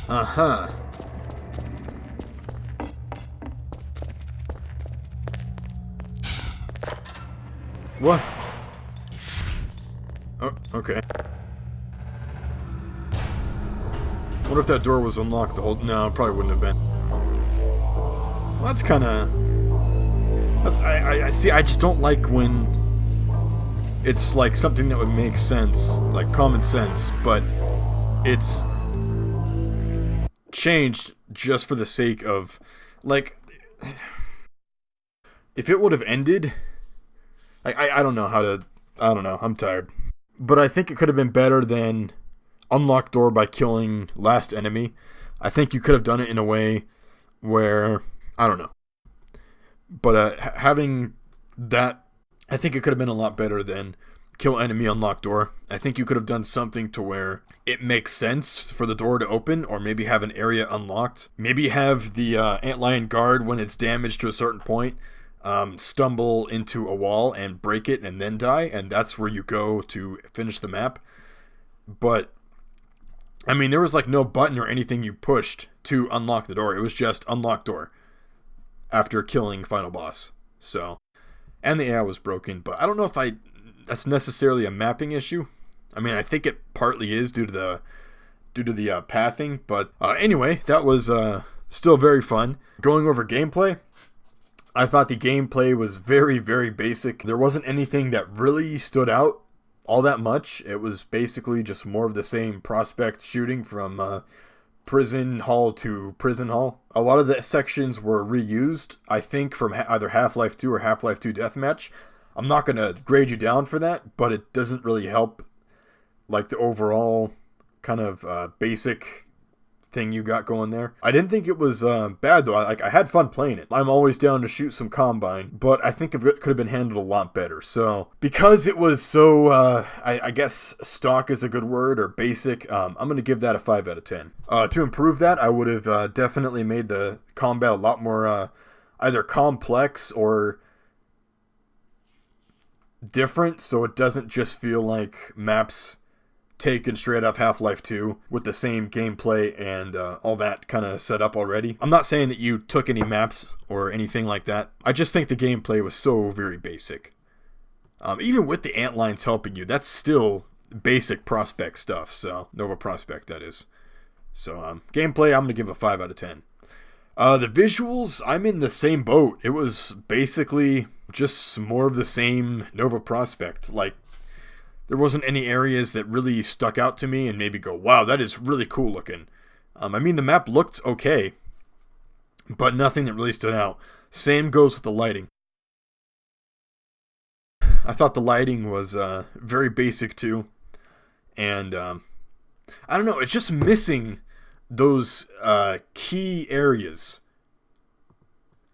Uh-huh. What? Oh, okay. What if that door was unlocked the whole... No, it probably wouldn't have been. Well, that's kinda... That's... I see, I just don't like when... it's like something that would make sense, like common sense, but it's... changed just for the sake of, like, if it would have ended, I don't know how to, I don't know, I'm tired. But I think it could have been better than unlock door by killing last enemy. I think you could have done it in a way where, I don't know. But having that, I think it could have been a lot better than kill enemy, unlock door. I think you could have done something to where it makes sense for the door to open, or maybe have an area unlocked. Maybe have the antlion guard, when it's damaged to a certain point, stumble into a wall and break it and then die, and that's where you go to finish the map. But, I mean, there was like no button or anything you pushed to unlock the door. It was just unlock door after killing final boss. So, and the AI was broken, but I don't know if that's necessarily a mapping issue. I mean, I think it partly is due to the pathing, but anyway, that was still very fun. Going over gameplay, I thought the gameplay was very, very basic. There wasn't anything that really stood out all that much. It was basically just more of the same prospect shooting from prison hall to prison hall. A lot of the sections were reused, I think, from either Half-Life 2 or Half-Life 2 Deathmatch. I'm not going to grade you down for that, but it doesn't really help, like, the overall kind of basic thing you got going there. I didn't think it was bad though. I had fun playing it. I'm always down to shoot some Combine, but I think it could have been handled a lot better. So because it was so, I guess stock is a good word, or basic, I'm going to give that a 5 out of 10. To improve that, I would have definitely made the combat a lot more either complex or different, so it doesn't just feel like maps taken straight off Half-Life 2 with the same gameplay and all that kind of set up already. I'm not saying that you took any maps or anything like that. I just think the gameplay was so very basic. Even with the antlines helping you, that's still basic Prospect stuff. So Nova Prospect, that is. So gameplay, I'm going to give a 5 out of 10. The visuals, I'm in the same boat. It was basically just more of the same Nova Prospect. Like, there wasn't any areas that really stuck out to me and maybe go, wow, that is really cool looking. I mean, the map looked okay, but nothing that really stood out. Same goes with the lighting. I thought the lighting was very basic too. And I don't know, it's just missing those key areas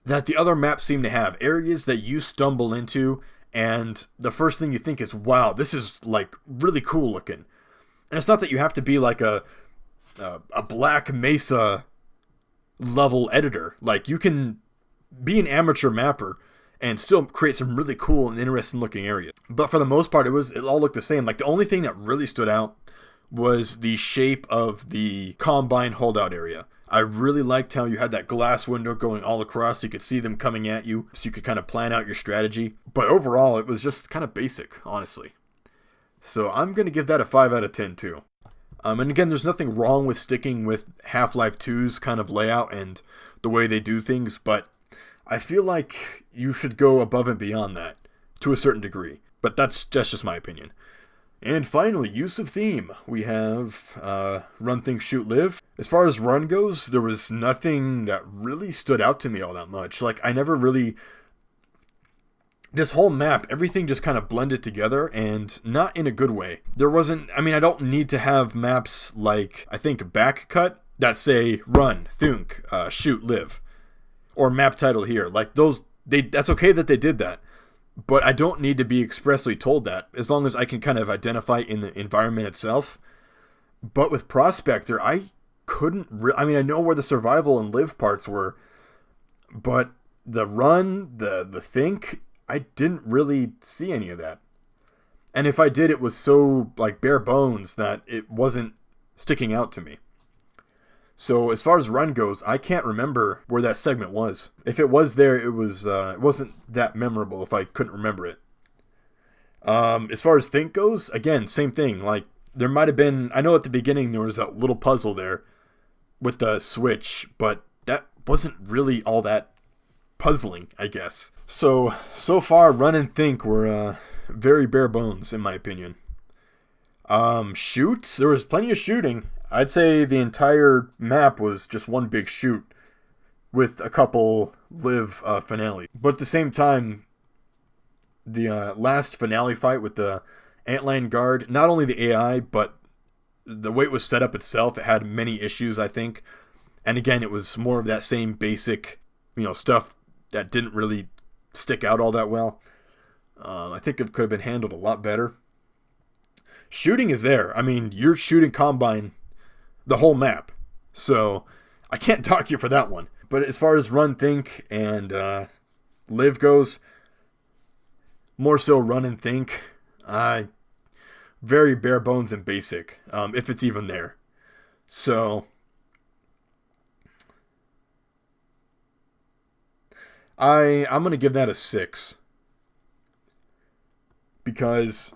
that the other maps seem to have. Areas that you stumble into and the first thing you think is, wow, this is like really cool looking. And it's not that you have to be like a Black Mesa level editor. Like, you can be an amateur mapper and still create some really cool and interesting looking areas. But for the most part, it all looked the same. Like, the only thing that really stood out was the shape of the Combine holdout area. I really liked how you had that glass window going all across so you could see them coming at you, so you could kind of plan out your strategy. But overall, it was just kind of basic, honestly. So I'm going to give that a 5 out of 10 too. And again, there's nothing wrong with sticking with Half-Life 2's kind of layout and the way they do things, but I feel like you should go above and beyond that to a certain degree. But that's just my opinion. And finally, use of theme. We have Run, Think, Shoot, Live. As far as run goes, there was nothing that really stood out to me all that much. Like, I never really... This whole map, everything just kind of blended together, and not in a good way. There wasn't... I mean, I don't need to have maps like, I think, Backcut that say Run, Think, Shoot, Live. Or map title here. Like, those... That's okay that they did that. But I don't need to be expressly told that, as long as I can kind of identify in the environment itself. But with Prospector, I couldn't... I mean, I know where the survival and live parts were, but the run, the think, I didn't really see any of that. And if I did, it was so, like, bare bones that it wasn't sticking out to me. So as far as run goes, I can't remember where that segment was. If it was there, it wasn't that memorable if I couldn't remember it. As far as think goes, again, same thing. Like, there might have been... I know at the beginning there was that little puzzle there with the switch, but that wasn't really all that puzzling, I guess. So far, run and think were very bare bones, in my opinion. Shoots, there was plenty of shooting. I'd say the entire map was just one big shoot with a couple live finale. But at the same time, the last finale fight with the Antline Guard, not only the AI, but the way it was set up itself, it had many issues, I think. And again, it was more of that same basic, stuff that didn't really stick out all that well. I think it could have been handled a lot better. Shooting is there. I mean, you're shooting Combine the whole map, so I can't dock you for that one. But as far as run, think, and live goes, more so run and think. Very bare bones and basic, if it's even there. So I'm gonna give that a 6, because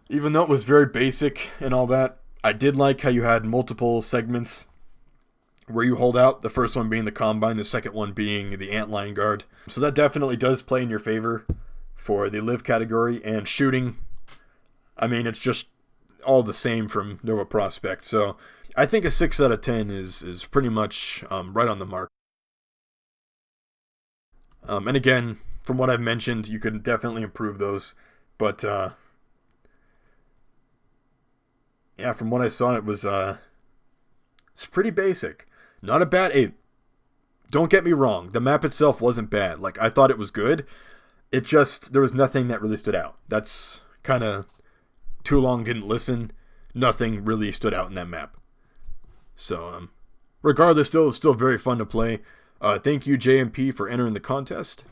even though it was very basic and all that, I did like how you had multiple segments where you hold out, the first one being the Combine, the second one being the Antline Guard. So that definitely does play in your favor for the live category. And shooting, I mean, it's just all the same from Nova Prospect. So I think a 6 out of 10 is pretty much right on the mark. And again, from what I've mentioned, you could definitely improve those. But yeah, from what I saw, it was It's pretty basic. Not a bad... Hey, don't get me wrong. The map itself wasn't bad. Like, I thought it was good. It just... There was nothing that really stood out. That's kind of... Too long didn't listen. Nothing really stood out in that map. So, regardless, still very fun to play. Thank you, JMP, for entering the contest.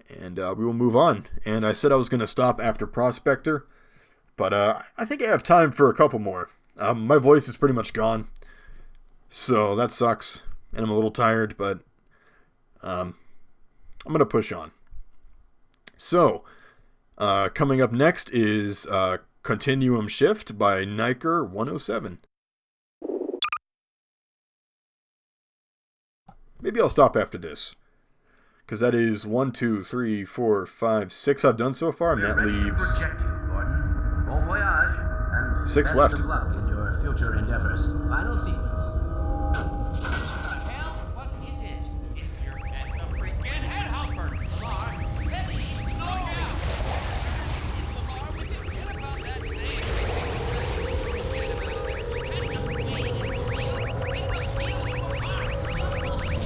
And we will move on. And I said I was going to stop after Prospector. But I think I have time for a couple more. My voice is pretty much gone. So that sucks. And I'm a little tired, but I'm going to push on. So, coming up next is Continuum Shift by Niker 107. Maybe I'll stop after this. Because that is 1, 2, 3, 4, 5, 6 I've done so far, and that leaves 6 left. Best of luck in your future endeavors. Final sequence.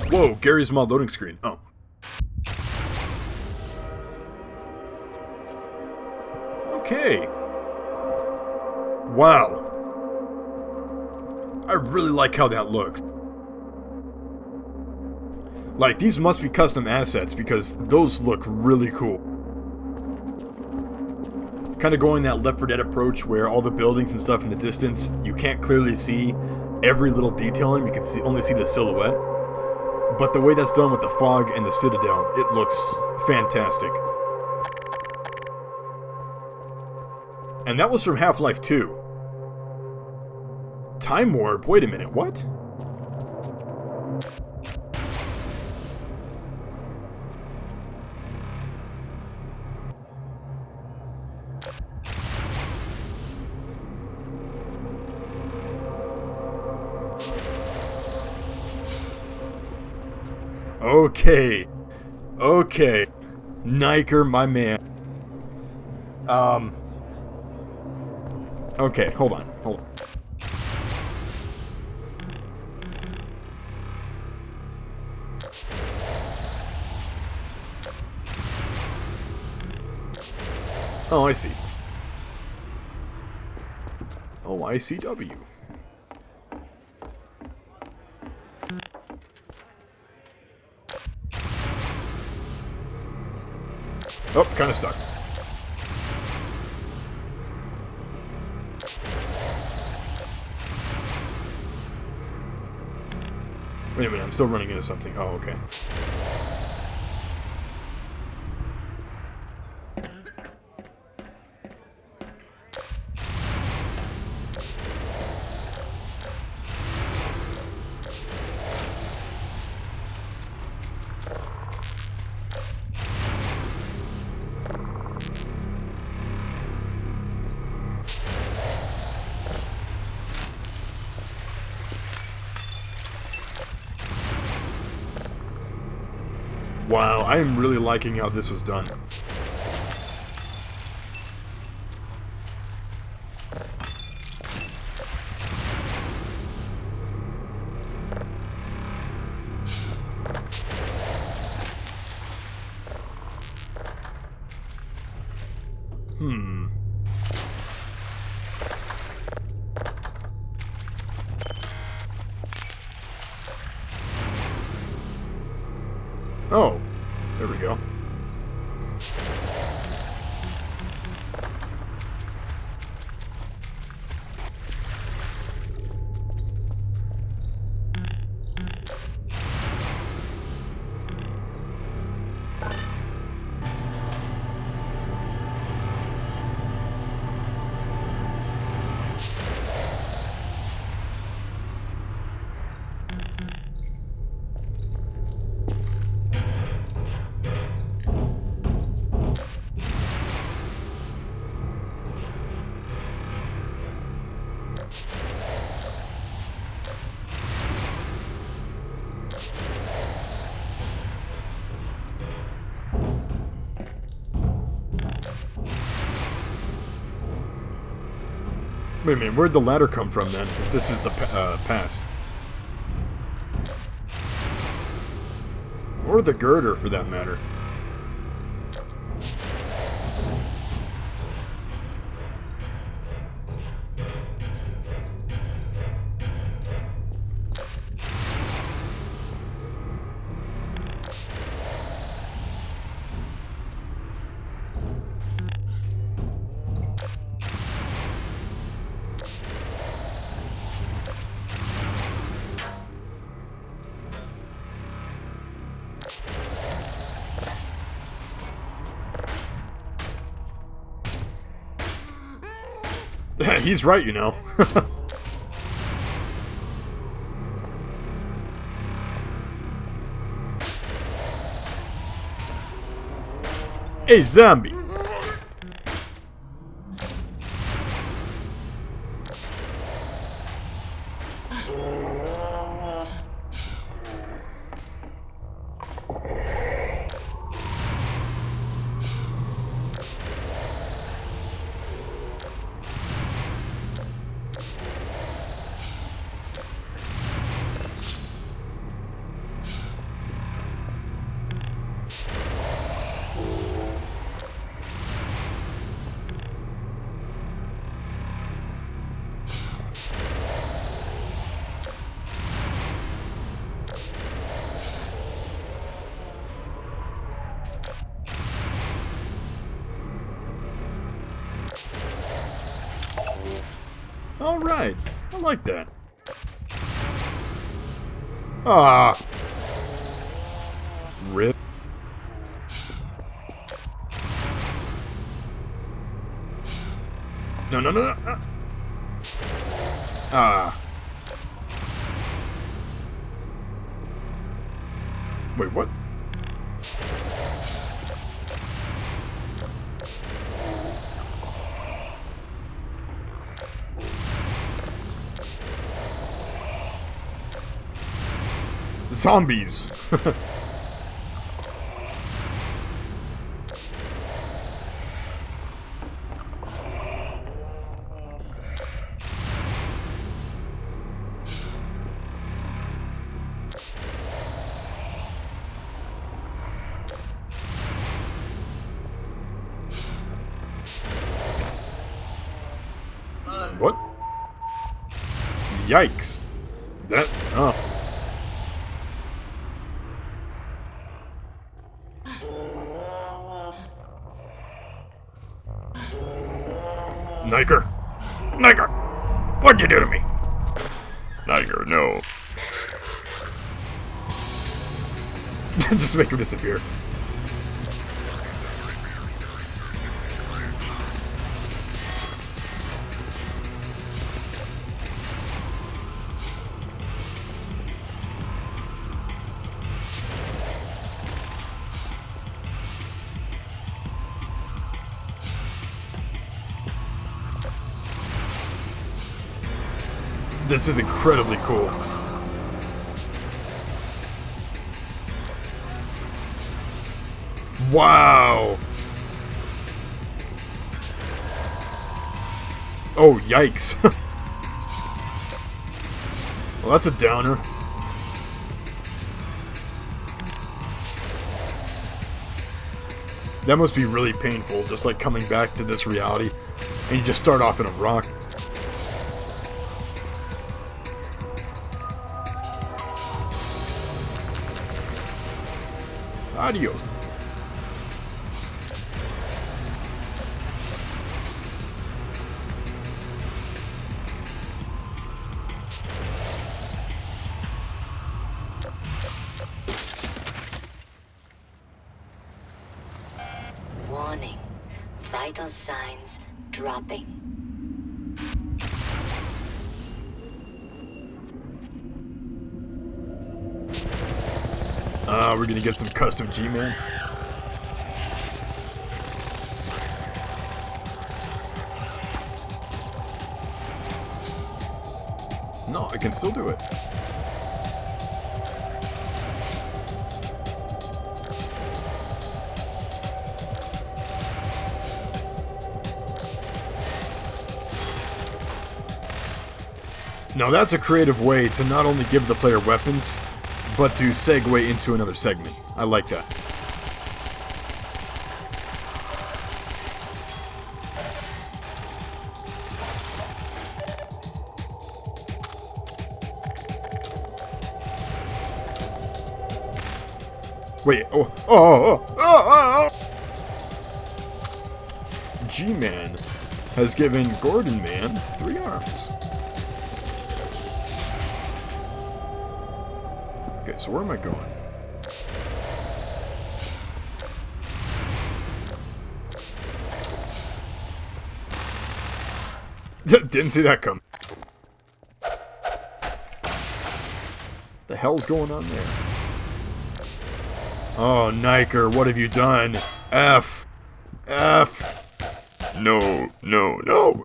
Whoa, Gary's small loading screen. Oh. Okay. Wow. I really like how that looks. Like, these must be custom assets because those look really cool. Kind of going that Left 4 Dead approach where all the buildings and stuff in the distance, you can't clearly see every little detailing. You can only see the silhouette. But the way that's done with the fog and the Citadel, it looks fantastic. And that was from Half-Life 2. Time Warp? Wait a minute, what? Okay. Niker, my man. Okay, hold on. Oh, I see. Oh, ICW. Oh, kind of stuck. Wait a minute, I'm still running into something. Oh, okay. Wow, I am really liking how this was done. Oh, there we go. Wait a minute, where'd the ladder come from then? If this is the past. Or the girder, for that matter. He's right, you know. Hey, zombie! Alright, I like that. Ah. Rip. No, no, no, no. Ah. Wait, what? Zombies. What? Yikes. That, oh. Niger! Niger! What'd you do to me? Niger, no. Just make him disappear. This is incredibly cool. Wow! Oh, yikes. Well, that's a downer. That must be really painful, just like coming back to this reality, and you just start off in a rock. Adios. Warning. Vital signs dropping. We're gonna get some custom G-Man. No, I can still do it. Now that's a creative way to not only give the player weapons, but to segue into another segment. I like that. Wait, G-Man has given Gordon Man 3 arms. Okay, so where am I going? Didn't see that come. The hell's going on there? Oh, Niker, what have you done? F. No.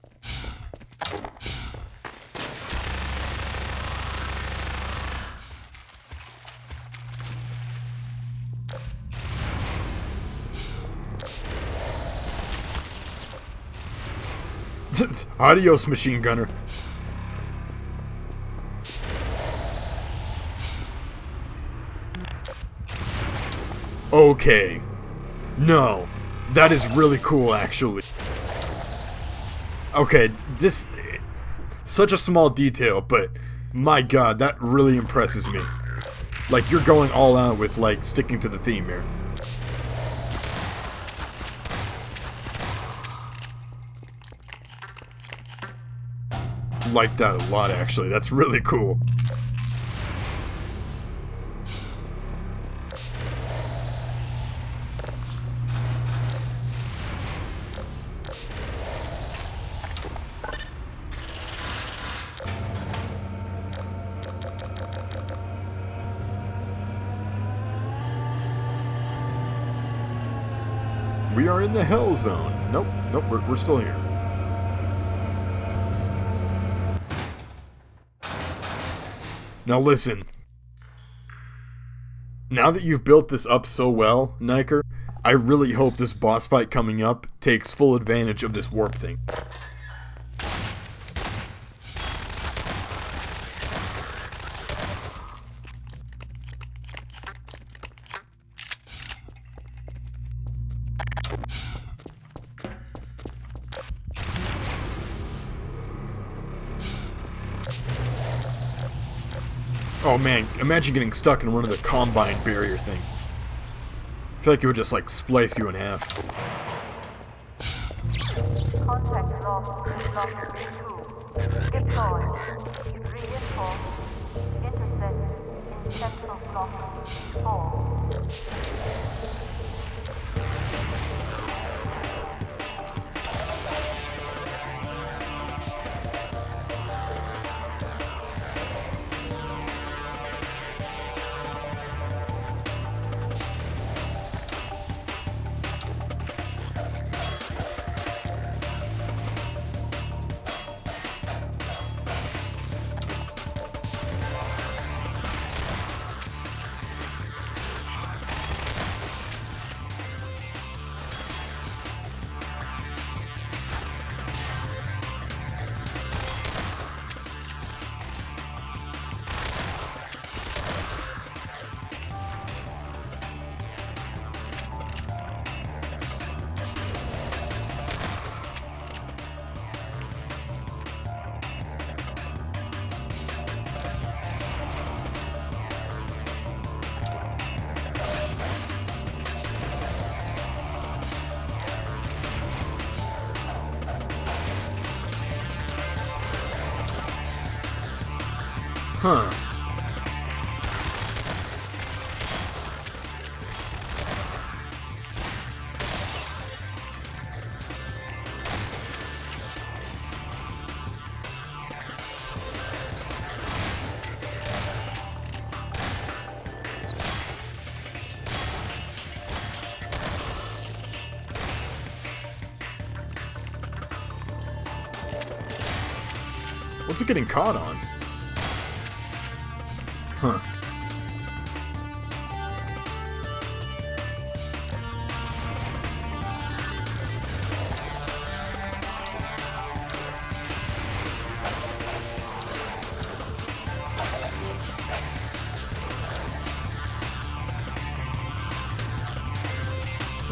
Adios, machine gunner. Okay. No. That is really cool, actually. Okay, this... Such a small detail, but... My god, that really impresses me. Like, you're going all out with, like, sticking to the theme here. Like that a lot, actually. That's really cool. We are in the hell zone. Nope, we're still here. Now listen. Now that you've built this up so well, Niker, I really hope this boss fight coming up takes full advantage of this warp thing. Oh man, imagine getting stuck in one of the combine barrier thing. I feel like it would just like splice you in half. Contact lost with Block 2. Deploy. Reinforce. Intersect in Central Block 4. Huh. What's it getting caught on? Huh.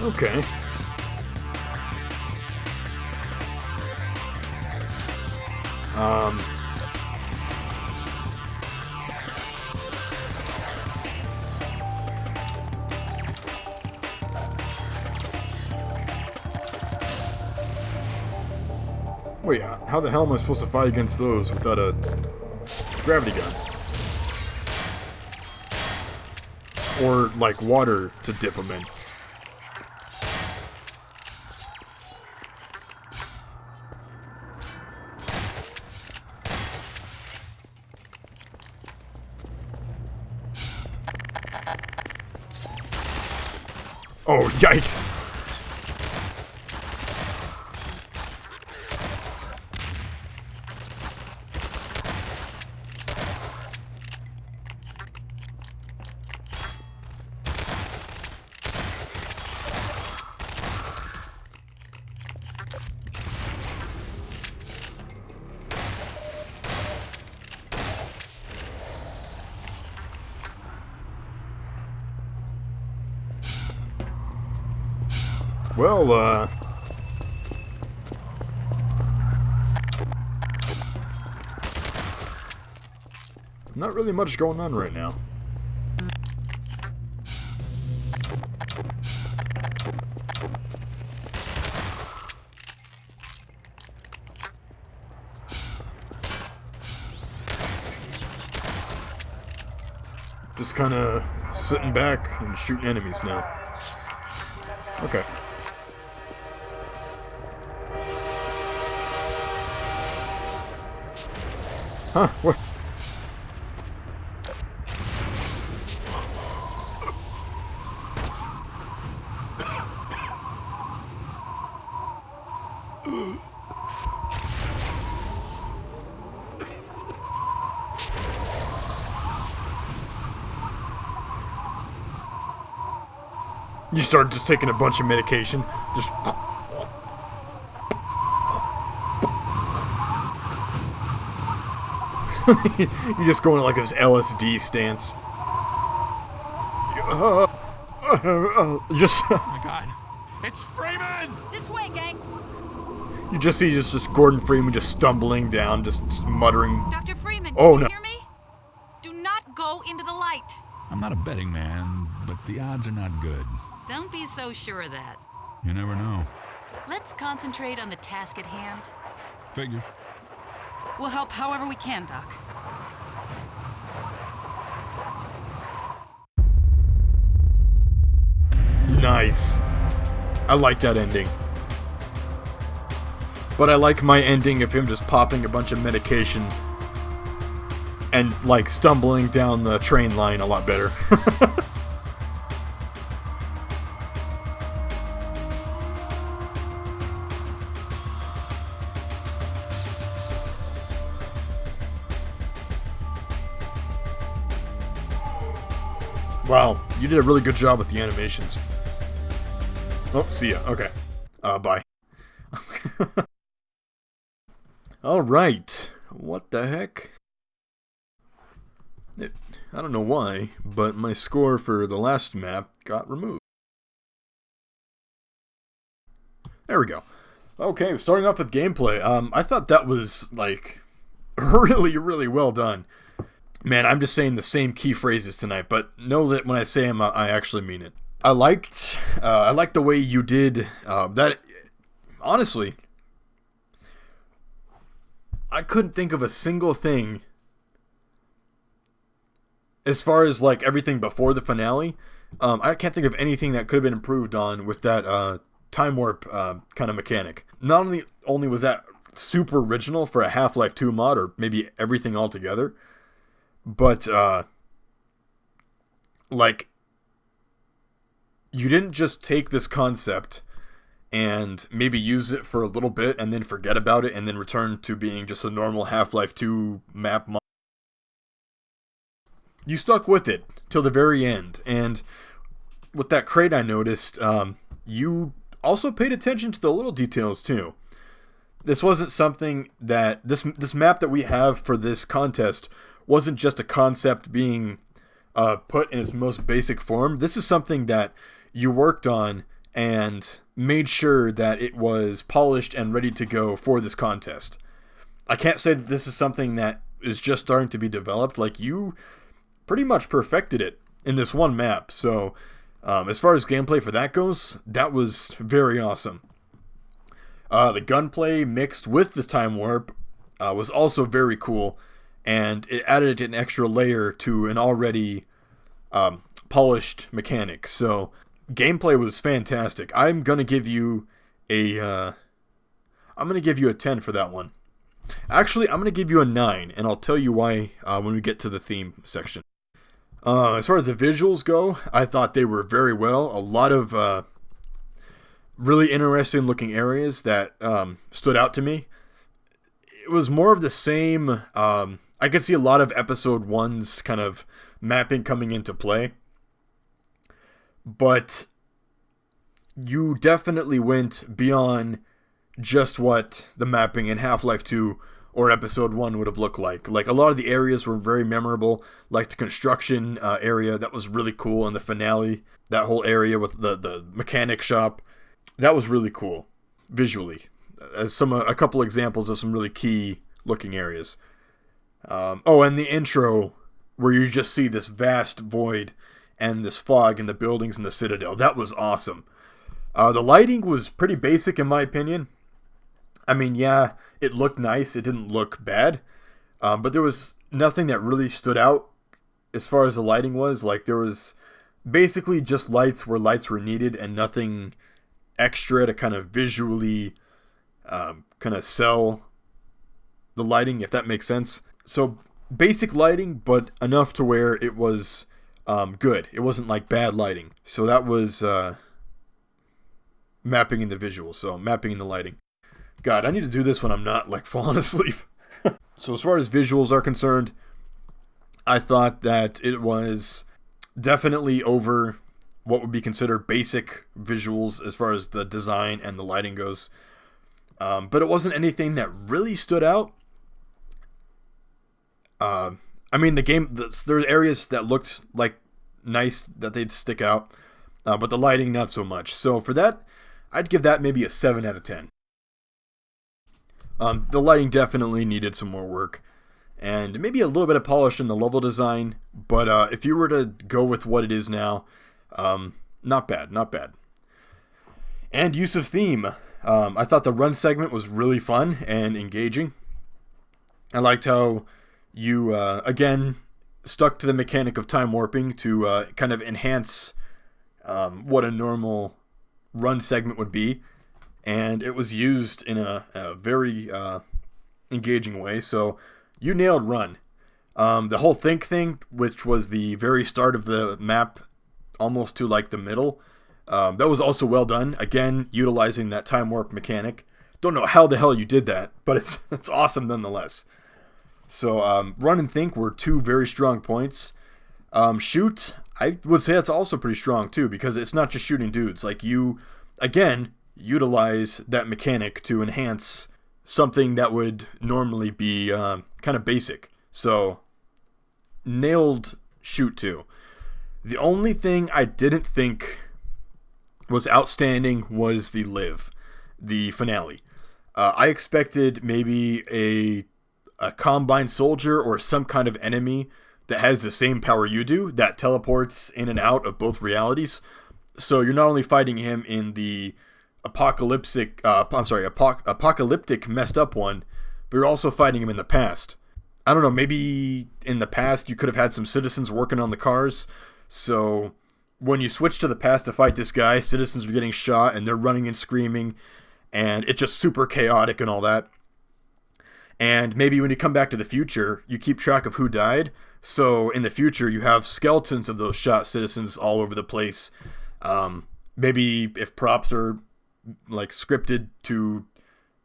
Okay. Wait, how the hell am I supposed to fight against those without a gravity gun? Or, like, water to dip them in? Oh, yikes! Well, not really much going on right now. Just kind of sitting back and shooting enemies now. Okay. Huh, what? You started just taking a bunch of medication, just... You're just going like this LSD stance. Just... Oh my god. It's Freeman! This way, gang! You just see just Gordon Freeman just stumbling down, just muttering. Dr. Freeman, oh, can no. you hear me? Do not go into the light. I'm not a betting man, but the odds are not good. Don't be so sure of that. You never know. Let's concentrate on the task at hand. Figures. We'll help however we can, Doc. Nice. I like that ending. But I like my ending of him just popping a bunch of medication and, like, stumbling down the train line a lot better. Wow, you did a really good job with the animations. Oh, see ya. Okay. Bye. Alright. What the heck? I don't know why, but my score for the last map got removed. There we go. Okay, starting off with gameplay. I thought that was, like, really, really well done. Man, I'm just saying the same key phrases tonight, but know that when I say them, I actually mean it. I liked the way you did that. Honestly, I couldn't think of a single thing as far as like everything before the finale. I can't think of anything that could have been improved on with that time warp kind of mechanic. Not only was that super original for a Half-Life 2 mod, or maybe everything altogether, but like, you didn't just take this concept and maybe use it for a little bit and then forget about it and then return to being just a normal Half-Life 2 map mod. You stuck with it till the very end, and with that crate I noticed, you also paid attention to the little details too. This wasn't something that, this map that we have for this contest wasn't just a concept being put in its most basic form. This is something that you worked on and made sure that it was polished and ready to go for this contest. I can't say that this is something that is just starting to be developed. Like, you pretty much perfected it in this one map. So as far as gameplay for that goes, that was very awesome. The gunplay mixed with this time warp was also very cool, and it added an extra layer to an already polished mechanic. So gameplay was fantastic. I'm gonna give you a 10 for that one. Actually, I'm gonna give you a 9, and I'll tell you why when we get to the theme section. As far as the visuals go, I thought they were very well. A lot of really interesting looking areas that stood out to me. It was more of the same. I could see a lot of episode 1's kind of mapping coming into play, but you definitely went beyond just what the mapping in Half-Life 2 or episode 1 would have looked like. Like, a lot of the areas were very memorable, like the construction area. That was really cool in the finale. That whole area with the mechanic shop, that was really cool visually, as a couple examples of some really key looking areas. And the intro, where you just see this vast void and this fog in the buildings in the Citadel, that was awesome. The lighting was pretty basic in my opinion. I mean, yeah, it looked nice, it didn't look bad, but there was nothing that really stood out as far as the lighting was. Like, there was basically just lights where lights were needed and nothing extra to kind of visually kind of sell the lighting, if that makes sense. So basic lighting, but enough to where it was good. It wasn't like bad lighting. So that was mapping in the visuals, so mapping in the lighting. God, I need to do this when I'm not like falling asleep. So as far as visuals are concerned, I thought that it was definitely over what would be considered basic visuals as far as the design and the lighting goes. But it wasn't anything that really stood out. I mean, the game, there's areas that looked like nice that they'd stick out, but the lighting not so much. So for that, I'd give that maybe a 7 out of 10. The lighting definitely needed some more work, and maybe a little bit of polish in the level design, but if you were to go with what it is now, not bad, not bad. And use of theme. I thought the run segment was really fun and engaging. I liked how you, again, stuck to the mechanic of time warping to kind of enhance what a normal run segment would be. And it was used in a very engaging way. So you nailed run. The whole think thing, which was the very start of the map, almost to like the middle, that was also well done. Again, utilizing that time warp mechanic. Don't know how the hell you did that, but it's awesome nonetheless. So run and think were two very strong points. Shoot, I would say that's also pretty strong too, because it's not just shooting dudes. Like, you, again, utilize that mechanic to enhance something that would normally be kind of basic. So nailed shoot too. The only thing I didn't think was outstanding was the live, the finale. I expected maybe a combine soldier or some kind of enemy that has the same power you do, that teleports in and out of both realities. So you're not only fighting him in the apocalyptic messed up one, but you're also fighting him in the past. I don't know, maybe in the past you could have had some citizens working on the cars, so when you switch to the past to fight this guy, citizens are getting shot and they're running and screaming, and it's just super chaotic and all that. And maybe when you come back to the future, you keep track of who died, so in the future you have skeletons of those shot citizens all over the place. Maybe if props are like scripted to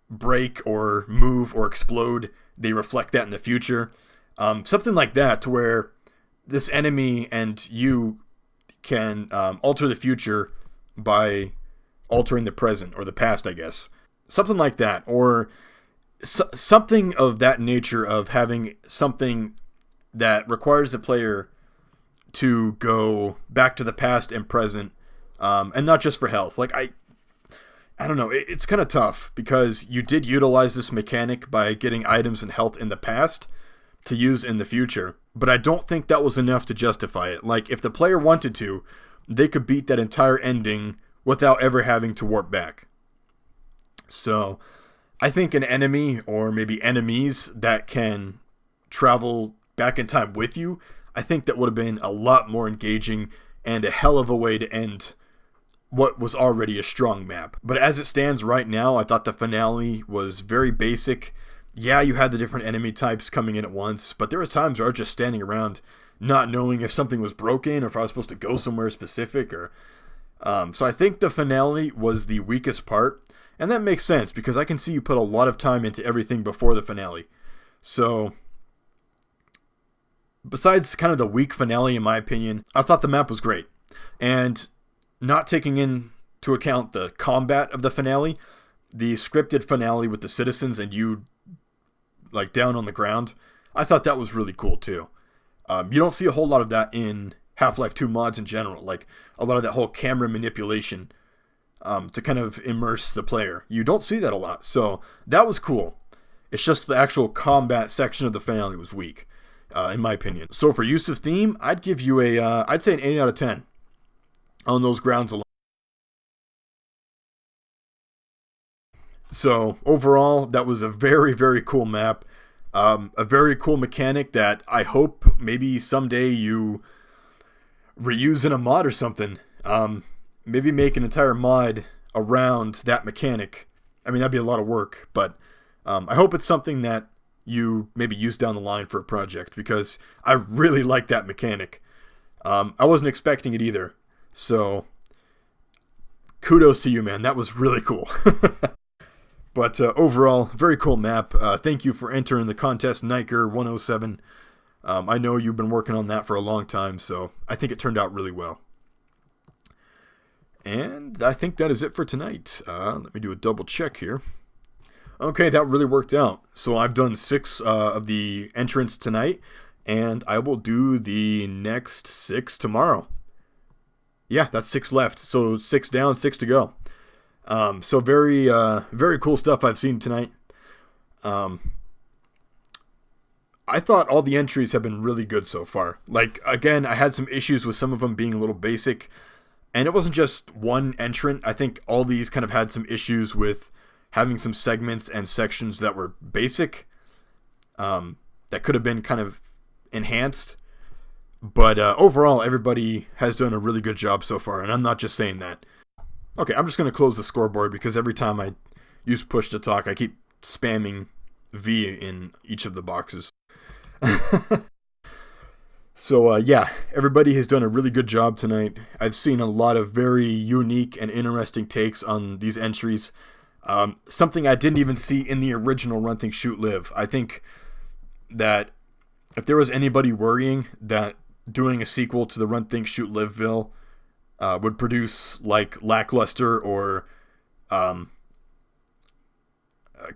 break or move or explode, they reflect that in the future. Something like that, to where this enemy and you can alter the future by altering the present or the past, I guess. Something like that, or something of that nature, of having something that requires the player to go back to the past and present and not just for health. Like, I don't know, it's kind of tough because you did utilize this mechanic by getting items and health in the past to use in the future, but I don't think that was enough to justify it. Like, if the player wanted to, they could beat that entire ending without ever having to warp back. So, I think an enemy, or maybe enemies that can travel back in time with you, I think that would have been a lot more engaging and a hell of a way to end what was already a strong map. But as it stands right now, I thought the finale was very basic. Yeah, you had the different enemy types coming in at once, but there was times where I was just standing around not knowing if something was broken or if I was supposed to go somewhere specific. So I think the finale was the weakest part, and that makes sense because I can see you put a lot of time into everything before the finale. So, besides kind of the weak finale in my opinion, I thought the map was great. And not taking into account the combat of the finale, the scripted finale with the citizens and you like down on the ground, I thought that was really cool too. You don't see a whole lot of that in Half-Life 2 mods in general, like a lot of that whole camera manipulation to kind of immerse the player. You don't see that a lot, so that was cool. It's just the actual combat section of the finale was weak, in my opinion. So for use of theme, I'd give you I'd say an 8 out of 10 on those grounds alone. So overall, that was a very, very cool map. A very cool mechanic that I hope maybe someday you reuse in a mod or something. Maybe make an entire mod around that mechanic. I mean, that'd be a lot of work, but I hope it's something that you maybe use down the line for a project, because I really like that mechanic. I wasn't expecting it either. So, kudos to you, man. That was really cool. But overall, very cool map. Thank you for entering the contest, Niker 107. I know you've been working on that for a long time, so I think it turned out really well. And I think that is it for tonight. Let me do a double check here. Okay, that really worked out. So I've done 6 of the entrants tonight, and I will do the next 6 tomorrow. Yeah, that's 6 left. So 6 down, 6 to go. So very, very cool stuff I've seen tonight. I thought all the entries have been really good so far. Like, again, I had some issues with some of them being a little basic, and it wasn't just one entrant. I think all these kind of had some issues with having some segments and sections that were basic, that could have been kind of enhanced. But overall, everybody has done a really good job so far, and I'm not just saying that. Okay, I'm just going to close the scoreboard because every time I use push to talk, I keep spamming V in each of the boxes. So, yeah, everybody has done a really good job tonight. I've seen a lot of very unique and interesting takes on these entries. Something I didn't even see in the original Run, Think, Shoot, Live. I think that if there was anybody worrying that doing a sequel to the Run, Think, Shoot, Liveville would produce like lackluster or kind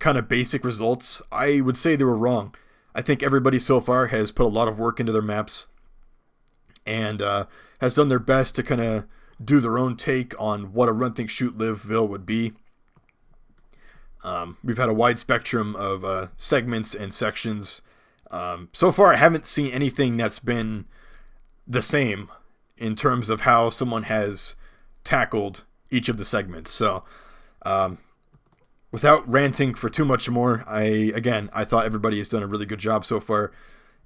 of basic results, I would say they were wrong. I think everybody so far has put a lot of work into their maps and has done their best to kind of do their own take on what a Run, Think, Shoot, Liveville would be. We've had a wide spectrum of segments and sections. So far, I haven't seen anything that's been the same in terms of how someone has tackled each of the segments. So, without ranting for too much more, I thought everybody has done a really good job so far,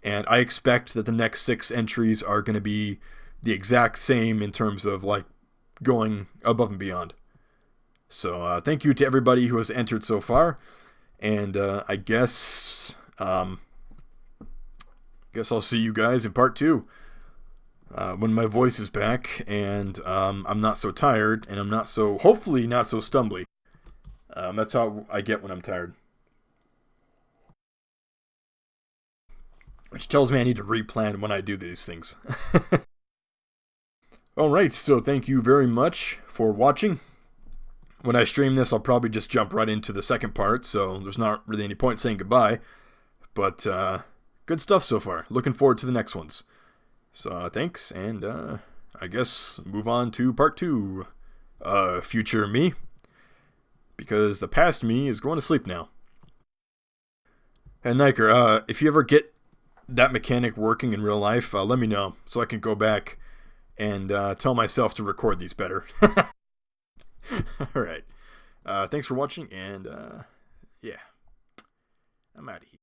and I expect that the next 6 entries are going to be the exact same in terms of like going above and beyond. So, thank you to everybody who has entered so far, and I guess I'll see you guys in part 2. When my voice is back and I'm not so tired and I'm hopefully not so stumbly. That's how I get when I'm tired. Which tells me I need to replan when I do these things. Alright, so thank you very much for watching. When I stream this, I'll probably just jump right into the second part, so there's not really any point saying goodbye. But good stuff so far. Looking forward to the next ones. So thanks, and I guess move on to part 2. Future me. Because the past me is going to sleep now. And Niker, if you ever get that mechanic working in real life, let me know so I can go back and tell myself to record these better. Alright. Thanks for watching, and yeah. I'm out of here.